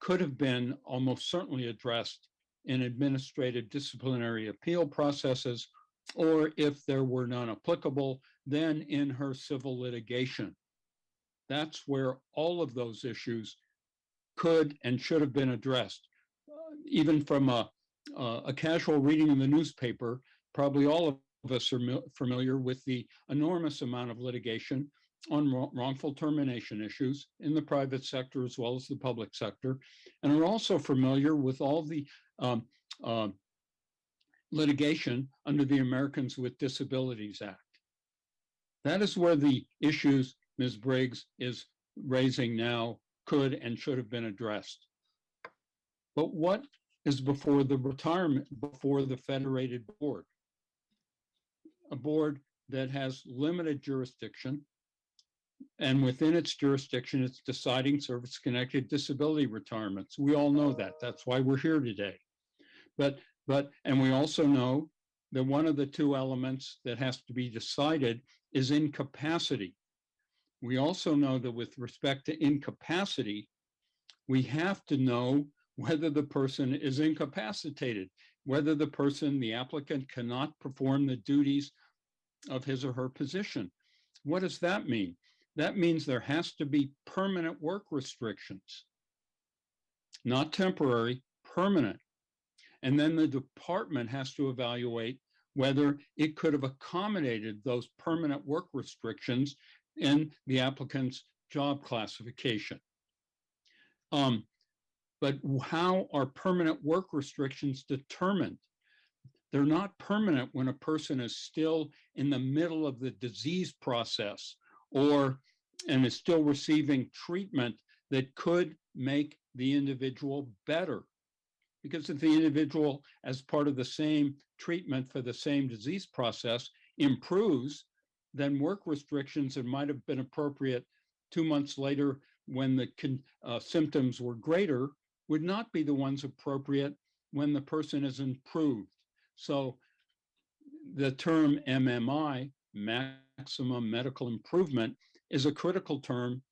could have been almost certainly addressed in administrative disciplinary appeal processes, or if there were none applicable, then in her civil litigation. That's where all of those issues could and should have been addressed. Even from a casual reading in the newspaper, probably all of us are familiar with the enormous amount of litigation on wrongful termination issues in the private sector as well as the public sector, and are also familiar with all the litigation under the Americans with Disabilities Act. That is where the issues Ms. Briggs is raising now could and should have been addressed. But what is before the Federated board? A board that has limited jurisdiction, and within its jurisdiction, it's deciding service-connected disability retirements. We all know that. That's why we're here today. And we also know that one of the two elements that has to be decided is incapacity. We also know that with respect to incapacity, we have to know whether the person is incapacitated, whether the applicant cannot perform the duties of his or her position. What does that mean? That means there has to be permanent work restrictions, not temporary, permanent. And then the department has to evaluate whether it could have accommodated those permanent work restrictions in the applicant's job classification. But how are permanent work restrictions determined? They're not permanent when a person is still in the middle of the disease process and is still receiving treatment that could make the individual better. Because if the individual, as part of the same treatment for the same disease process, improves, then work restrictions that might have been appropriate 2 months later when the symptoms were greater would not be the ones appropriate when the person is improved. So the term MMI, maximum medical improvement, is a critical term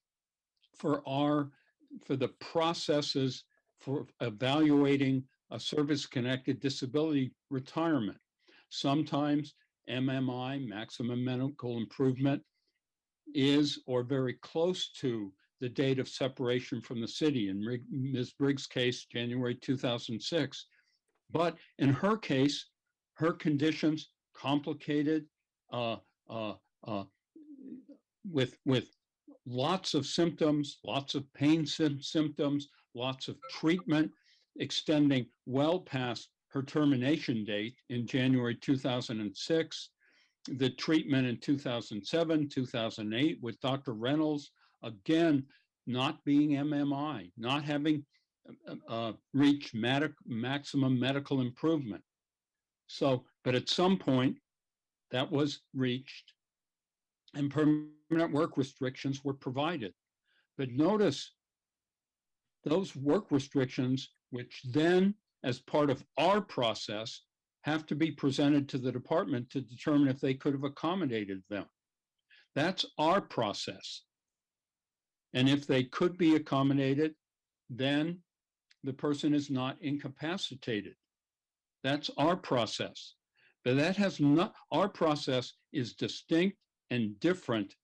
for the processes for evaluating a service-connected disability retirement. Sometimes MMI, maximum medical improvement, is or very close to the date of separation from the city. In Ms. Briggs' case, January 2006. But in her case, her conditions complicated with lots of symptoms, lots of pain symptoms, lots of treatment, extending well past her termination date in January 2006, the treatment in 2007, 2008 with Dr. Reynolds, again, not being MMI, not having reached maximum medical improvement. So, but at some point that was reached and permanent work restrictions were provided. But notice those work restrictions, which then as part of our process have to be presented to the department to determine if they could have accommodated them. That's our process. And if they could be accommodated, then the person is not incapacitated. That's our process. But that has not, our process is distinct and different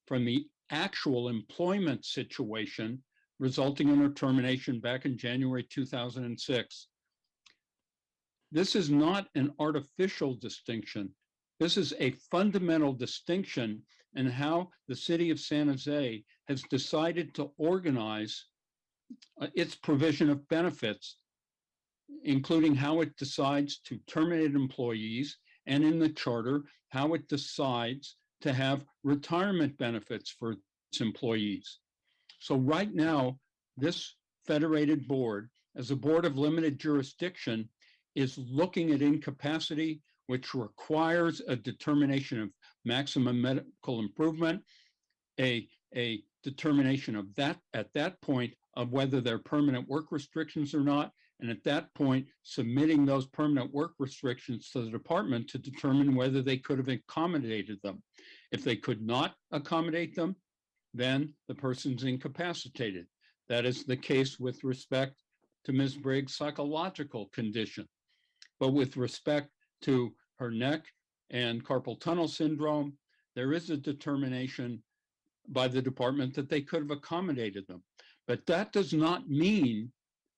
from the actual employment situation resulting in her termination back in January 2006. This is not an artificial distinction. This is a fundamental distinction in how the city of San Jose has decided to organize its provision of benefits, including how it decides to terminate employees, and in the charter, how it decides to have retirement benefits for its employees. So right now, this federated board, as a board of limited jurisdiction, is looking at incapacity, which requires a determination of maximum medical improvement, a determination of that at that point of whether they're permanent work restrictions or not, and at that point, submitting those permanent work restrictions to the department to determine whether they could have accommodated them. If they could not accommodate them, then the person's incapacitated. That is the case with respect to Ms. Briggs' psychological condition. But with respect to her neck and carpal tunnel syndrome, there is a determination by the department that they could have accommodated them. But that does not mean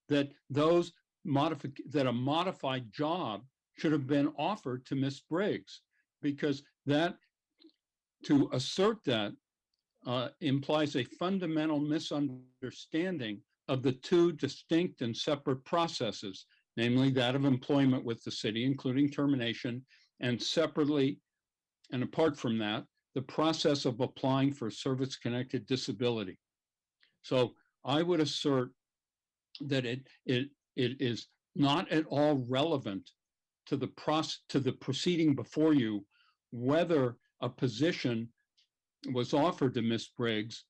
that that a modified job should have been offered to Ms. Briggs, because that, to assert that, implies a fundamental misunderstanding of the two distinct and separate processes, namely that of employment with the city, including termination, and separately, and apart from that, the process of applying for service-connected disability. So I would assert that it is not at all relevant to the proceeding before you whether a position was offered to Ms. Briggs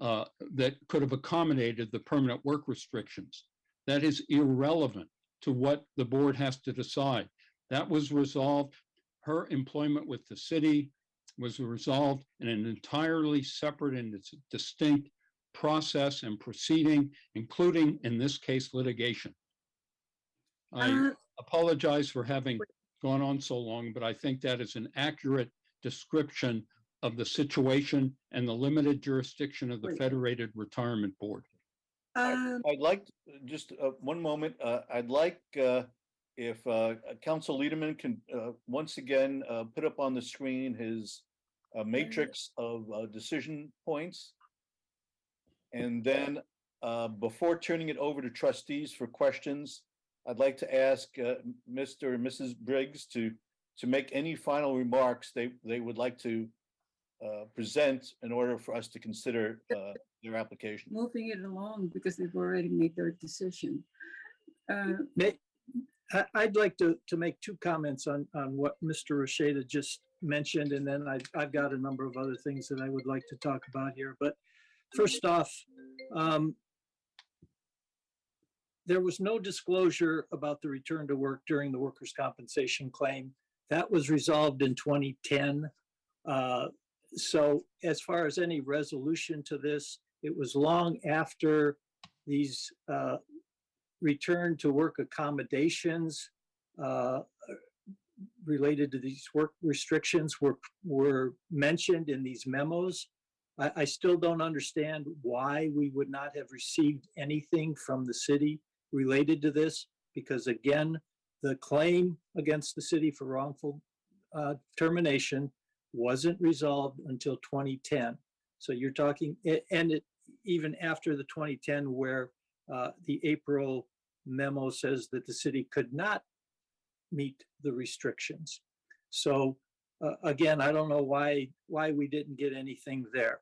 that could have accommodated the permanent work restrictions. That is irrelevant to what the board has to decide. That was resolved. Her employment with the city was resolved in an entirely separate and distinct process and proceeding, including, in this case, litigation. I apologize for having gone on so long, but I think that is an accurate description of the situation and the limited jurisdiction of the Federated Retirement Board. I'd like, just one moment, I'd like if Council Liederman can once again put up on the screen his matrix of decision points. And then before turning it over to trustees for questions, I'd like to ask Mr. and Mrs. Briggs to make any final remarks they would like to present in order for us to consider their application. Moving it along because they've already made their decision. I'd like to make two comments on what Mr. Rocheda just mentioned, and then I've got a number of other things that I would like to talk about here. But first off, there was no disclosure about the return to work during the workers' compensation claim. That was resolved in 2010. So as far as any resolution to this, it was long after these return to work accommodations related to these work restrictions were mentioned in these memos. I still don't understand why we would not have received anything from the city related to this, because again, the claim against the city for wrongful termination wasn't resolved until 2010. So you're talking, even after the 2010, where the April memo says that the city could not meet the restrictions. So again, I don't know why we didn't get anything there.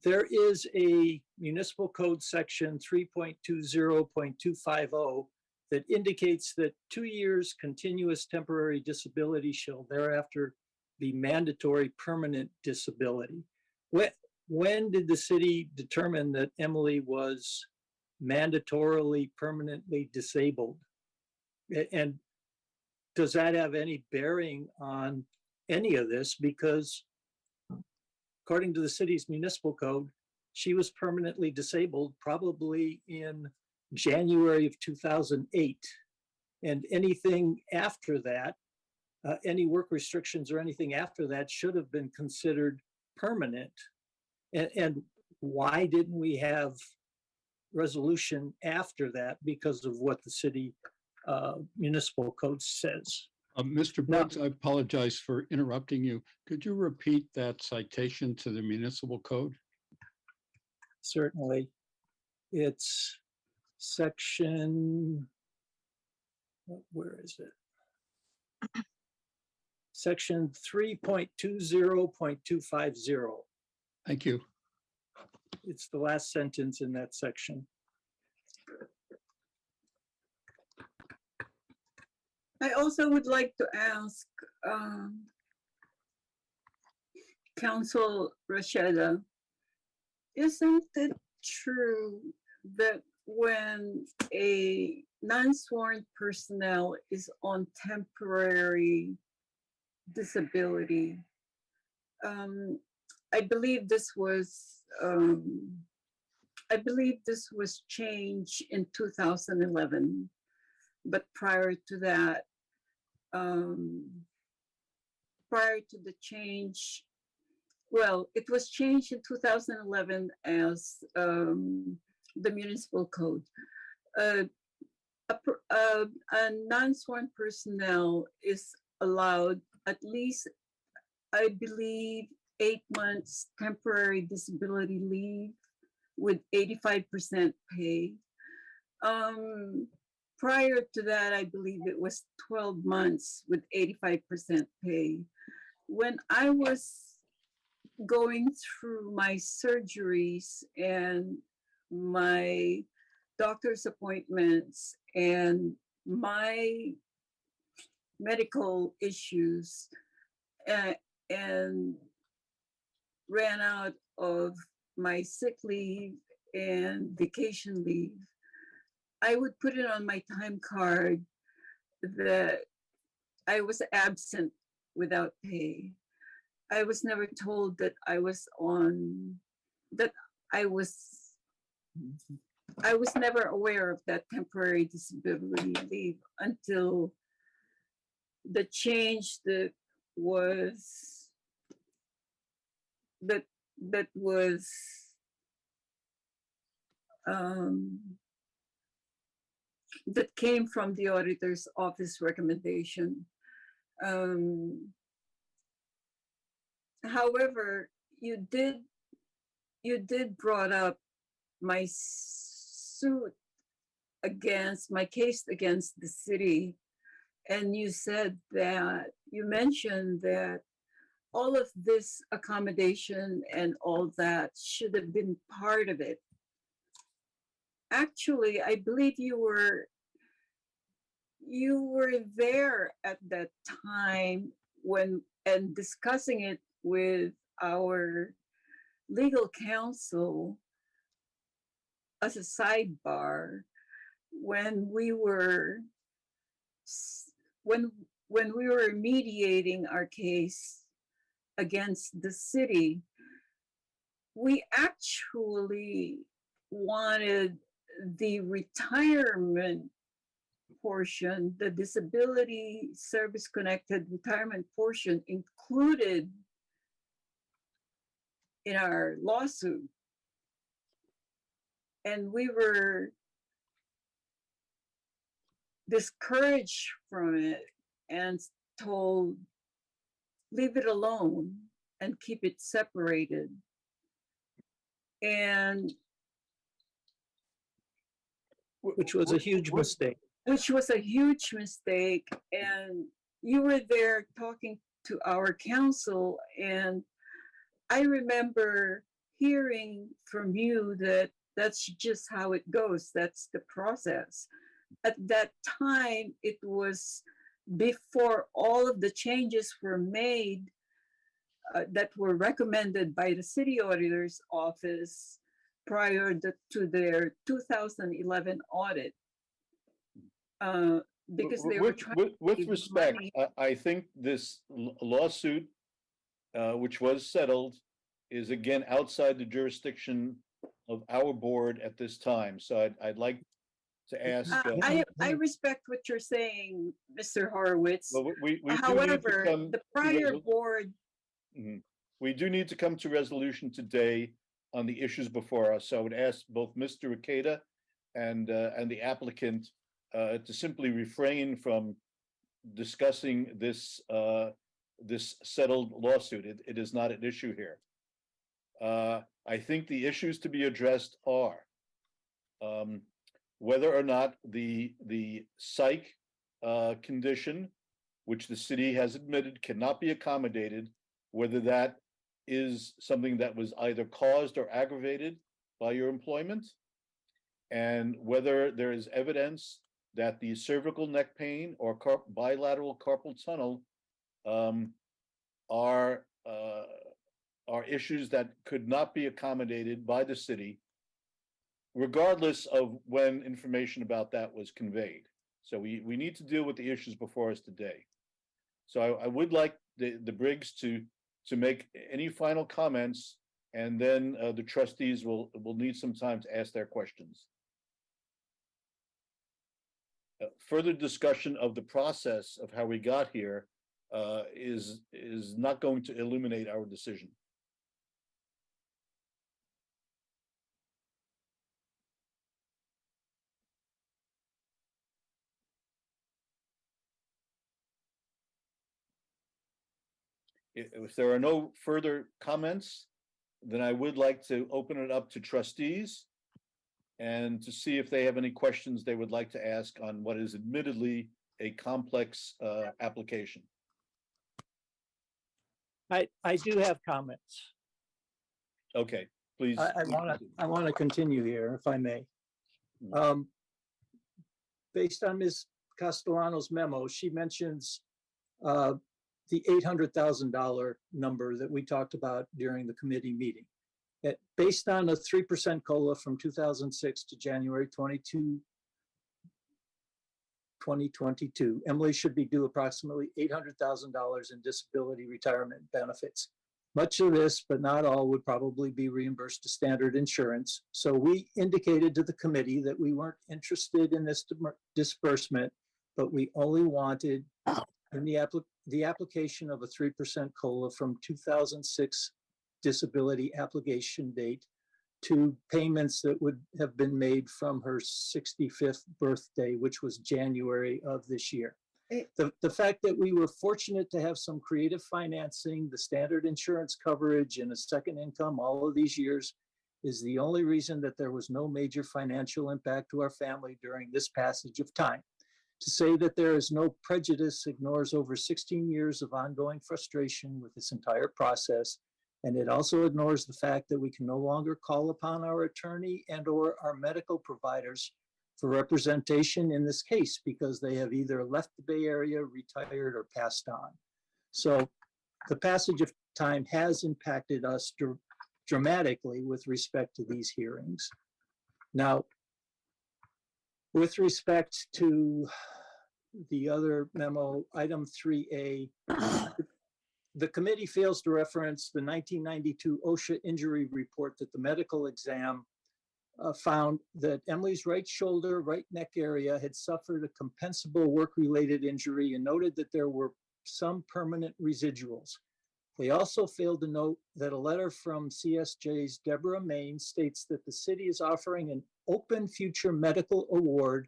There is a municipal code section 3.20.250 that indicates that 2 years continuous temporary disability shall thereafter be mandatory permanent disability. When did the city determine that Emily was mandatorily permanently disabled? And does that have any bearing on any of this? Because according to the city's municipal code, she was permanently disabled probably in January of 2008. And anything after that, any work restrictions or anything after that should have been considered permanent. And why didn't we have resolution after that? Because of what the city municipal code says. Mr. Brooks, I apologize for interrupting you. Could you repeat that citation to the municipal code? Certainly. It's section, where is it? Section 3.20.250. Thank you. It's the last sentence in that section. I also would like to ask Council Rashida, isn't it true that when a non-sworn personnel is on temporary disability, I believe this was changed in 2011. But prior to that, prior to the change, well, it was changed in 2011 as the municipal code. A non-sworn personnel is allowed at least, I believe, 8 months temporary disability leave with 85% pay. Prior to that, I believe it was 12 months with 85% pay. When I was going through my surgeries and my doctor's appointments and my medical issues and ran out of my sick leave and vacation leave, I would put it on my time card that I was absent without pay. I was never told that I was never aware of that temporary disability leave until the change that came from the auditor's office recommendation. However, you did brought up my suit against my case against the city, and you mentioned that all of this accommodation and all that should have been part of it. Actually, I believe you were there at that time and discussing it with our legal counsel as a sidebar when we were mediating our case against the city. We actually wanted the retirement portion, the disability service connected retirement portion included in our lawsuit. And we were discouraged from it and told, leave it alone and keep it separated. And which was a huge mistake. Which was a huge mistake. And you were there talking to our counsel, and I remember hearing from you that that's just how it goes. That's the process. At that time, it was before all of the changes were made that were recommended by the city auditor's office prior to their 2011 audit. Because they were trying with respect, I think this lawsuit, which was settled, is again outside the jurisdiction of our board at this time. So I'd like to ask. I respect what you're saying, Mr. Horowitz. Well, however, the prior board. We do need to come to resolution today on the issues before us. So I would ask both Mr. Ikeda and the applicant to simply refrain from discussing this this settled lawsuit. It is not an issue here. I think the issues to be addressed are whether or not the psych condition, which the city has admitted cannot be accommodated, whether that is something that was either caused or aggravated by your employment, and whether there is evidence that the cervical neck pain or bilateral carpal tunnel are issues that could not be accommodated by the city, regardless of when information about that was conveyed. So we need to deal with the issues before us today. So I would like the Briggs to make any final comments, and then the trustees will need some time to ask their questions. Further discussion of the process of how we got here is not going to illuminate our decision. If there are no further comments, then I would like to open it up to trustees and to see if they have any questions they would like to ask on what is admittedly a complex application. I do have comments. Okay, please. I want to continue here, if I may. Based on Ms. Castellano's memo, she mentions the $800,000 number that we talked about during the committee meeting. Based on a 3% COLA from 2006 to January 22, 2022, Emily should be due approximately $800,000 in disability retirement benefits. Much of this, but not all, would probably be reimbursed to standard insurance. So we indicated to the committee that we weren't interested in this disbursement, but we only wanted in the application of a 3% COLA from 2006 disability application date to payments that would have been made from her 65th birthday, which was January of this year. The fact that we were fortunate to have some creative financing, the standard insurance coverage, and a second income all of these years is the only reason that there was no major financial impact to our family during this passage of time. To say that there is no prejudice ignores over 16 years of ongoing frustration with this entire process. And it also ignores the fact that we can no longer call upon our attorney and or our medical providers for representation in this case because they have either left the Bay Area, retired, or passed on. So the passage of time has impacted us dramatically with respect to these hearings. Now, with respect to the other memo, item 3A, the committee fails to reference the 1992 OSHA injury report that the medical exam found that Emily's right shoulder, right neck area had suffered a compensable work-related injury and noted that there were some permanent residuals. They also failed to note that a letter from CSJ's Deborah Main states that the city is offering an open future medical award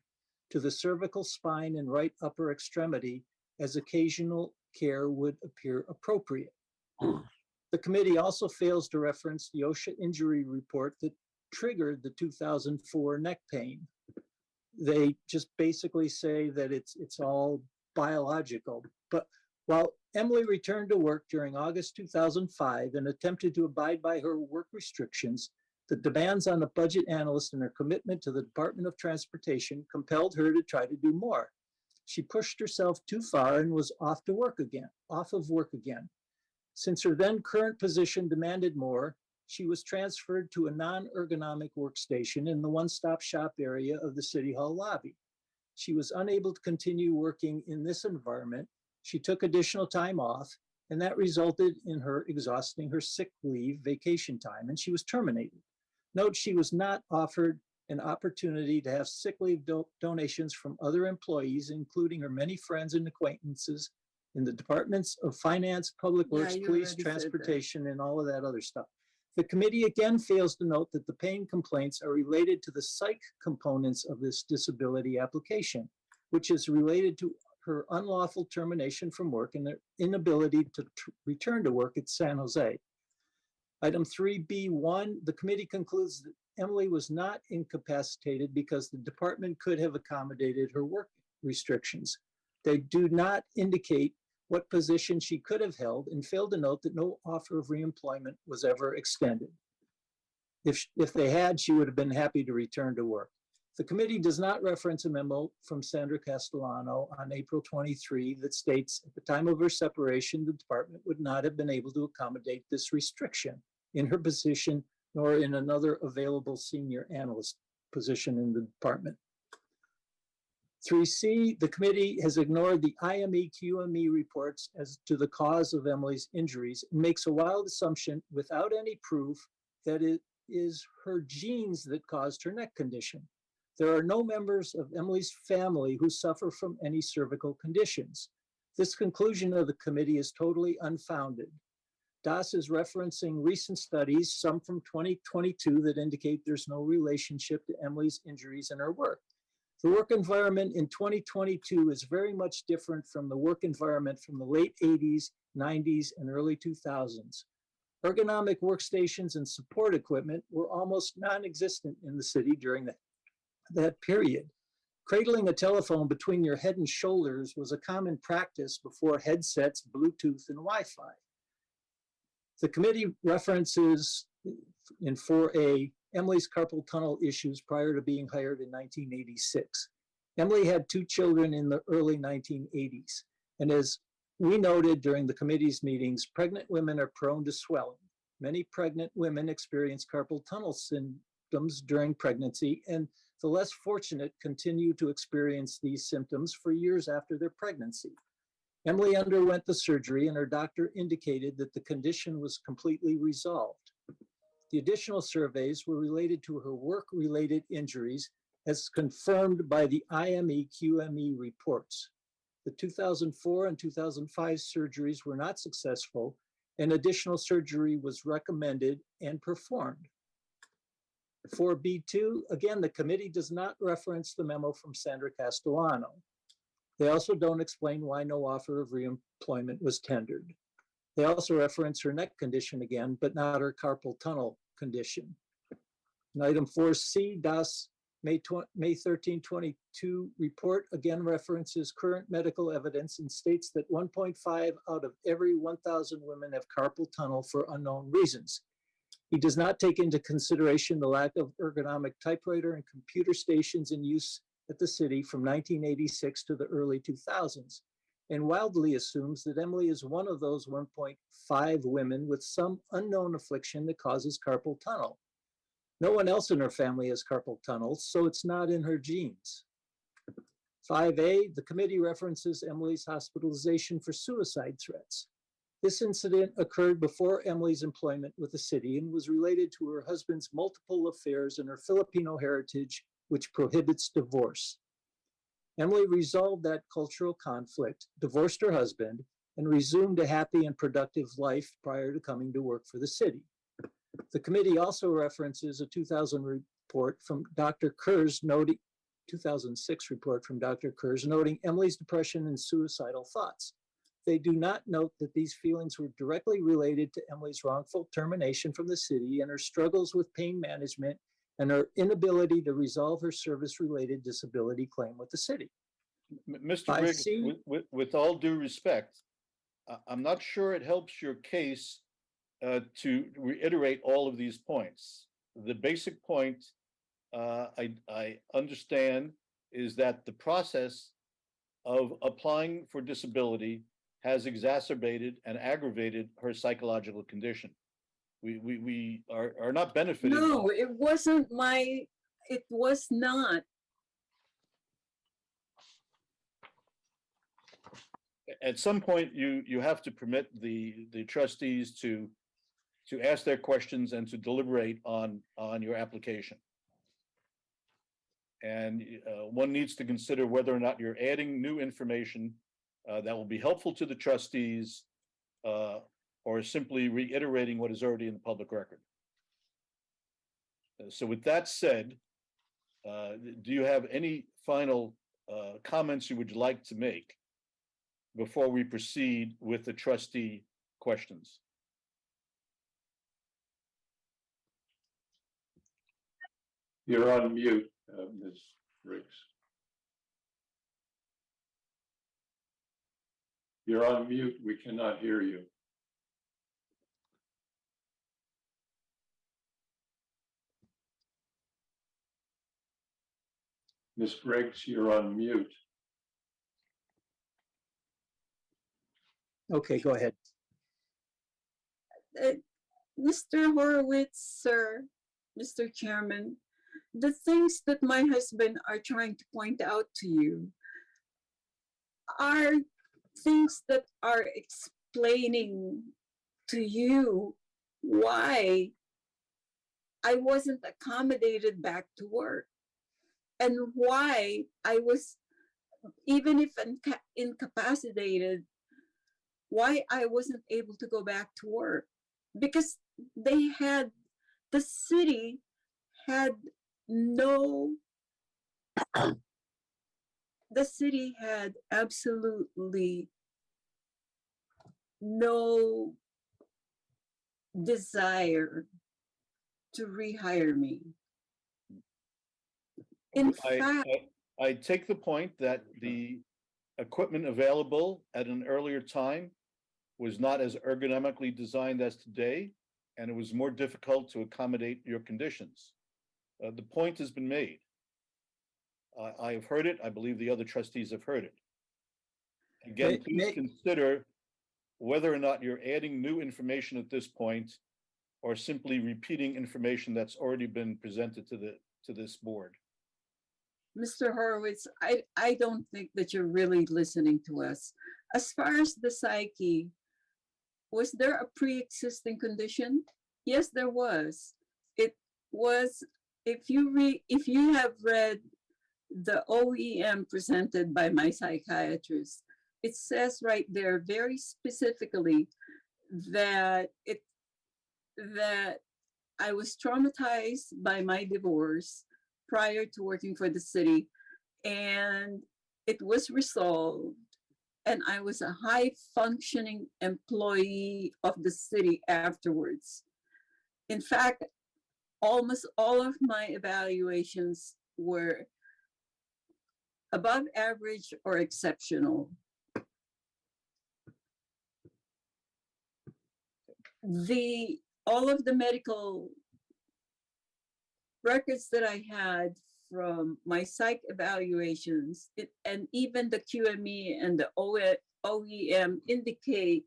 to the cervical spine and right upper extremity as occasional care would appear appropriate. The committee also fails to reference the OSHA injury report that triggered the 2004 neck pain. They just basically say that it's all biological. But while Emily returned to work during August 2005 and attempted to abide by her work restrictions, the demands on the budget analyst and her commitment to the Department of Transportation compelled her to try to do more. She pushed herself too far and was off of work again. Since her then current position demanded more, she was transferred to a non-ergonomic workstation in the one-stop shop area of the City Hall lobby. She was unable to continue working in this environment. She took additional time off, and that resulted in her exhausting her sick leave vacation time, and she was terminated. Note, she was not offered an opportunity to have sick leave donations from other employees, including her many friends and acquaintances in the departments of finance, public works, police, transportation, and all of that other stuff. The committee again fails to note that the pain complaints are related to the psych components of this disability application, which is related to her unlawful termination from work and their inability to return to work at San Jose. Item 3B1, the committee concludes that Emily was not incapacitated because the department could have accommodated her work restrictions. They do not indicate what position she could have held and failed to note that no offer of reemployment was ever extended. If they had, she would have been happy to return to work. The committee does not reference a memo from Sandra Castellano on April 23 that states at the time of her separation, the department would not have been able to accommodate this restriction in her position nor in another available senior analyst position in the department. 3C, the committee has ignored the IME QME reports as to the cause of Emily's injuries and makes a wild assumption without any proof that it is her genes that caused her neck condition. There are no members of Emily's family who suffer from any cervical conditions. This conclusion of the committee is totally unfounded. DAS is referencing recent studies, some from 2022, that indicate there's no relationship to Emily's injuries in her work. The work environment in 2022 is very much different from the work environment from the late 80s, 90s, and early 2000s. Ergonomic workstations and support equipment were almost non-existent in the city during that period. Cradling a telephone between your head and shoulders was a common practice before headsets, Bluetooth, and Wi-Fi. The committee references in 4A Emily's carpal tunnel issues prior to being hired in 1986. Emily had 2 children in the early 1980s. And as we noted during the committee's meetings, pregnant women are prone to swelling. Many pregnant women experience carpal tunnel symptoms during pregnancy, and the less fortunate continue to experience these symptoms for years after their pregnancy. Emily underwent the surgery and her doctor indicated that the condition was completely resolved. The additional surveys were related to her work-related injuries as confirmed by the IME QME reports. The 2004 and 2005 surgeries were not successful and additional surgery was recommended and performed. For B2, again, the committee does not reference the memo from Sandra Castellano. They also don't explain why no offer of reemployment was tendered. They also reference her neck condition again, but not her carpal tunnel condition. In item 4C, DAS May 13, 22 report again references current medical evidence and states that 1.5 out of every 1,000 women have carpal tunnel for unknown reasons. He does not take into consideration the lack of ergonomic typewriter and computer stations in use at the city from 1986 to the early 2000s, and wildly assumes that Emily is one of those 1.5 women with some unknown affliction that causes carpal tunnel. No one else in her family has carpal tunnel, so it's not in her genes. 5A, the committee references Emily's hospitalization for suicide threats. This incident occurred before Emily's employment with the city and was related to her husband's multiple affairs and her Filipino heritage, which prohibits divorce. Emily resolved that cultural conflict, divorced her husband, and resumed a happy and productive life prior to coming to work for the city. The committee also references a 2000 report from Dr. Kurz noting 2006 report from Dr. Kurz noting Emily's depression and suicidal thoughts. They do not note that these feelings were directly related to Emily's wrongful termination from the city and her struggles with pain management and her inability to resolve her service-related disability claim with the city. Mr. Briggs, with all due respect, I'm not sure it helps your case to reiterate all of these points. The basic point I understand is that the process of applying for disability has exacerbated and aggravated her psychological condition. We are not benefiting. No, it wasn't my, it was not. At some point, you have to permit the trustees to ask their questions and to deliberate on your application. And one needs to consider whether or not you're adding new information that will be helpful to the trustees or simply reiterating what is already in the public record. So with that said, do you have any final comments you would like to make before we proceed with the trustee questions? You're on mute, Ms. Briggs. You're on mute. We cannot hear you. Ms. Briggs, you're on mute. Okay, go ahead. Mr. Horowitz, sir, Mr. Chairman, the things that my husband are trying to point out to you are things that are explaining to you why I wasn't accommodated back to work and why I was, even if incapacitated, why I wasn't able to go back to work. Because they had, the city had no, the city had absolutely no desire to rehire me. In fact, I take the point that the equipment available at an earlier time was not as ergonomically designed as today, and it was more difficult to accommodate your conditions. The point has been made. I have heard it. I believe the other trustees have heard it. Again, please consider whether or not you're adding new information at this point or simply repeating information that's already been presented to this board. Mr. Horowitz, I don't think that you're really listening to us. As far as the psyche, was there a pre-existing condition? Yes, there was. It was, if you have read the OEM presented by my psychiatrist, it says right there very specifically that I was traumatized by my divorce prior to working for the city, and it was resolved, and I was a high functioning employee of the city afterwards. In fact, almost all of my evaluations were above average or exceptional. All of the medical records that I had from my psych evaluations, and even the QME and the OEM indicates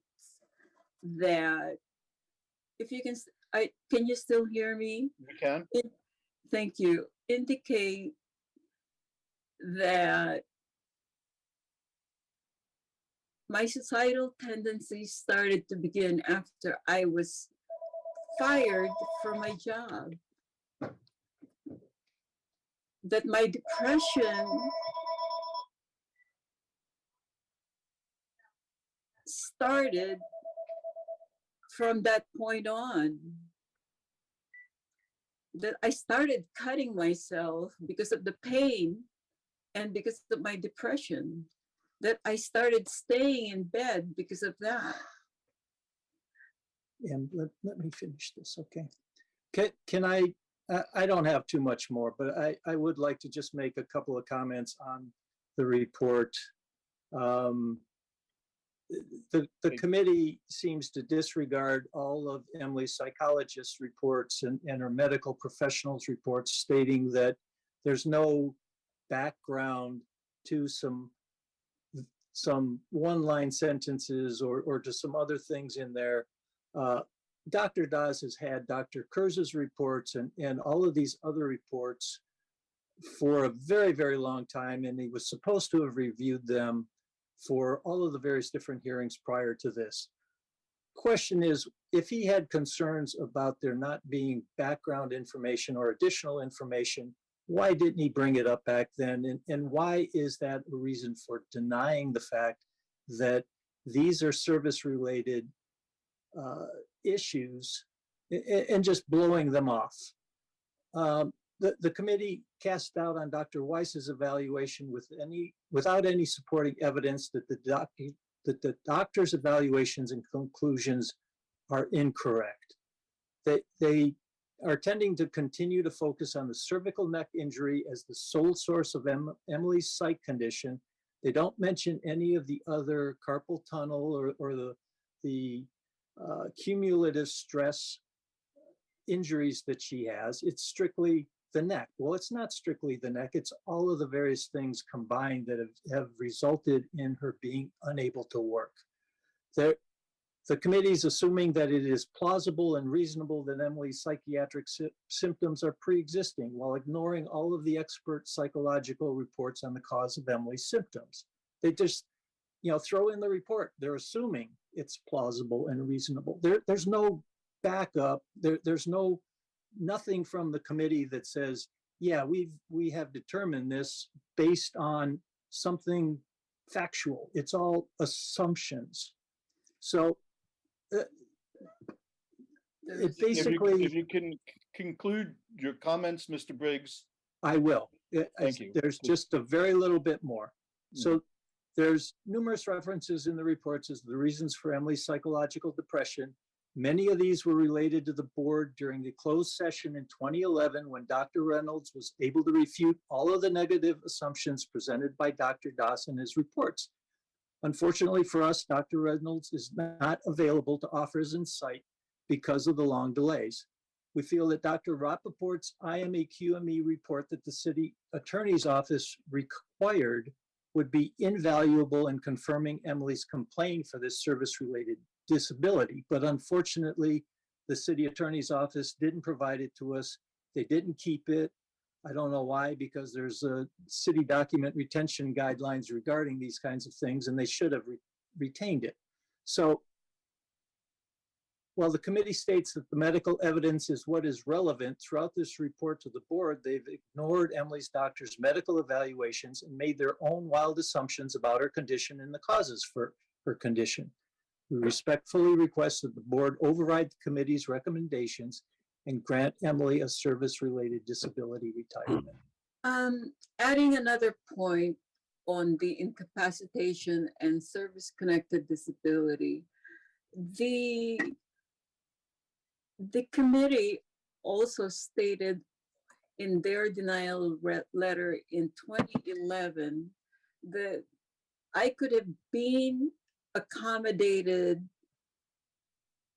that, if you can you still hear me? You can. Thank you. Indicate that my societal tendencies started to begin after I was fired from my job. That my depression started from that point on. That I started cutting myself because of the pain and because of my depression. That I started staying in bed because of that. And let me finish this, okay? Can I don't have too much more, but I would like to just make a couple of comments on the report. The committee seems to disregard all of Emily's psychologist's reports and her medical professionals' reports stating that there's no background to some one-line sentences or to some other things in there. Dr. Das has had Dr. Kurz's reports and all of these other reports for a very, very long time, and he was supposed to have reviewed them for all of the various different hearings prior to this. Question is, if he had concerns about there not being background information or additional information, why didn't he bring it up back then? And why is that a reason for denying the fact that these are service-related issues and just blowing them off? The committee cast doubt on Dr. Weiss's evaluation without any supporting evidence that the doctor's evaluations and conclusions are incorrect. They are tending to continue to focus on the cervical neck injury as the sole source of Emily's psych condition. They don't mention any of the other carpal tunnel or the cumulative stress injuries that she has. It's strictly the neck. Well, it's not strictly the neck. It's all of the various things combined that have resulted in her being unable to work. The committee is assuming that it is plausible and reasonable that Emily's psychiatric symptoms are pre-existing while ignoring all of the expert psychological reports on the cause of Emily's symptoms. They just, throw in the report. They're assuming it's plausible and reasonable. There's no backup. There's nothing from the committee that says, yeah, we have determined this based on something factual. It's all assumptions. So it basically. If you can conclude your comments, Mr. Briggs. I will. Thank you. There's just a very little bit more. So there's numerous references in the reports as the reasons for Emily's psychological depression. Many of these were related to the board during the closed session in 2011 when Dr. Reynolds was able to refute all of the negative assumptions presented by Dr. Das in his reports. Unfortunately for us, Dr. Reynolds is not available to offer his insight because of the long delays. We feel that Dr. Rappaport's IME-QME report that the city attorney's office required would be invaluable in confirming Emily's complaint for this service-related disability. But unfortunately, the city attorney's office didn't provide it to us. They didn't keep it. I don't know why, because there's a city document retention guidelines regarding these kinds of things, and they should have retained it. So while the committee states that the medical evidence is what is relevant throughout this report to the board, they've ignored Emily's doctor's medical evaluations and made their own wild assumptions about her condition and the causes for her condition. We respectfully request that the board override the committee's recommendations and grant Emily a service-related disability retirement. Adding another point on the incapacitation and service-connected disability, the committee also stated in their denial letter in 2011 that I could have been accommodated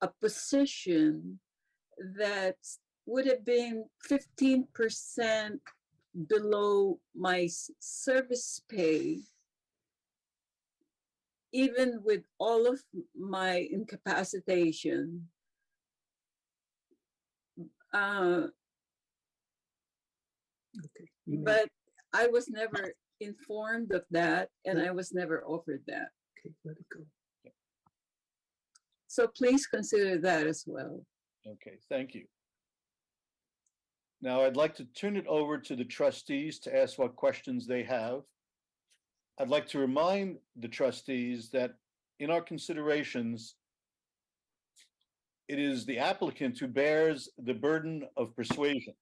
a position that would have been 15% below my service pay, even with all of my incapacitation. But I was never informed of that, and I was never offered that. let it go. So please consider that as well. Okay, thank you. Now I'd like to turn it over to the trustees to ask what questions they have. I'd like to remind the trustees that in our considerations, it is the applicant who bears the burden of persuasion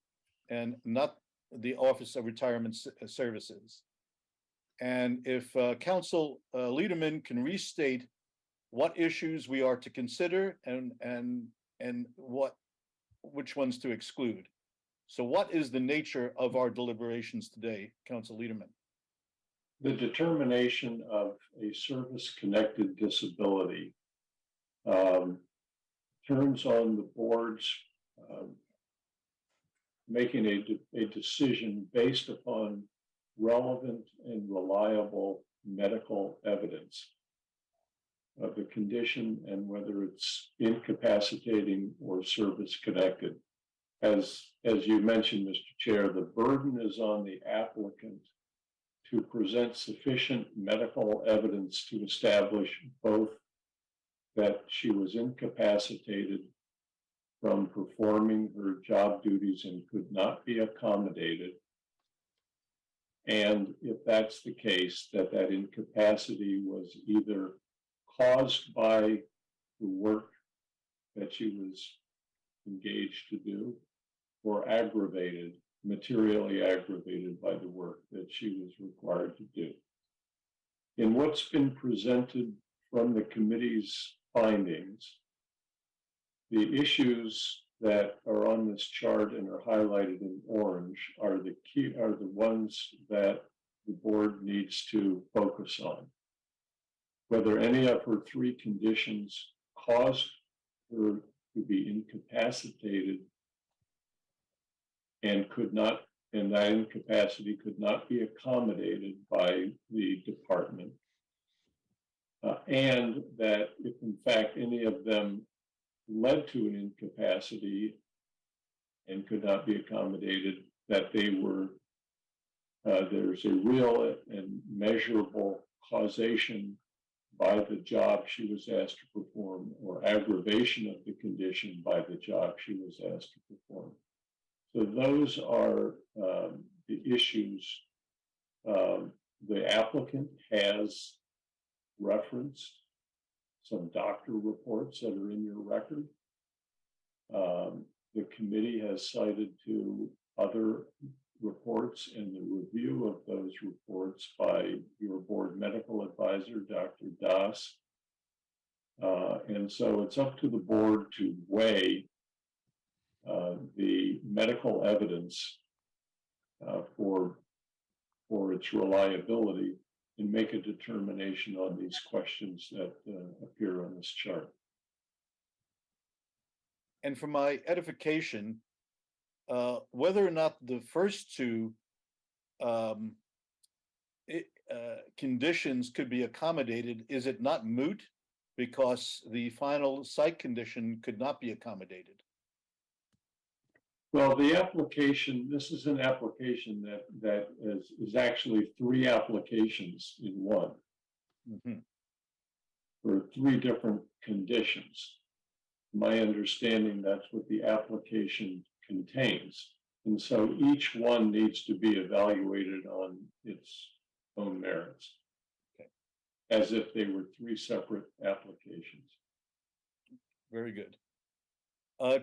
and not the Office of Retirement Services. And if Council Liederman can restate what issues we are to consider and which ones to exclude. So what is the nature of our deliberations today, Council Liederman? The determination of a service-connected disability turns on the board's making a decision based upon relevant and reliable medical evidence of the condition and whether it's incapacitating or service-connected. As you mentioned, Mr. Chair, the burden is on the applicant to present sufficient medical evidence to establish both that she was incapacitated from performing her job duties and could not be accommodated, and if that's the case, that incapacity was either caused by the work that she was engaged to do or aggravated, materially aggravated by the work that she was required to do. In what's been presented from the committee's findings, the issues that are on this chart and are highlighted in orange are the ones that the board needs to focus on. Whether any of her three conditions caused her to be incapacitated and that incapacity could not be accommodated by the department, and that if in fact any of them led to an incapacity and could not be accommodated, that they were, there's a real and measurable causation by the job she was asked to perform or aggravation of the condition by the job she was asked to perform. So those are the issues. The applicant has referenced some doctor reports that are in your record. The committee has cited to other reports and the review of those reports by your board medical advisor, Dr. Das. And so it's up to the board to weigh the medical evidence for its reliability and make a determination on these questions that appear on this chart. And for my edification, whether or not the first two conditions could be accommodated, is it not moot because the final site condition could not be accommodated? Well, the application, this is an application that is actually three applications in one for three different conditions. My understanding, that's what the application contains. And so each one needs to be evaluated on its own merits, as if they were three separate applications. Very good.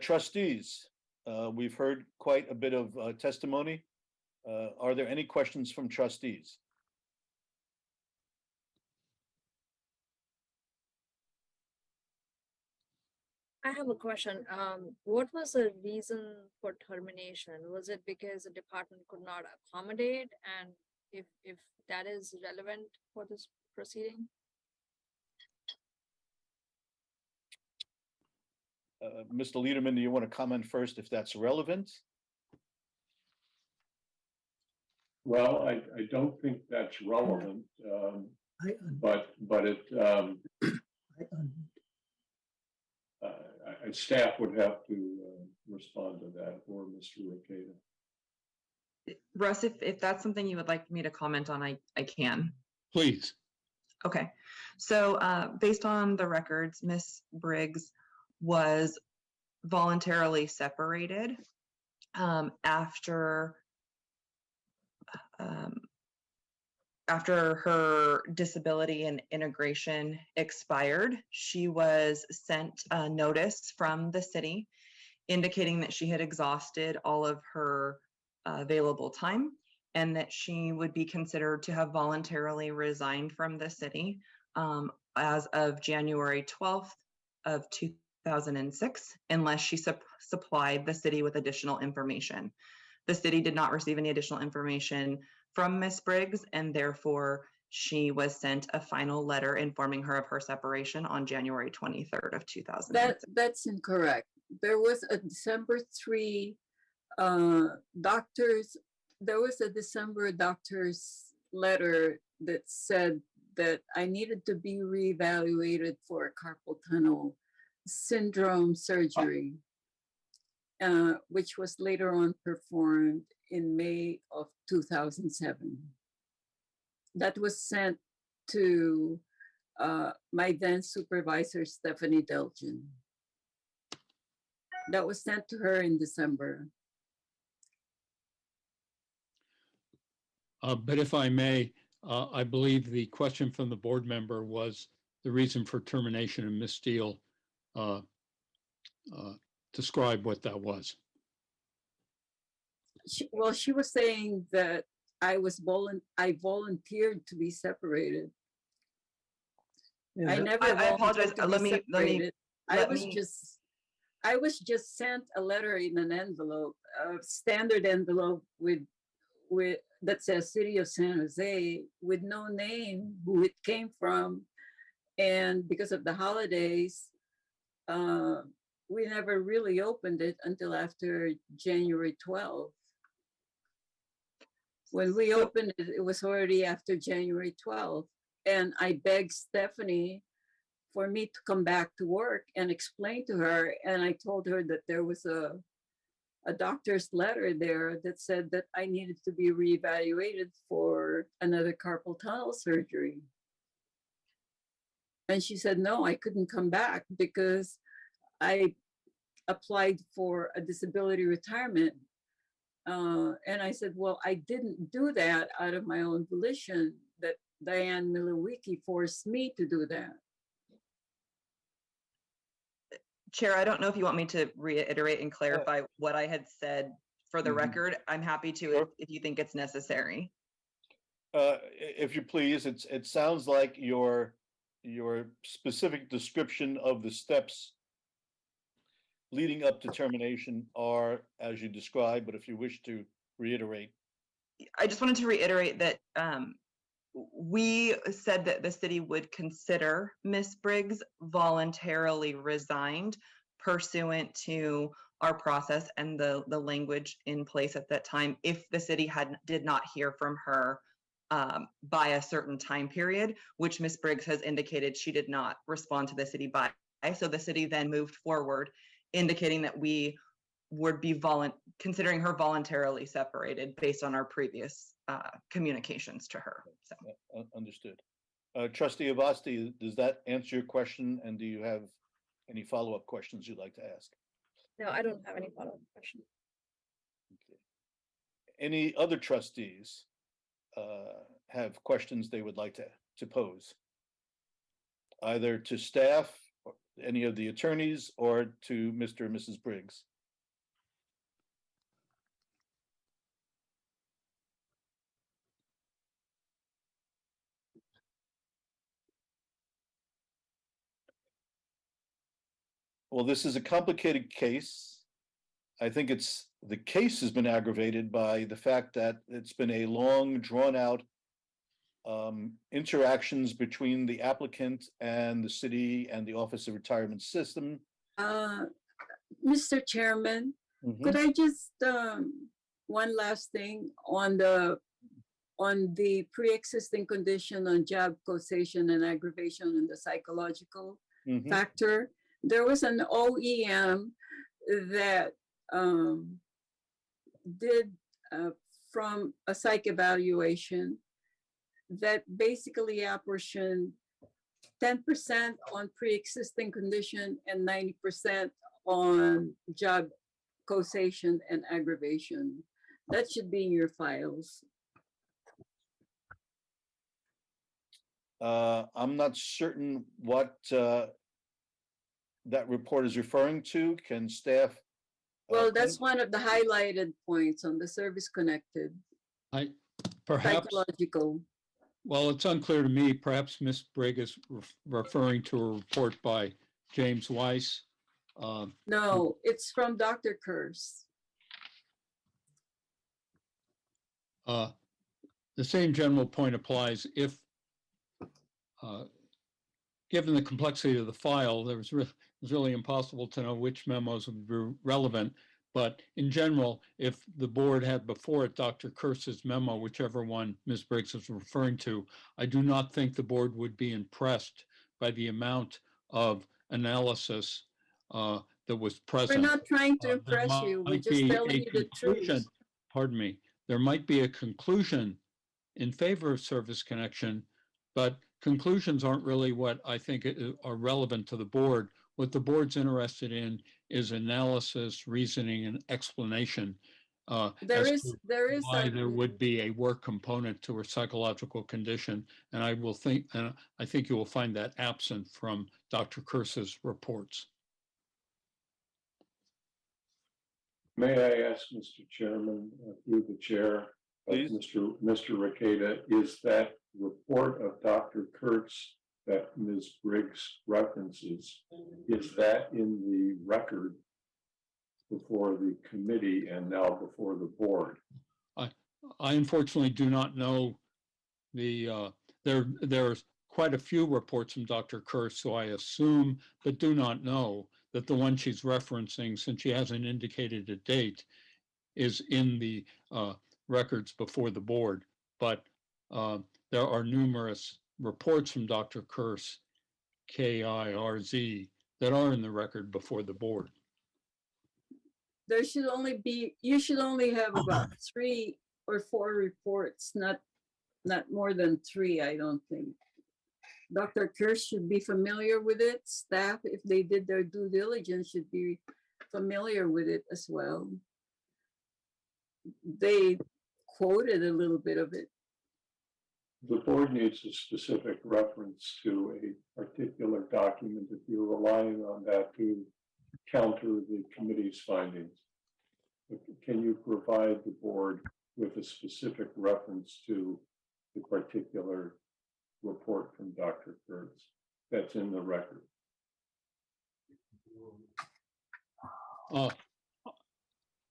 Trustees, we've heard quite a bit of testimony. Are there any questions from trustees? I have a question. What was the reason for termination? Was it because the department could not accommodate? And if that is relevant for this proceeding? Mr. Liederman, do you want to comment first if that's relevant? Well, I don't think that's relevant, but it staff would have to respond to that, or Mr. Ricada. Russ, if that's something you would like me to comment on, I can. Please. Okay, so based on the records, Miss Briggs was voluntarily separated after after her disability and integration expired. She was sent a notice from the city indicating that she had exhausted all of her available time and that she would be considered to have voluntarily resigned from the city as of January 12th of 2006, unless she supplied the city with additional information. The city did not receive any additional information from Miss Briggs, and therefore she was sent a final letter informing her of her separation on January 23rd of 2006. That's incorrect. There was a December 3 there was a December doctor's letter that said that I needed to be reevaluated for a carpal tunnel syndrome surgery, which was later on performed in May of 2007. That was sent to my then supervisor, Stephanie Delgin. That was sent to her in December. But if I may, I believe the question from the board member was the reason for termination, and Ms. Steele describe what that was. She was saying that I volunteered to be separated. Yeah. I never. I apologize. I was just sent a letter in an envelope, a standard envelope with that says City of San Jose, with no name, who it came from, and because of the holidays, we never really opened it until after January 12th. When we opened it, it was already after January 12th. And I begged Stephanie for me to come back to work and explain to her. And I told her that there was a doctor's letter there that said that I needed to be reevaluated for another carpal tunnel surgery. And she said, no, I couldn't come back because I applied for a disability retirement. And I said, well, I didn't do that out of my own volition, that Diane Milowicki forced me to do that. Chair, I don't know if you want me to reiterate and clarify what I had said for the record. I'm happy to if you think it's necessary. If you please, it sounds like your specific description of the steps leading up to termination are as you described, but if you wish to reiterate. I just wanted to reiterate that we said that the city would consider Miss Briggs voluntarily resigned pursuant to our process and the language in place at that time if the city did not hear from her by a certain time period, which Miss Briggs has indicated she did not respond to the city by. So the city then moved forward, indicating that we would be considering her voluntarily separated based on our previous communications to her. So. Understood. Trustee Avasti, does that answer your question? And do you have any follow-up questions you'd like to ask? No, I don't have any follow-up questions. Okay. Any other trustees have questions they would like to pose? Either to staff, or any of the attorneys, or to Mr. and Mrs. Briggs? Well, this is a complicated case. I think the case has been aggravated by the fact that it's been a long, drawn-out interactions between the applicant and the city and the Office of Retirement System. Mr. Chairman, could I just one last thing on the pre-existing condition on job causation and aggravation and the psychological factor? There was an OEM that did from a psych evaluation that basically apportion 10% on pre-existing condition and 90% on job causation and aggravation. That should be in your files. I'm not certain what that report is referring to. Can staff? Well, that's one of the highlighted points on the service connected. Perhaps, psychological. well, it's unclear to me. Perhaps Ms. Brigg is referring to a report by James Weiss. No, it's from Dr. Kurz. The same general point applies if, given the complexity of the file, it was really impossible to know which memos would be relevant. But in general, if the board had before it Dr. Kurz's memo, whichever one Ms. Briggs is referring to, I do not think the board would be impressed by the amount of analysis that was present. We're not trying to impress you. We're just telling you the truth. Pardon me. There might be a conclusion in favor of service connection, but conclusions aren't really what I think are relevant to the board. What the board's interested in is analysis, reasoning, and explanation. There is why there would be a work component to a psychological condition, and I think you will find that absent from Dr. Kurz's reports. May I ask, Mr. Chairman, through the chair, Mr. Requeda, is that report of Dr. Kurtz that Ms. Briggs references, is that in the record before the committee and now before the board? I unfortunately do not know there's quite a few reports from Dr. Kurtz, so I assume, but do not know, that the one she's referencing, since she hasn't indicated a date, is in the records before the board. But there are numerous reports from Dr. Kurtz, KIRZ, that are in the record before the board. There should only be, you should only have about 3 or 4 reports, not more than 3, I don't think. Dr. Kurtz should be familiar with it. Staff, if they did their due diligence, should be familiar with it as well. They quoted a little bit of it. The board needs a specific reference to a particular document if you're relying on that to counter the committee's findings. Can you provide the board with a specific reference to the particular report from Dr. Kurtz that's in the record?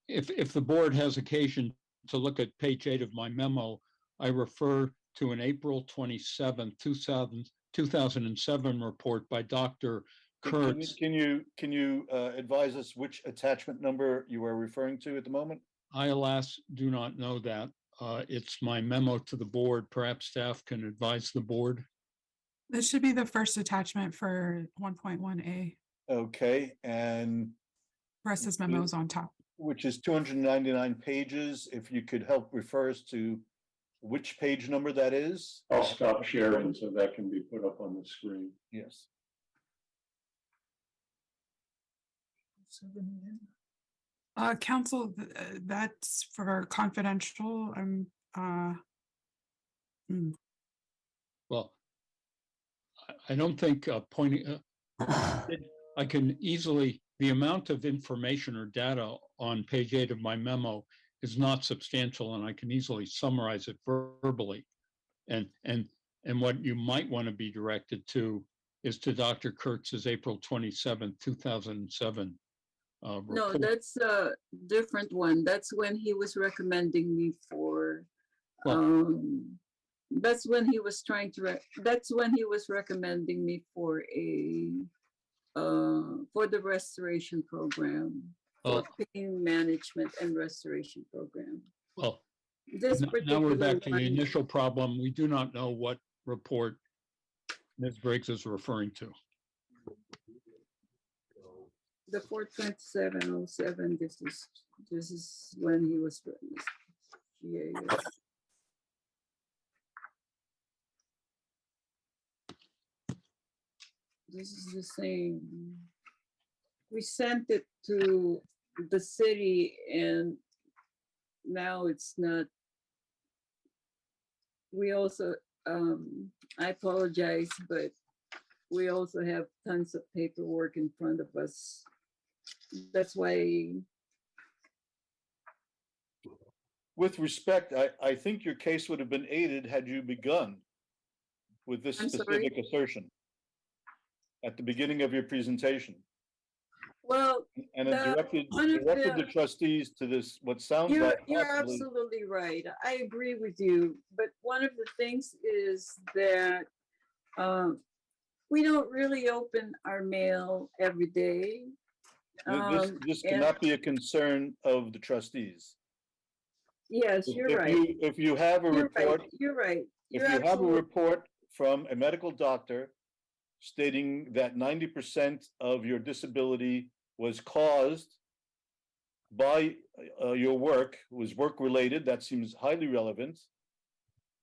If the board has occasion to look at page 8 of my memo, I refer to an April 27, 2007 report by Dr. Kurtz. Can you advise us which attachment number you are referring to at the moment? I, alas, do not know that. It's my memo to the board. Perhaps staff can advise the board. This should be the first attachment for 1.1A. Okay, and Russ's memo is on top. Which is 299 pages. If you could help refer us to which page number that is. I'll stop sharing so that can be put up on the screen. Yes. Council, that's for confidential. Well, I don't think pointing, I can easily, the amount of information or data on page 8 of my memo is not substantial, and I can easily summarize it verbally. And what you might want to be directed to is to Dr. Kurtz's April 27, 2007 report. No, that's a different one. That's when he was recommending me for, that's when he was trying to, that's when he was recommending me for the restoration program, for pain management and restoration program. Well, this now we're back to the initial problem. We do not know what report Ms. Briggs is referring to. The 42707, this is when he was GAS. this is the same. We sent it to the city and now it's not. We also, I apologize, but we also have tons of paperwork in front of us. That's why. With respect, I think your case would have been aided had you begun with this I'm sorry? specific assertion at the beginning of your presentation. Well, And it directed the trustees to this, what sounds you're, like you're possibly. absolutely right. I agree with you. But one of the things is that we don't really open our mail every day. This cannot be a concern of the trustees. Yes, you're right. If you have a report. You're right. If you have a report from a medical doctor stating that 90% of your disability was caused by your work, was work-related, that seems highly relevant,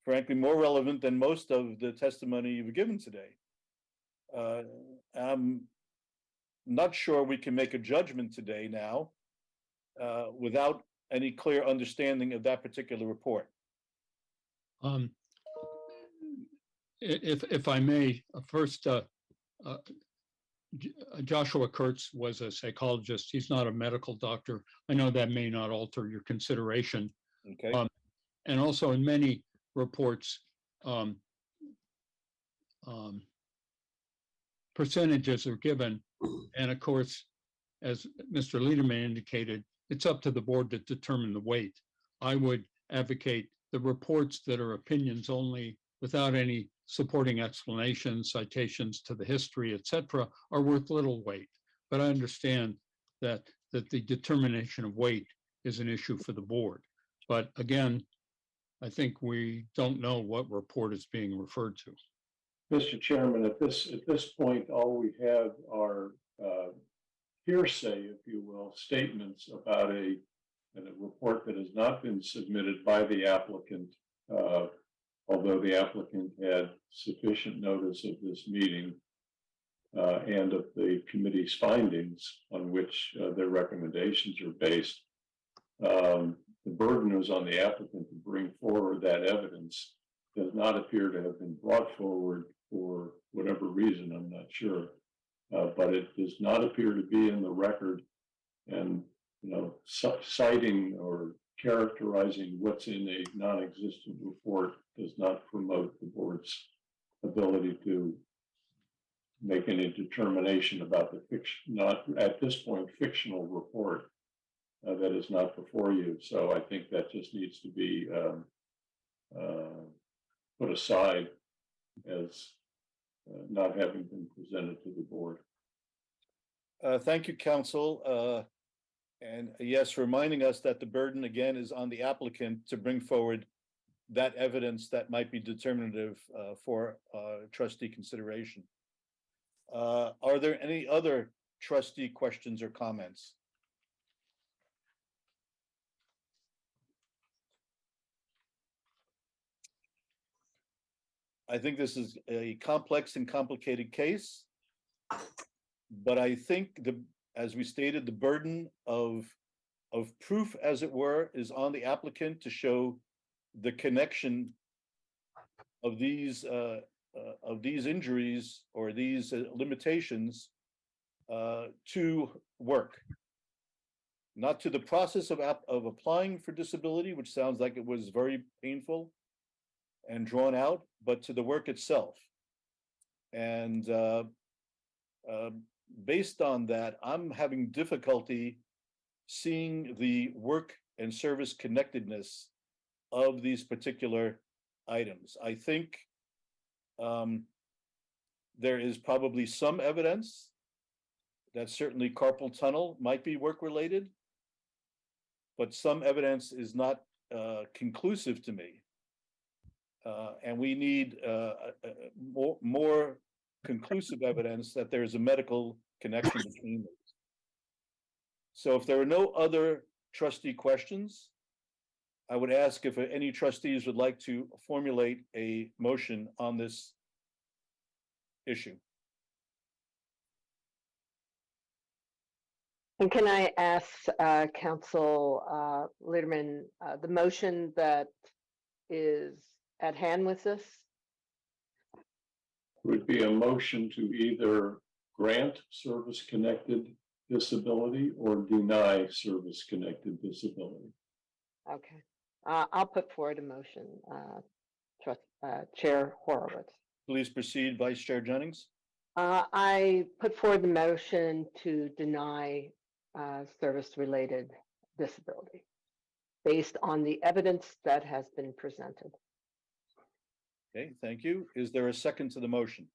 frankly, more relevant than most of the testimony you've given today. I'm not sure we can make a judgment today now without any clear understanding of that particular report. If I may, first, Joshua Kurtz was a psychologist. He's not a medical doctor. I know that may not alter your consideration. Okay. And also in many reports, percentages are given. And of course, as Mr. Liederman indicated, it's up to the board to determine the weight. I would advocate the reports that are opinions only without any supporting explanations, citations to the history, etc., are worth little weight. But I understand that the determination of weight is an issue for the board. But again, I think we don't know what report is being referred to. Mr. Chairman, at this point, all we have are hearsay, if you will, statements about a report that has not been submitted by the applicant, although the applicant had sufficient notice of this meeting and of the committee's findings on which their recommendations are based. The burden is on the applicant to bring forward that evidence. Does not appear to have been brought forward for whatever reason, I'm not sure. But it does not appear to be in the record, and citing or characterizing what's in a non-existent report does not promote the board's ability to make any determination about the not at this point fictional report that is not before you. So I think that just needs to be put aside as not having been presented to the board. Thank you, counsel. And yes, reminding us that the burden again is on the applicant to bring forward that evidence that might be determinative for trustee consideration. Are there any other trustee questions or comments? I think this is a complex and complicated case, but I think as we stated, the burden of proof, as it were, is on the applicant to show the connection of these injuries or these limitations to work, not to the process of applying for disability, which sounds like it was very painful and drawn out, but to the work itself. And based on that, I'm having difficulty seeing the work and service connectedness of these particular items. I think there is probably some evidence that certainly carpal tunnel might be work-related, but some evidence is not conclusive to me. And we need more conclusive evidence that there is a medical connection between them. So if there are no other trustee questions, I would ask if any trustees would like to formulate a motion on this issue. And can I ask Council Liederman, the motion that is at hand with this? Would be a motion to either grant service-connected disability or deny service-connected disability. Okay, I'll put forward a motion, Chair Horowitz. Please proceed, Vice Chair Jennings. I put forward the motion to deny service-related disability based on the evidence that has been presented. Okay, thank you. Is there a second to the motion?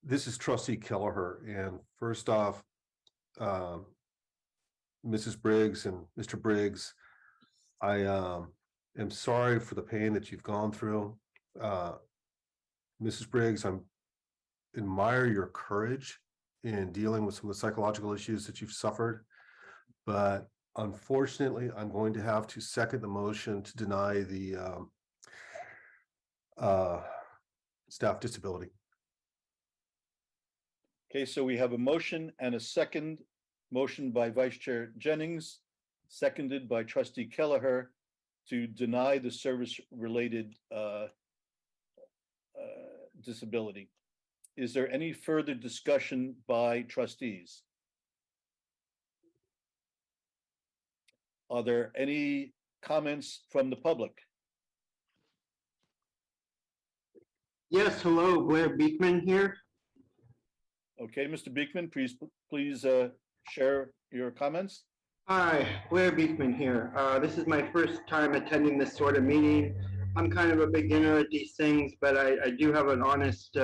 This is Trustee Kelleher, and first off, Mrs. Briggs and Mr. Briggs, I am sorry for the pain that you've gone through. Mrs. Briggs, I admire your courage in dealing with some of the psychological issues that you've suffered, but unfortunately, I'm going to have to second the motion to deny the staff disability. Okay, so we have a motion and a second motion by Vice Chair Jennings, seconded by Trustee Kelleher to deny the service-related disability. Is there any further discussion by trustees? Are there any comments from the public? Yes, hello, Blair Beekman here. Okay, Mr. Beekman, please share your comments. Hi, Blair Beekman here. This is my first time attending this sort of meeting. I'm kind of a beginner at these things, but I do have an honest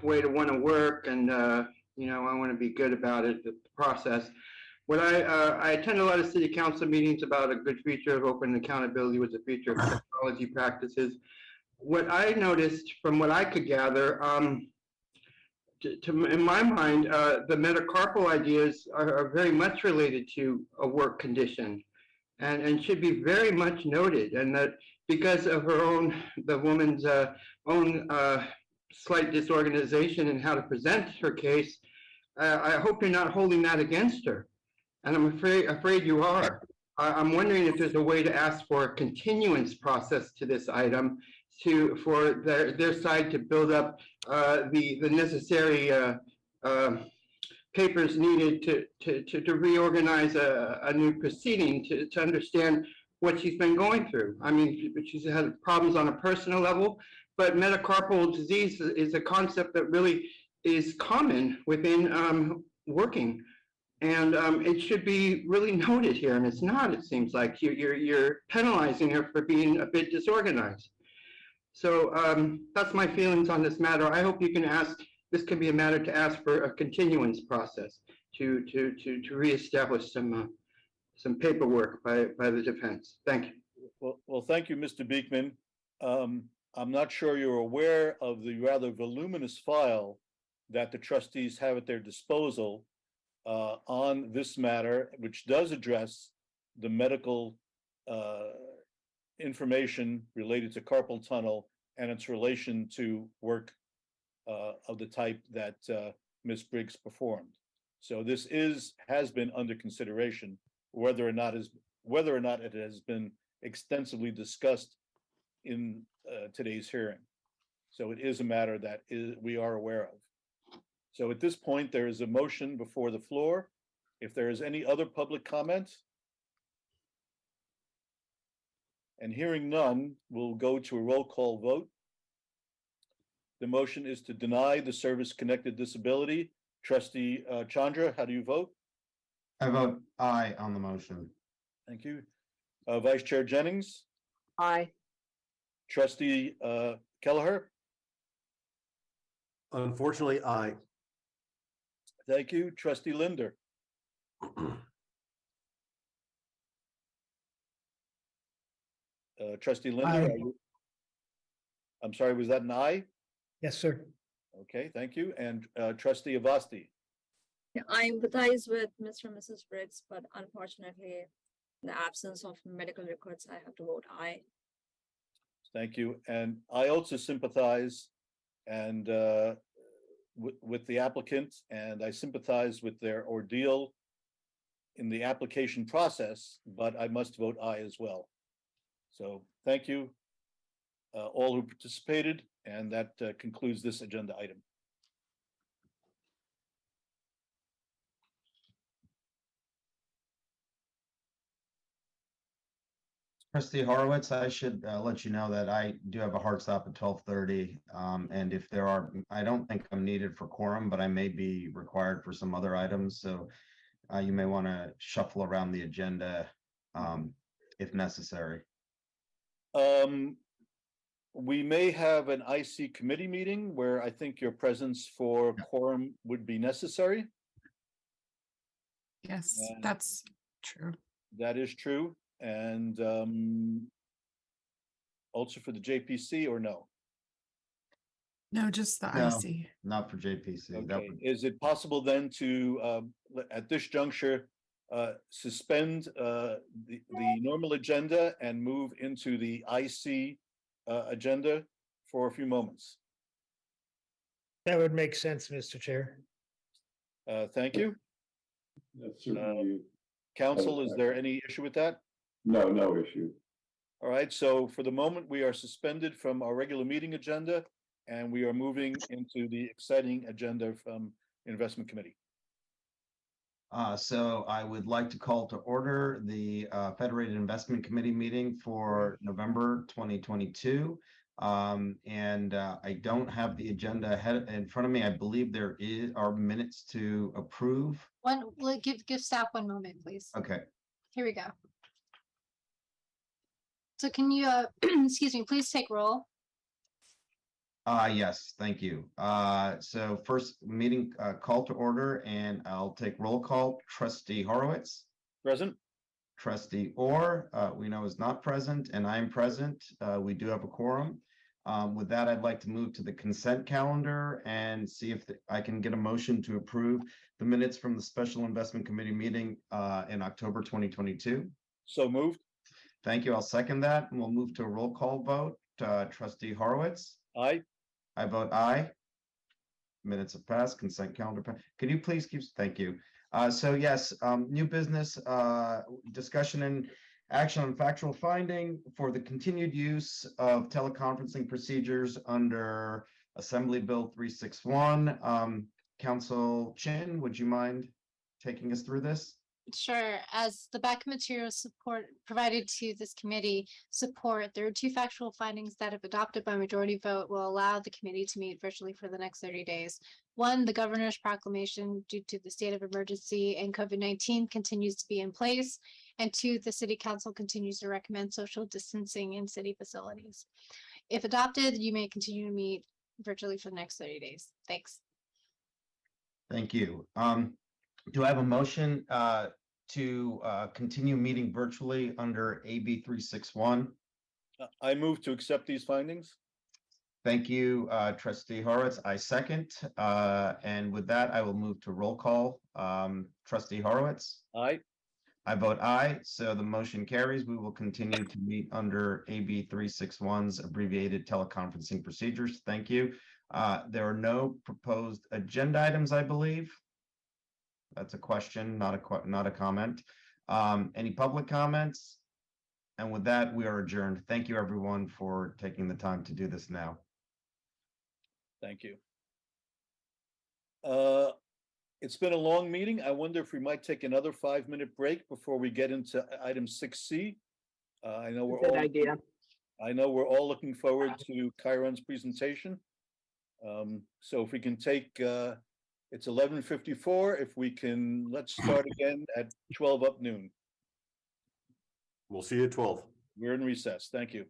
way to want to work, and you know, I want to be good about it, the process. What I attend a lot of city council meetings about a good future of open accountability with the future of technology practices. What I noticed from what I could gather, in my mind, the metacarpal ideas are very much related to a work condition and should be very much noted, and that because of the woman's own slight disorganization in how to present her case, I hope you're not holding that against her. And I'm afraid you are. I'm wondering if there's a way to ask for a continuance process to this item for their side to build up the necessary papers needed to reorganize a new proceeding to understand what she's been going through. I mean, she's had problems on a personal level, but metacarpal disease is a concept that really is common within working. And it should be really noted here, and it's not, it seems like. You're penalizing her for being a bit disorganized. So that's my feelings on this matter. I hope you can ask, this can be a matter to ask for a continuance process to reestablish some paperwork by the defense. Thank you. Well, thank you, Mr. Beekman. I'm not sure you're aware of the rather voluminous file that the trustees have at their disposal on this matter, which does address the medical information related to carpal tunnel and its relation to work of the type that Ms. Briggs performed. So this has been under consideration, whether or not it has been extensively discussed in today's hearing. So it is a matter that we are aware of. So at this point, there is a motion before the floor. If there is any other public comment, and hearing none, we'll go to a roll call vote. The motion is to deny the service-connected disability. Trustee Chandra, how do you vote? I vote aye on the motion. Thank you. Vice Chair Jennings? Aye. Trustee Kelleher? Unfortunately, aye. Thank you. Trustee Linder? Trustee Linder, I'm sorry, was that an aye? Yes, sir. Okay, thank you. And Trustee Avasti? Yeah, I empathize with Mr. and Mrs. Briggs, but unfortunately, in the absence of medical records, I have to vote aye. Thank you. And I also sympathize and with the applicant, and I sympathize with their ordeal in the application process, but I must vote aye as well. So thank you, all who participated, and that concludes this agenda item. Trustee Horowitz, I should let you know that I do have a hard stop at 12:30. And if there are, I don't think I'm needed for quorum, but I may be required for some other items. So you may want to shuffle around the agenda if necessary. We may have an IC committee meeting where I think your presence for quorum would be necessary. Yes, And that's true. that is true. And also for the JPC or no? No, just the No, IC. not for JPC. That Okay, would, is it possible then to, at this juncture, suspend the normal agenda and move into the IC agenda for a few moments? That would make sense, Mr. Chair. Thank you. That's certainly, Council, is there any issue with that? no, no issue. All right, so for the moment, we are suspended from our regular meeting agenda, and we are moving into the exciting agenda from Investment Committee. so I would like to call to order the Federated Investment Committee meeting for November 2022. And I don't have the agenda ahead in front of me. I believe there are minutes to approve. Give staff 1 moment, please. Okay. Here we go. So can you, excuse me, please take roll. Yes, thank you. So first meeting call to order, and I'll take roll call. Trustee Horowitz. Present. Trustee Orr, we know is not present, and I am present. We do have a quorum. With that, I'd like to move to the consent calendar and see if I can get a motion to approve the minutes from the Special Investment Committee meeting in October 2022. So moved. Thank you. I'll second that, and we'll move to a roll call vote. Trustee Horowitz. Aye. I vote aye. Minutes have passed. Consent calendar. Can you please keep? Thank you. So yes, new business discussion and action on factual finding for the continued use of teleconferencing procedures under Assembly Bill 361. Council Chin, would you mind taking us through this? Sure. As the backup materials support provided to this committee support, there are 2 factual findings that, if adopted by majority vote, will allow the committee to meet virtually for the next 30 days. 1, the governor's proclamation due to the state of emergency and COVID-19 continues to be in place. And 2, the city council continues to recommend social distancing in city facilities. If adopted, you may continue to meet virtually for the next 30 days. Thanks. Thank you. Do I have a motion to continue meeting virtually under AB 361? I move to accept these findings. Thank you, Trustee Horowitz. I second. And with that, I will move to roll call. Trustee Horowitz. Aye. I vote aye. So the motion carries. We will continue to meet under AB 361's abbreviated teleconferencing procedures. Thank you. There are no proposed agenda items, I believe. That's a question, not a comment. Any public comments? And with that, we are adjourned. Thank you, everyone, for taking the time to do this now. Thank you. It's been a long meeting. I wonder if we might take another 5-minute break before we get into item 6C. I know we're Good all idea. I know we're all looking forward to Chiron's presentation. So if we can take it's 11:54. If we can, let's start again at 12 up noon. We'll see you at 12. We're in recess. Thank you.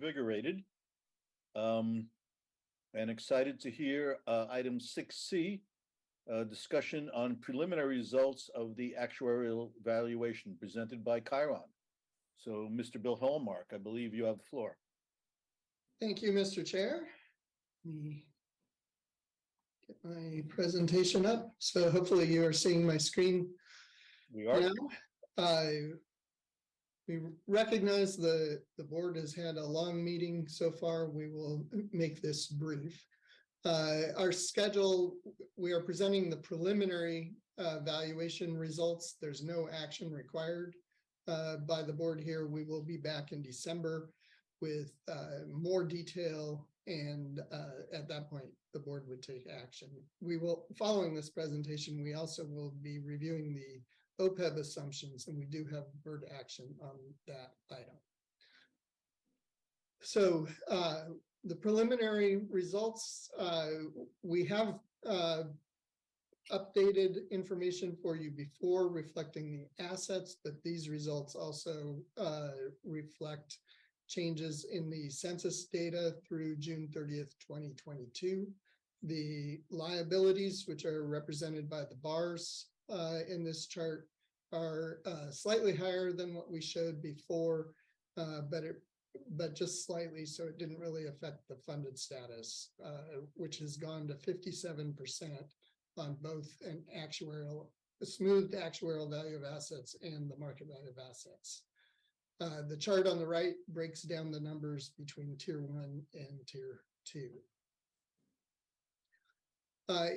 invigorated. And excited to hear item 6C, discussion on preliminary results of the actuarial valuation presented by Chiron. So, Mr. Bill Hallmark, I believe you have the floor. Thank you, Mr. Chair. Let me get my presentation up. So hopefully you are seeing my screen. We are. Now. We recognize the board has had a long meeting so far. We will make this brief. Our schedule, we are presenting the preliminary valuation results. There's no action required by the board here. We will be back in December with more detail, and at that point, the board would take action. We will, following this presentation, we also will be reviewing the OPEB assumptions, and we do have board action on that item. So the preliminary results, we have updated information for you before reflecting the assets, but these results also reflect changes in the census data through June 30th, 2022. The liabilities, which are represented by the bars in this chart, are slightly higher than what we showed before, but just slightly, so it didn't really affect the funded status, which has gone to 57% on both an actuarial, a smoothed actuarial value of assets and the market value of assets. The chart on the right breaks down the numbers between tier 1 and tier 2.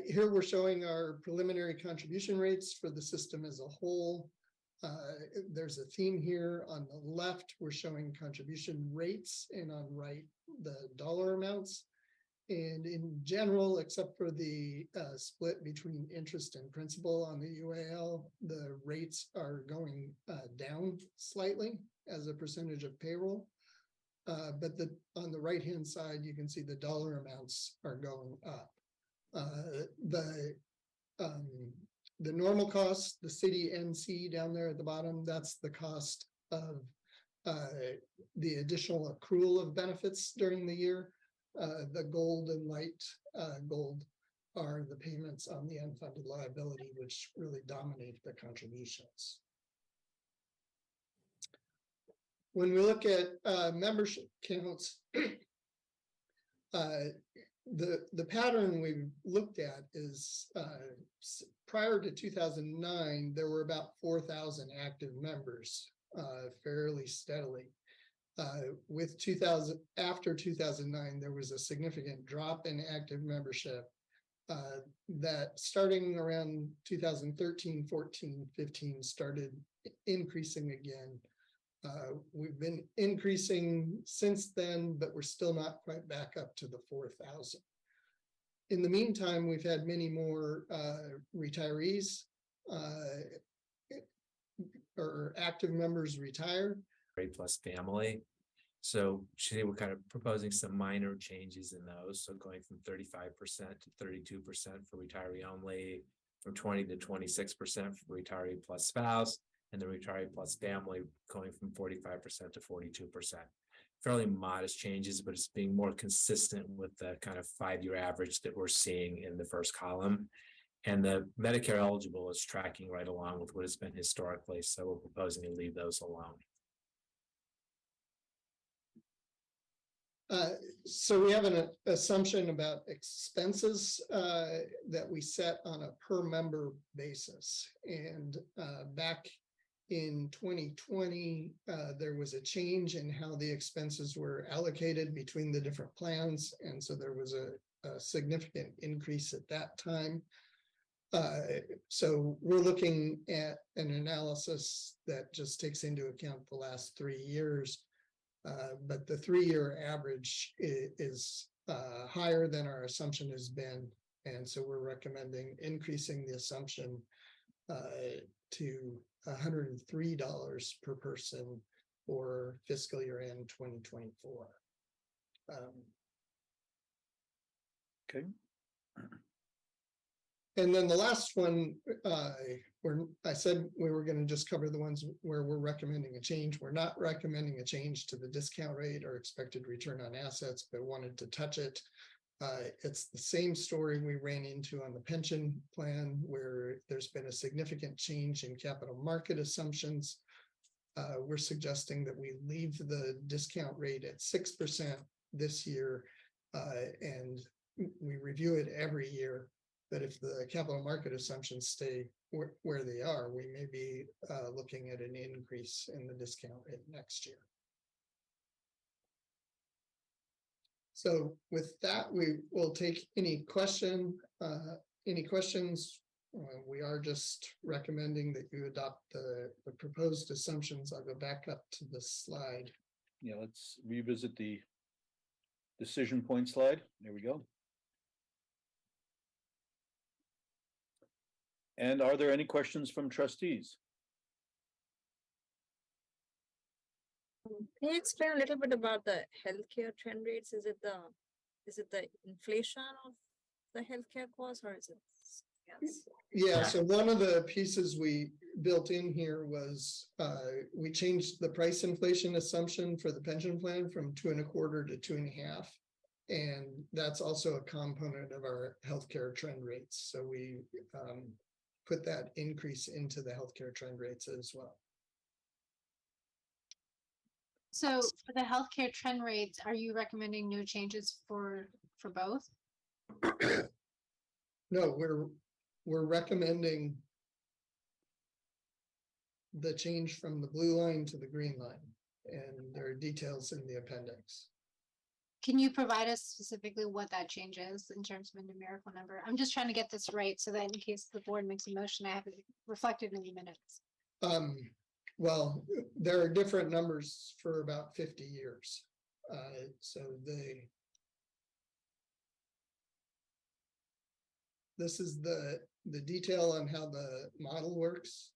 Here we're showing our preliminary contribution rates for the system as a whole. There's a theme here. On the left, we're showing contribution rates, and on right, the dollar amounts. And in general, except for the split between interest and principal on the UAL, the rates are going down slightly as a percentage of payroll. But on the right-hand side, you can see the dollar amounts are going up. The normal cost, the city NC down there at the bottom, that's the cost of the additional accrual of benefits during the year. The gold and light gold are the payments on the unfunded liability, which really dominate the contributions. When we look at membership counts, the pattern we've looked at is prior to 2009, there were about 4,000 active members fairly steadily. With after 2009, there was a significant drop in active membership that starting around 2013, 14, 15 started increasing again. We've been increasing since then, but we're still not quite back up to the 4,000. In the meantime, we've had many more retirees or active members retire. Plus family. So we're kind of proposing some minor changes in those. So going from 35% to 32% for retiree only, from 20 to 26% for retiree plus spouse, and the retiree plus family going from 45% to 42%. Fairly modest changes, but it's being more consistent with the kind of 5-year average that we're seeing in the first column. And the Medicare eligible is tracking right along with what it's been historically. So we're proposing to leave those alone. So we have an assumption about expenses that we set on a per member basis. And back in 2020, there was a change in how the expenses were allocated between the different plans. And so there was a significant increase at that time. So we're looking at an analysis that just takes into account the last 3 years. But the 3-year average is higher than our assumption has been. And so we're recommending increasing the assumption to $103 per person for fiscal year end 2024. Okay. And then the last one, where I said we were gonna just cover the ones where we're recommending a change. We're not recommending a change to the discount rate or expected return on assets, but wanted to touch it. It's the same story we ran into on the pension plan, where there's been a significant change in capital market assumptions. We're suggesting that we leave the discount rate at 6% this year, and we review it every year. But if the capital market assumptions stay where they are, we may be looking at an increase in the discount rate next year. So with that, we will take any questions. We are just recommending that you adopt the proposed assumptions. I'll go back up to the slide. Yeah, let's revisit the decision point slide. There we go. And are there any questions from trustees? Can you explain a little bit about the healthcare trend rates? Is it the inflation of the healthcare costs, or is it? Yes. Yeah, so one of the pieces we built in here was we changed the price inflation assumption for the pension plan from 2.25% to 2.5%. And that's also a component of our healthcare trend rates. So we put that increase into the healthcare trend rates as well. So for the healthcare trend rates, are you recommending no changes for both? No, we're recommending the change from the blue line to the green line, and there are details in the appendix. Can you provide us specifically what that change is in terms of a numerical number? I'm just trying to get this right so that in case the board makes a motion, I have it reflected in the minutes. Well, there are different numbers for about 50 years. So this is the detail on how the model works.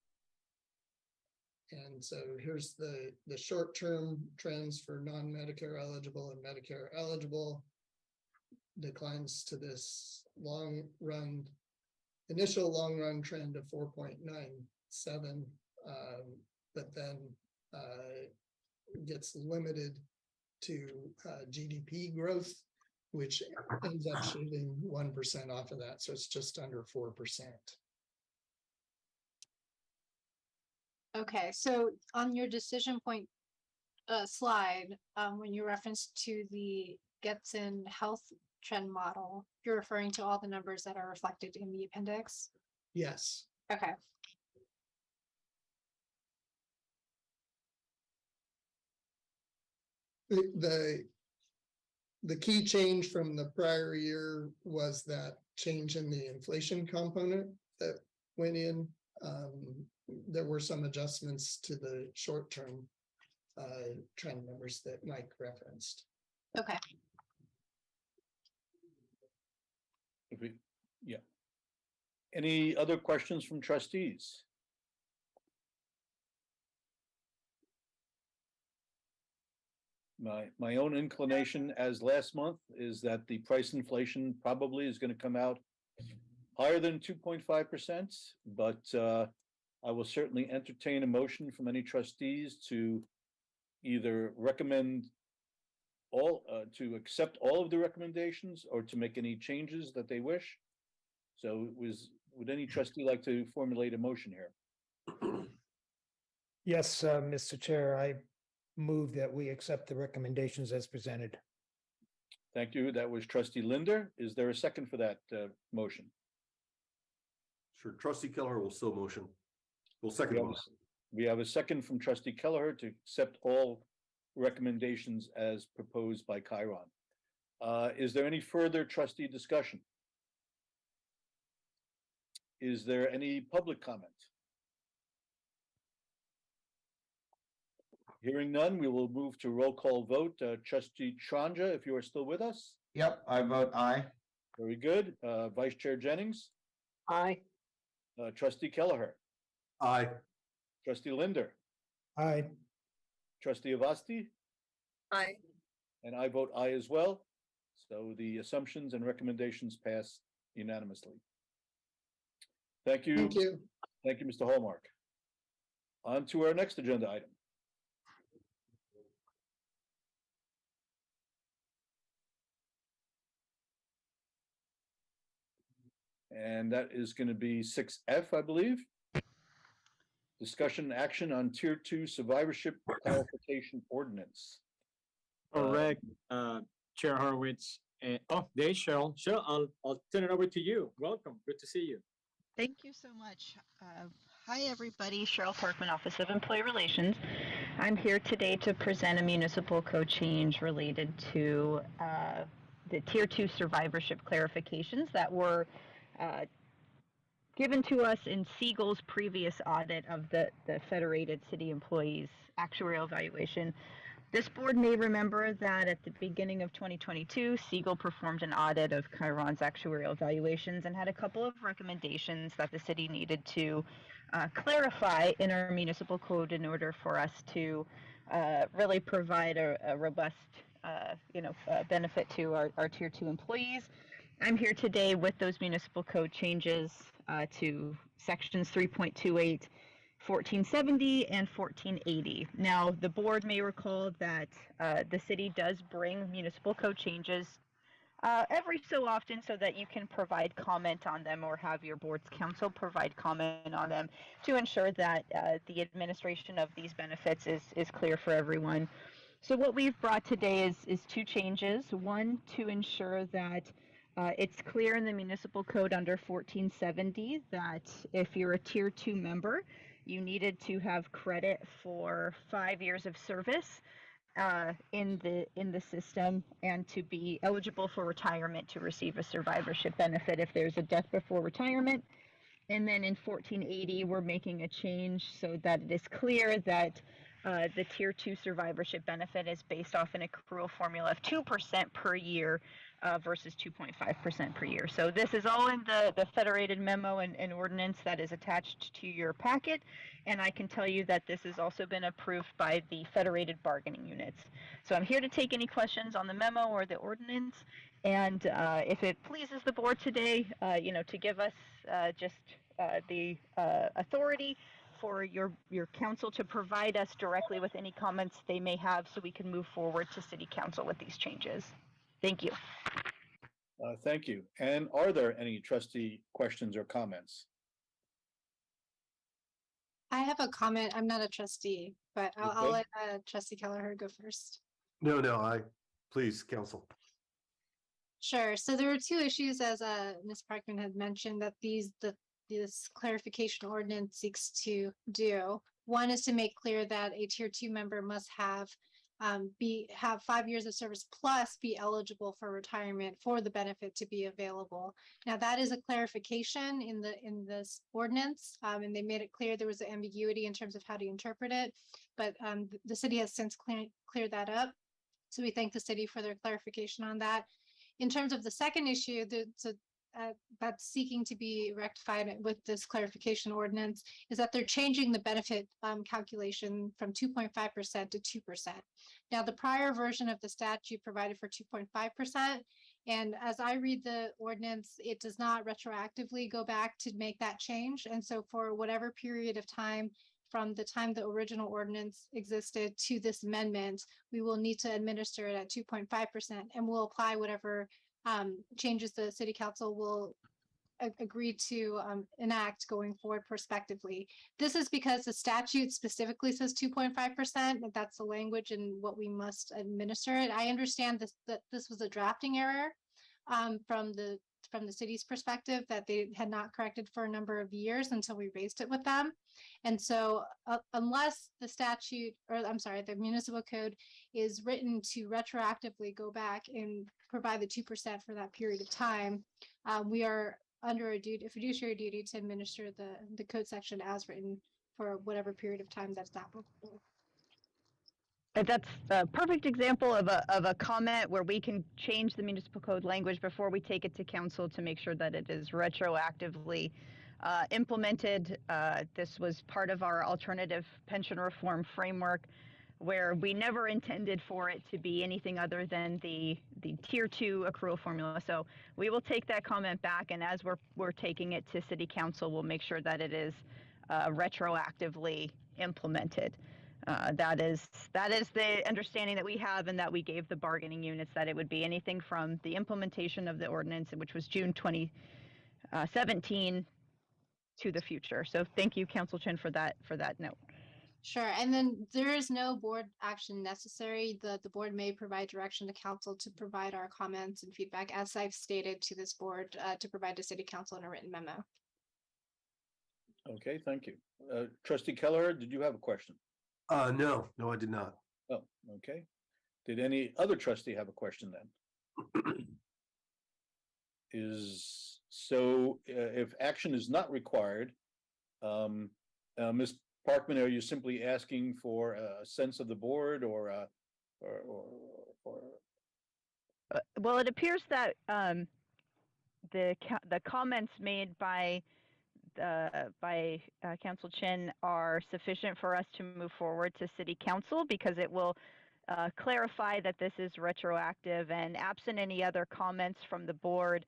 And so here's the short-term trends for non-Medicare eligible and Medicare eligible, declines to this initial long run trend of 4.97, but then gets limited to GDP growth, which ends up shaving 1% off of that. So it's just under 4%. Okay, so on your decision point slide, when you reference to the Getson health trend model, you're referring to all the numbers that are reflected in the appendix? Yes. Okay. The key change from the prior year was that change in the inflation component that went in. There were some adjustments to the short-term trend numbers that Mike referenced. Okay. Yeah. Any other questions from trustees? My own inclination, as last month, is that the price inflation probably is going to come out higher than 2.5%, but I will certainly entertain a motion from any trustees to either recommend to accept all of the recommendations or to make any changes that they wish. So would any trustee like to formulate a motion here? Yes, Mr. Chair, I move that we accept the recommendations as presented. Thank you. That was trustee Linder. Is there a second for that motion? Sure. Trustee Kelleher will still motion. We'll second. We have a second from trustee Kelleher to accept all recommendations as proposed by Chiron. Is there any further trustee discussion? Is there any public comment? Hearing none, we will move to roll call vote. Trustee Tranja, if you are still with us. Yep, I vote aye. Very good. Vice Chair Jennings. Aye. Trustee Kelleher. Aye. Trustee Linder. Aye. Trustee Avasti. Aye. And I vote aye as well. So the assumptions and recommendations pass unanimously. Thank you. Thank you. Thank you, Mr. Hallmark. On to our next agenda item. And that is going to be 6F, I believe. Discussion and action on Tier 2 survivorship clarification ordinance. Correct, Chair Horowitz. Oh, there's Cheryl. Cheryl, I'll turn it over to you. Welcome. Good to see you. Thank you so much. Hi, everybody. Cheryl Parkman, Office of Employee Relations. I'm here today to present a municipal code change related to the Tier 2 survivorship clarifications that were given to us in Siegel's previous audit of the Federated City Employees Actuarial Evaluation. This board may remember that at the beginning of 2022, Siegel performed an audit of Chiron's actuarial evaluations and had a couple of recommendations that the city needed to clarify in our municipal code in order for us to really provide a robust benefit to our Tier 2 employees. I'm here today with those municipal code changes to sections 3.28, 1470 and 1480. Now, the board may recall that the city does bring municipal code changes every so often so that you can provide comment on them or have your board's council provide comment on them to ensure that the administration of these benefits is clear for everyone. So what we've brought today is two changes. One, to ensure that it's clear in the municipal code under 1470 that if you're a Tier 2 member, you needed to have credit for 5 years of service in the system and to be eligible for retirement to receive a survivorship benefit if there's a death before retirement. And then in 1480, we're making a change so that it is clear that the Tier 2 survivorship benefit is based off an accrual formula of 2% per year versus 2.5% per year. So this is all in the Federated memo and ordinance that is attached to your packet. And I can tell you that this has also been approved by the Federated bargaining units. So I'm here to take any questions on the memo or the ordinance. And if it pleases the board today, to give us the authority for your council to provide us directly with any comments they may have so we can move forward to city council with these changes. Thank you. Thank you. And are there any trustee questions or comments? I have a comment. I'm not a trustee, but I'll let Trustee Kelleher go first. No, please, council. Sure. So there are two issues, as Ms. Parkman had mentioned, that this clarification ordinance seeks to do. One is to make clear that a Tier 2 member must have 5 years of service plus be eligible for retirement for the benefit to be available. Now that is a clarification in this ordinance, and they made it clear there was an ambiguity in terms of how to interpret it, but the city has since cleared that up. So we thank the city for their clarification on that. In terms of the second issue, that's seeking to be rectified with this clarification ordinance is that they're changing the benefit calculation from 2.5% to 2%. Now, the prior version of the statute provided for 2.5%. And as I read the ordinance, it does not retroactively go back to make that change. And so for whatever period of time from the time the original ordinance existed to this amendment, we will need to administer it at 2.5% and we'll apply whatever changes the city council will agree to enact going forward prospectively. This is because the statute specifically says 2.5%. That's the language and what we must administer it. I understand that this was a drafting error from the city's perspective that they had not corrected for a number of years until we raised it with them. And so unless the statute, or I'm sorry, the municipal code is written to retroactively go back and provide the 2% for that period of time, we are under a fiduciary duty to administer the code section as written for whatever period of time that's applicable. That's a perfect example of a comment where we can change the municipal code language before we take it to council to make sure that it is retroactively implemented. This was part of our alternative pension reform framework where we never intended for it to be anything other than the tier 2 accrual formula. So we will take that comment back, and as we're taking it to city council, we'll make sure that it is retroactively implemented. That is the understanding that we have, and that we gave the bargaining units, that it would be anything from the implementation of the ordinance, which was June 2017, to the future. So thank you, Council Chin, for that note. Sure, and then there is no board action necessary. The board may provide direction to council to provide our comments and feedback, as I've stated to this board, to provide to city council in a written memo. Okay, thank you. Trustee Keller, did you have a question? No, I did not. Oh, okay. Did any other trustee have a question then? If action is not required, Ms. Parkman, are you simply asking for a sense of the board, or well, it appears that the comments made by Council Chin are sufficient for us to move forward to City Council, because it will clarify that this is retroactive, and absent any other comments from the board,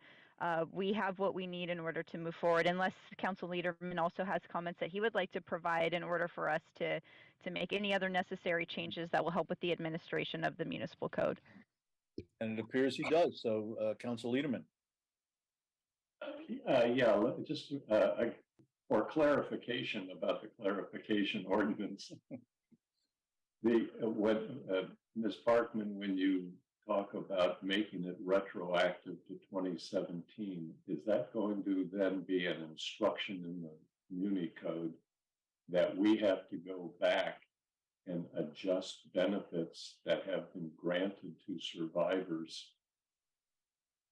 we have what we need in order to move forward, unless Council Leaderman also has comments that he would like to provide in order for us to make any other necessary changes that will help with the administration of the municipal code. And it appears he does. So, Council Leaderman. Yeah, let me just for clarification about the clarification ordinance. Ms. Parkman, when you talk about making it retroactive to 2017, is that going to then be an instruction in the Muni Code that we have to go back and adjust benefits that have been granted to survivors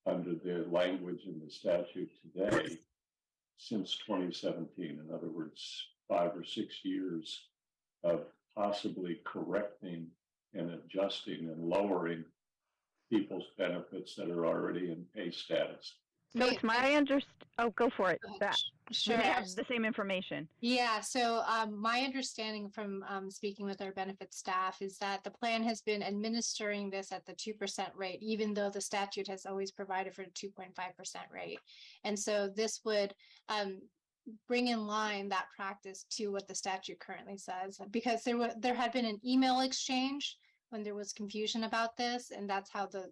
under the language in the statute today since 2017? In other words, 5 or 6 years of possibly correcting and adjusting and lowering people's benefits that are already in pay status. So it's my oh, go for it. That Sure. we have the same information. Yeah, so my understanding from speaking with our benefits staff is that the plan has been administering this at the 2% rate, even though the statute has always provided for a 2.5% rate. And so this would bring in line that practice to what the statute currently says, because there had been an email exchange when there was confusion about this, and that's how the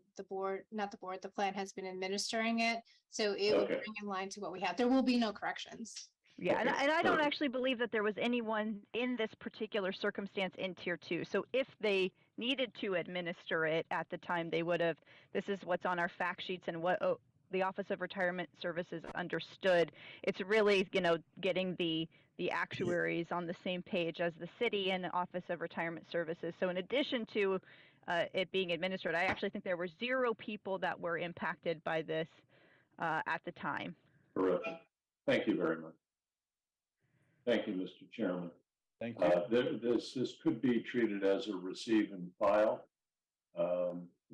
plan has been administering it. So it would bring in line to what we have. There will be no corrections. Yeah, and I don't actually believe that there was anyone in this particular circumstance in tier 2. So if they needed to administer it at the time, they would have. This is what's on our fact sheets and what the Office of Retirement Services understood. It's really, getting the actuaries on the same page as the city and the Office of Retirement Services. So in addition to it being administered, I actually think there were 0 people that were impacted by this at the time. Correct. Thank you very much. Thank you, Mr. Chairman. Thank you. This could be treated as a receive and file.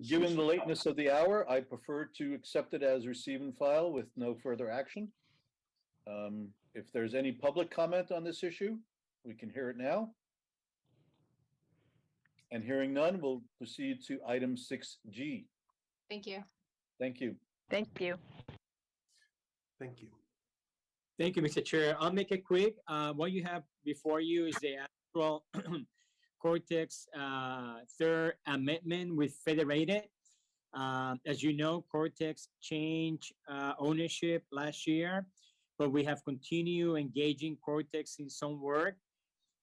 Given the lateness of the hour, I prefer to accept it as receive and file with no further action. If there's any public comment on this issue, we can hear it now. And hearing none, we'll proceed to item 6G. Thank you. Thank you. Thank you. Thank you. Thank you, Mr. Chair. I'll make it quick. What you have before you is the actual Cortex third amendment with Federated. As you know, Cortex changed ownership last year, but we have continued engaging Cortex in some work.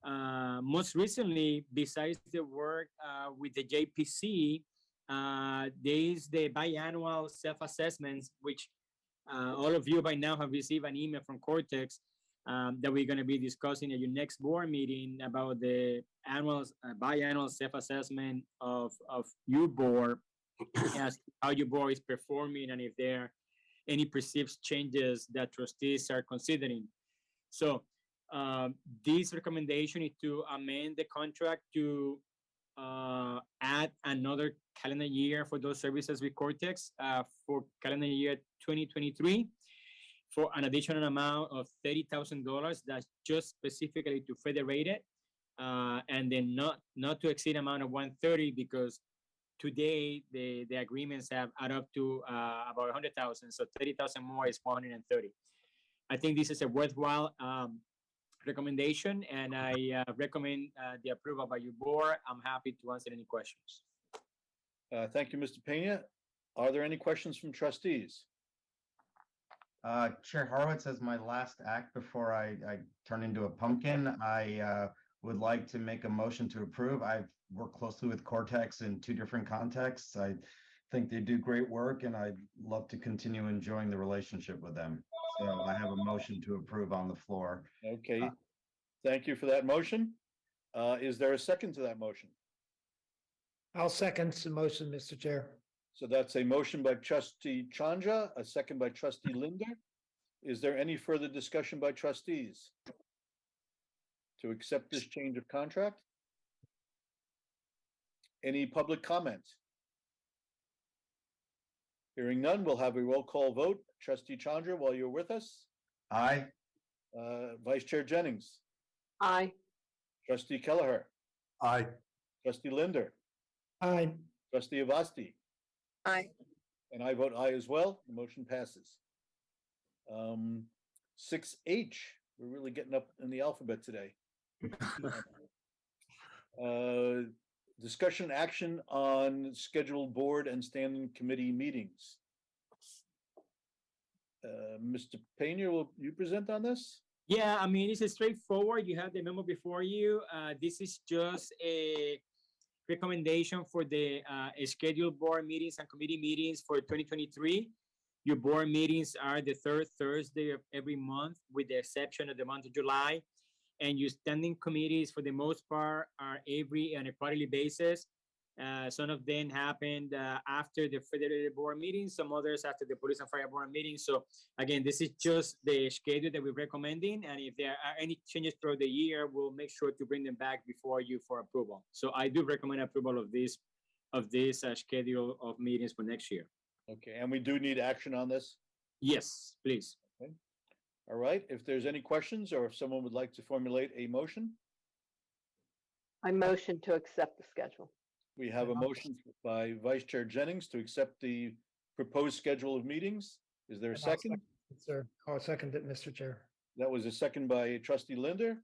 Most recently, besides the work with the JPC, there is the biannual self-assessments, which all of you by now have received an email from Cortex that we're going to be discussing at your next board meeting about the biannual self-assessment of your board, as how your board is performing and if there are any perceived changes that trustees are considering. So this recommendation is to amend the contract to add another calendar year for those services with Cortex for calendar year 2023 for an additional amount of $30,000. That's just specifically to Federated. and then not to exceed amount of 130, because today the agreements have add up to about 100,000. So 30,000 more is 430. I think this is a worthwhile recommendation, and I recommend the approval by your board. I'm happy to answer any questions. Thank you, Mr. Pena. Are there any questions from trustees? Chair Horowitz, as my last act before I turn into a pumpkin, I would like to make a motion to approve. I've worked closely with Cortex in 2 different contexts. I think they do great work, and I'd love to continue enjoying the relationship with them. So I have a motion to approve on the floor. Okay, thank you for that motion. Is there a second to that motion? I'll second the motion, Mr. Chair. So that's a motion by trustee Chanja, a second by trustee Linder. Is there any further discussion by trustees to accept this change of contract? Any public comment? Hearing none, we'll have a roll call vote. Trustee Chandra, while you're with us. Aye. Vice Chair Jennings. Aye. Trustee Kelleher. Aye. Trustee Linder. Aye. Trustee Avasti. Aye. And I vote aye as well. The motion passes. 6H, we're really getting up in the alphabet today. Discussion action on scheduled board and standing committee meetings. Mr. Pena, will you present on this? Yeah, I mean, it's straightforward. You have the memo before you. This is just a recommendation for the scheduled board meetings and committee meetings for 2023. Your board meetings are the 3rd Thursday of every month, with the exception of the month of July. And your standing committees, for the most part, are every on a quarterly basis. Some of them happened after the Federated board meeting, some others after the police and fire board meeting. So again, this is just the schedule that we're recommending. And if there are any changes throughout the year, we'll make sure to bring them back before you for approval. So I do recommend approval of this schedule of meetings for next year. Okay, and we do need action on this? Yes, please. Okay. All right, if there's any questions, or if someone would like to formulate a motion. I motion to accept the schedule. We have a motion by Vice Chair Jennings to accept the proposed schedule of meetings. Is there a second? Sir, I'll second it, Mr. Chair. That was a second by Trustee Linder.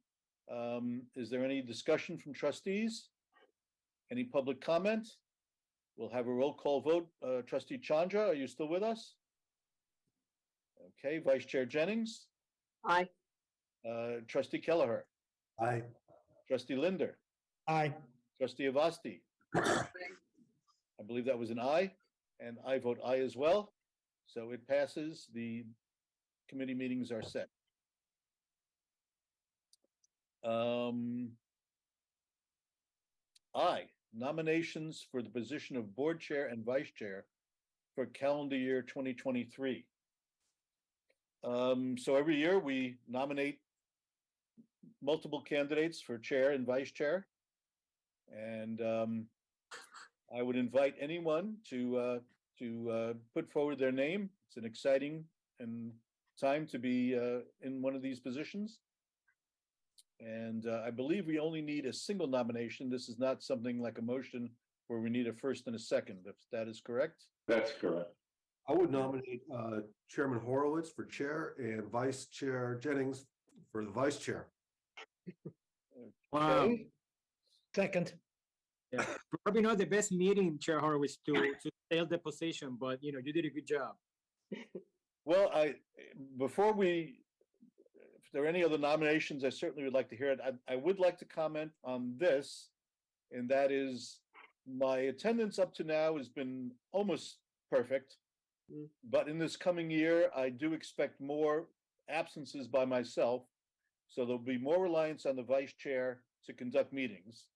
Is there any discussion from trustees? Any public comment? We'll have a roll call vote. Trustee Chandra, are you still with us? Okay, Vice Chair Jennings. Aye. Trustee Kelleher. Aye. Trustee Linder. Aye. Trustee Avasti. I believe that was an aye, and I vote aye as well. So it passes. The committee meetings are set. I, nominations for the position of board chair and vice chair for calendar year 2023. So every year we nominate multiple candidates for chair and vice chair. And I would invite anyone to put forward their name. It's an exciting time to be in one of these positions. And I believe we only need a single nomination. This is not something like a motion where we need a first and a second, if that is correct. That's correct. I would nominate Chairman Horowitz for chair and Vice Chair Jennings for the vice chair. Wow. Okay. Second. Yeah. Probably not the best meeting, Chair Horowitz, to fill the position, but you did a good job. Well, if there are any other nominations, I certainly would like to hear it. I would like to comment on this, and that is my attendance up to now has been almost perfect. But in this coming year, I do expect more absences by myself. So there'll be more reliance on the vice chair to conduct meetings.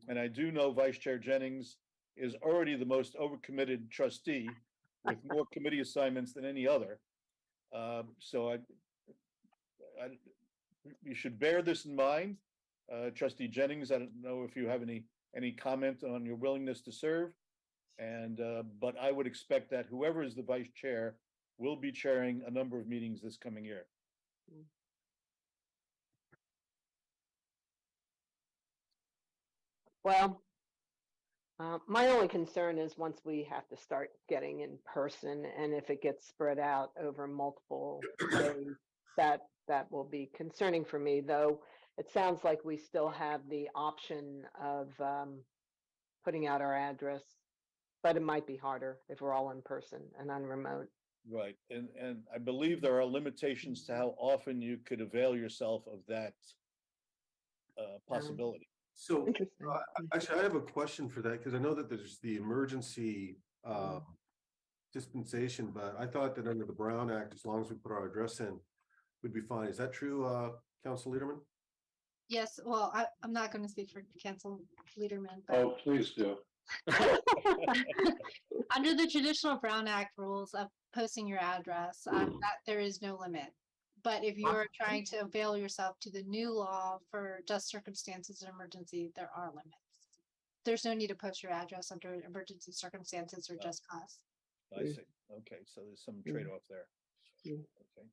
And I do know Vice Chair Jennings is already the most overcommitted trustee with more committee assignments than any other. So you should bear this in mind. Trustee Jennings, I don't know if you have any comment on your willingness to serve. And but I would expect that whoever is the vice chair will be chairing a number of meetings this coming year. Well, my only concern is once we have to start getting in person, and if it gets spread out over multiple days, that will be concerning for me, though it sounds like we still have the option of putting out our address, but it might be harder if we're all in person and on remote. Right, and I believe there are limitations to how often you could avail yourself of that possibility. So actually, I have a question for that, because I know that there's the emergency dispensation, but I thought that under the Brown Act, as long as we put our address in, we'd be fine. Is that true, Council Leaderman? Yes, well, I'm not going to speak for Council Leaderman, but Oh, please do. under the traditional Brown Act rules of posting your address, that there is no limit. But if you are trying to avail yourself to the new law for just circumstances of emergency, there are limits. There's no need to post your address under emergency circumstances or just cause. I see. Okay, so there's some trade-off there. Okay.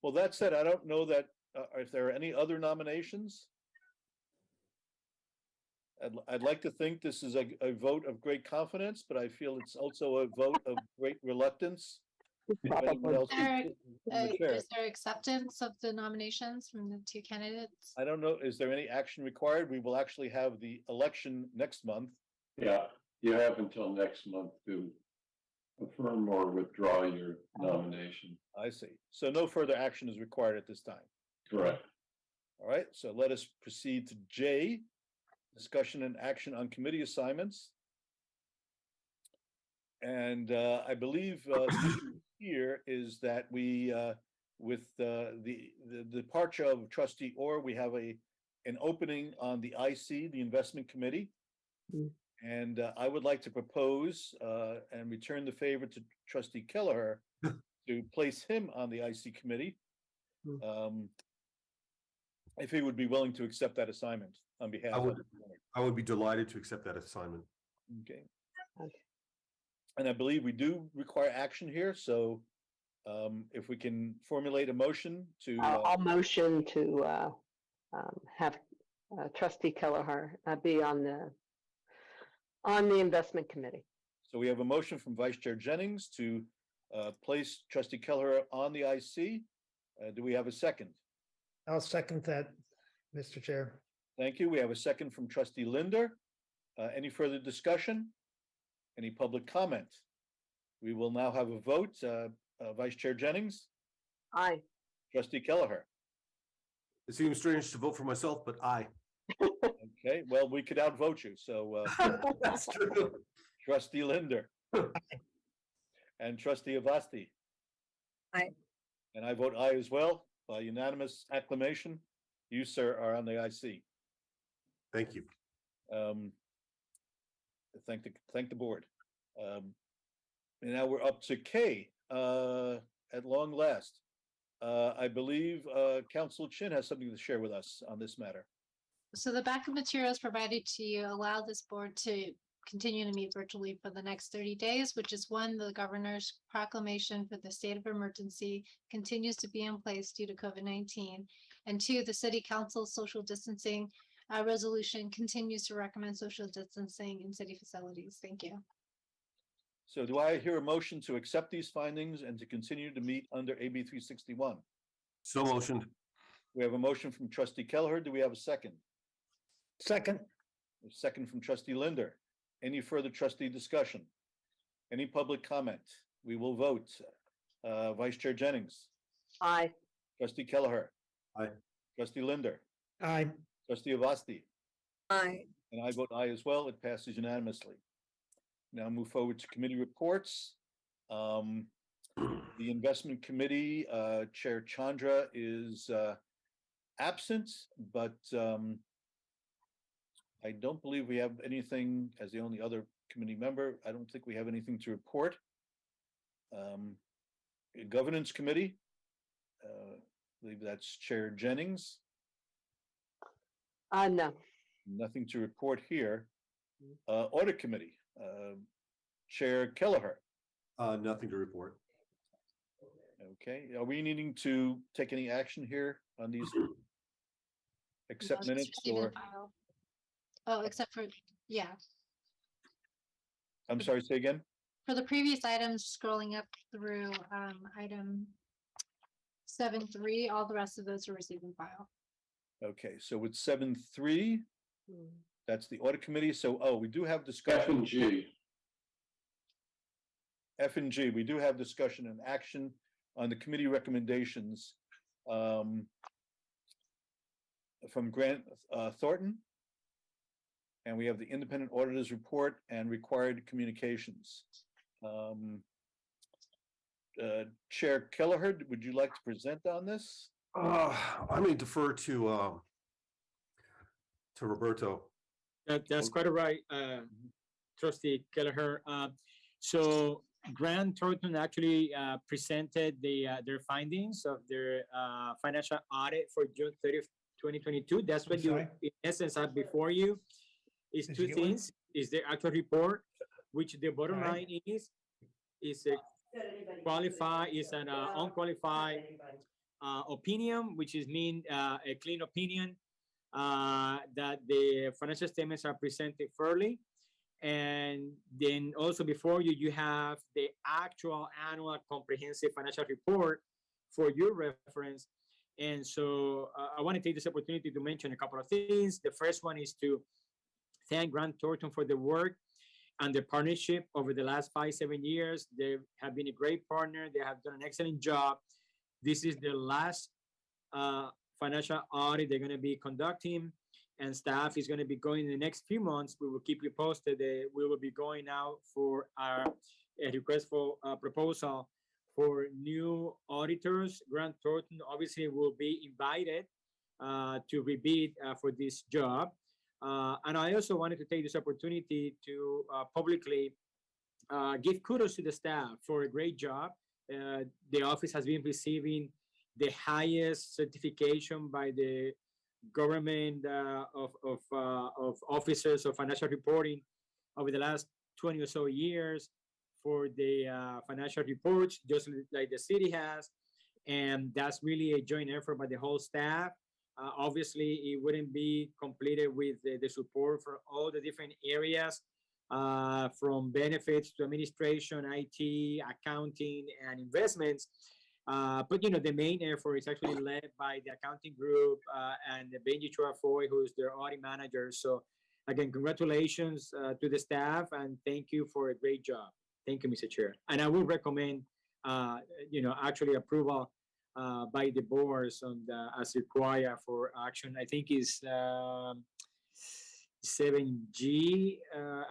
Well, that said, I don't know that if there are any other nominations. I'd like to think this is a vote of great confidence, but I feel it's also a vote of great reluctance. Is there acceptance of the nominations from the two candidates? I don't know. Is there any action required? We will actually have the election next month. Yeah, you have until next month to affirm or withdraw your nomination. I see. So no further action is required at this time. Correct. All right, so let us proceed to J, discussion and action on committee assignments. And I believe the issue here is that we, with the departure of Trustee Orr, we have an opening on the IC, the Investment Committee. And I would like to propose and return the favor to Trustee Kelleher to place him on the IC committee. If he would be willing to accept that assignment on behalf of the board. I would be delighted to accept that assignment. Okay. And I believe we do require action here, so if we can formulate a motion to. I'll motion to have Trustee Kelleher be on the investment committee. So we have a motion from Vice Chair Jennings to place Trustee Kelleher on the IC. Do we have a second? I'll second that, Mr. Chair. Thank you. We have a second from Trustee Linder. Any further discussion? Any public comment? We will now have a vote. Vice Chair Jennings? Aye. Trustee Kelleher? It seems strange to vote for myself, but aye. Okay, well, we could outvote you, so. That's true. Trustee Linder? And Trustee Avasti? Aye. And I vote aye as well, by unanimous acclamation. You, sir, are on the IC. Thank you. Thank the board. And now we're up to K, at long last. I believe Council Chin has something to share with us on this matter. So the backup materials provided to you allow this board to continue to meet virtually for the next 30 days, which is one, the governor's proclamation for the state of emergency continues to be in place due to COVID-19. And two, the city council's social distancing resolution continues to recommend social distancing in city facilities. Thank you. So do I hear a motion to accept these findings and to continue to meet under AB 361? So motioned. We have a motion from Trustee Kelleher. Do we have a second? Second. A second from Trustee Linder. Any further trustee discussion? Any public comment? We will vote. Vice Chair Jennings? Aye. Trustee Kelleher? Aye. Trustee Linder? Aye. Trustee Avasti? Aye. And I vote aye as well. It passes unanimously. Now move forward to committee reports. The Investment Committee, Chair Chandra is absent, but I don't believe we have anything as the only other committee member. I don't think we have anything to report. Governance Committee, I believe that's Chair Jennings. No. Nothing to report here. Audit Committee, Chair Kelleher. Nothing to report. Okay, are we needing to take any action here on these? Accept minutes or? Oh, except for, yeah, I'm sorry, say again? for the previous items, scrolling up through, item 7.3, all the rest of those are received and file. Okay, so with 7.3, that's the audit committee. So, we do have F discussion. and G. F and G, we do have discussion and action on the committee recommendations from Grant Thornton. And we have the independent auditors report and required communications. Chair Kelleher, would you like to present on this? I may defer to Roberto. That's quite right, Trustee Kelleher. So Grant Thornton actually presented their findings of their financial audit for June 30th, 2022. That's what you, in essence, have before you. Is two things. Is the actual report, which the bottom line is a qualified, is an unqualified opinion, which is mean a clean opinion that the financial statements are presented fairly. And then also before you, you have the actual annual comprehensive financial report for your reference. And so I want to take this opportunity to mention a couple of things. The first one is to thank Grant Thornton for the work and the partnership over the last 5-7 years. They have been a great partner. They have done an excellent job. This is the last financial audit they're going to be conducting, and staff is going to be going in the next few months. We will keep you posted. We will be going out for our request for proposal for new auditors. Grant Thornton obviously will be invited to rebid for this job. And I also wanted to take this opportunity to publicly give kudos to the staff for a great job. The office has been receiving the highest certification by the government of officers of financial reporting over the last 20 or so years for the financial reports, just like the city has. And that's really a joint effort by the whole staff. Obviously, it wouldn't be completed with the support for all the different areas, from benefits to administration, IT, accounting, and investments. But the main effort is actually led by the accounting group and Benji Chua-Foy, who is their audit manager. So again, congratulations to the staff, and thank you for a great job. Thank you, Mr. Chair. And I will recommend, actually approval by the boards on as required for action. I think is 7G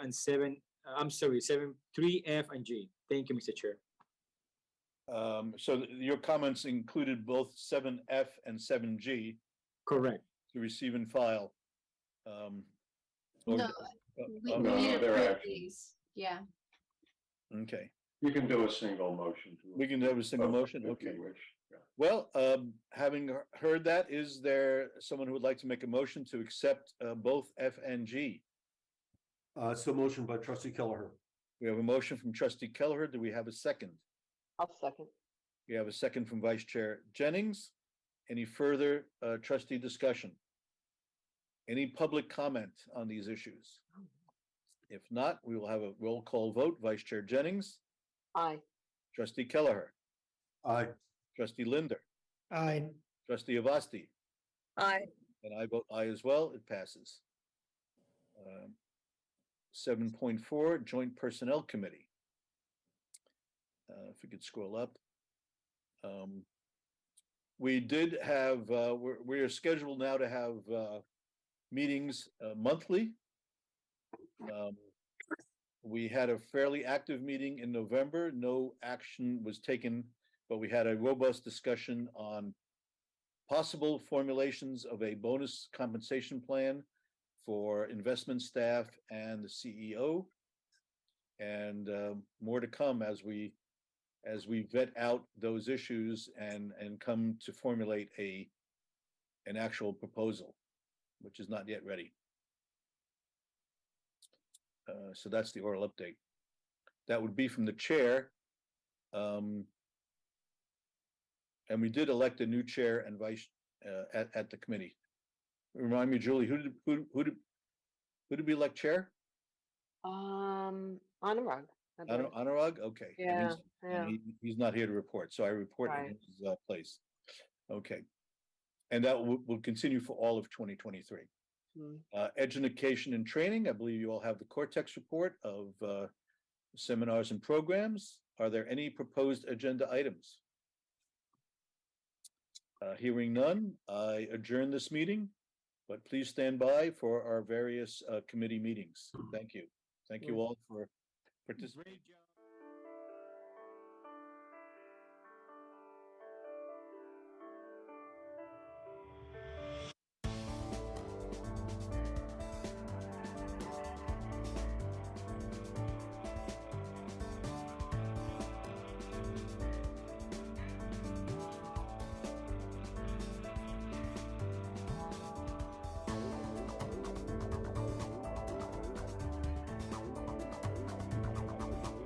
and 3F and G. Thank you, Mr. Chair. So your comments included both 7F and 7G. Correct. To receive and file. No, we need to approve these. Yeah. Okay. You can do a single motion. We can do a single motion? Okay. Yeah. Well, having heard that, is there someone who would like to make a motion to accept both F and G? So motion by Trustee Kelleher. We have a motion from Trustee Kelleher. Do we have a second? I'll second. We have a second from Vice Chair Jennings. Any further trustee discussion? Any public comment on these issues? If not, we will have a roll call vote. Vice Chair Jennings. Aye. Trustee Kelleher. Aye. Trustee Linder. Aye. Trustee Avasti. Aye. And I vote aye as well. It passes. 7.4 Joint Personnel Committee. If we could scroll up. We did have, we are scheduled now to have meetings monthly. We had a fairly active meeting in November. No action was taken, but we had a robust discussion on possible formulations of a bonus compensation plan for investment staff and the CEO. And more to come as we vet out those issues and come to formulate an actual proposal, which is not yet ready. So that's the oral update. That would be from the chair. And we did elect a new chair and vice at the committee. Remind me, Julie, who did Who did we elect chair? Anurag. I believe. Anurag? Okay. And Yeah, he's- and yeah. He's not here to report, so I report in Right. his place. Okay. And that will continue for all of 2023. Mm. Education and training, I believe you all have the Cortex report of seminars and programs. Are there any proposed agenda items? Hearing none, I adjourn this meeting, but please stand by for our various committee meetings. Thank you. Thank you all for participating.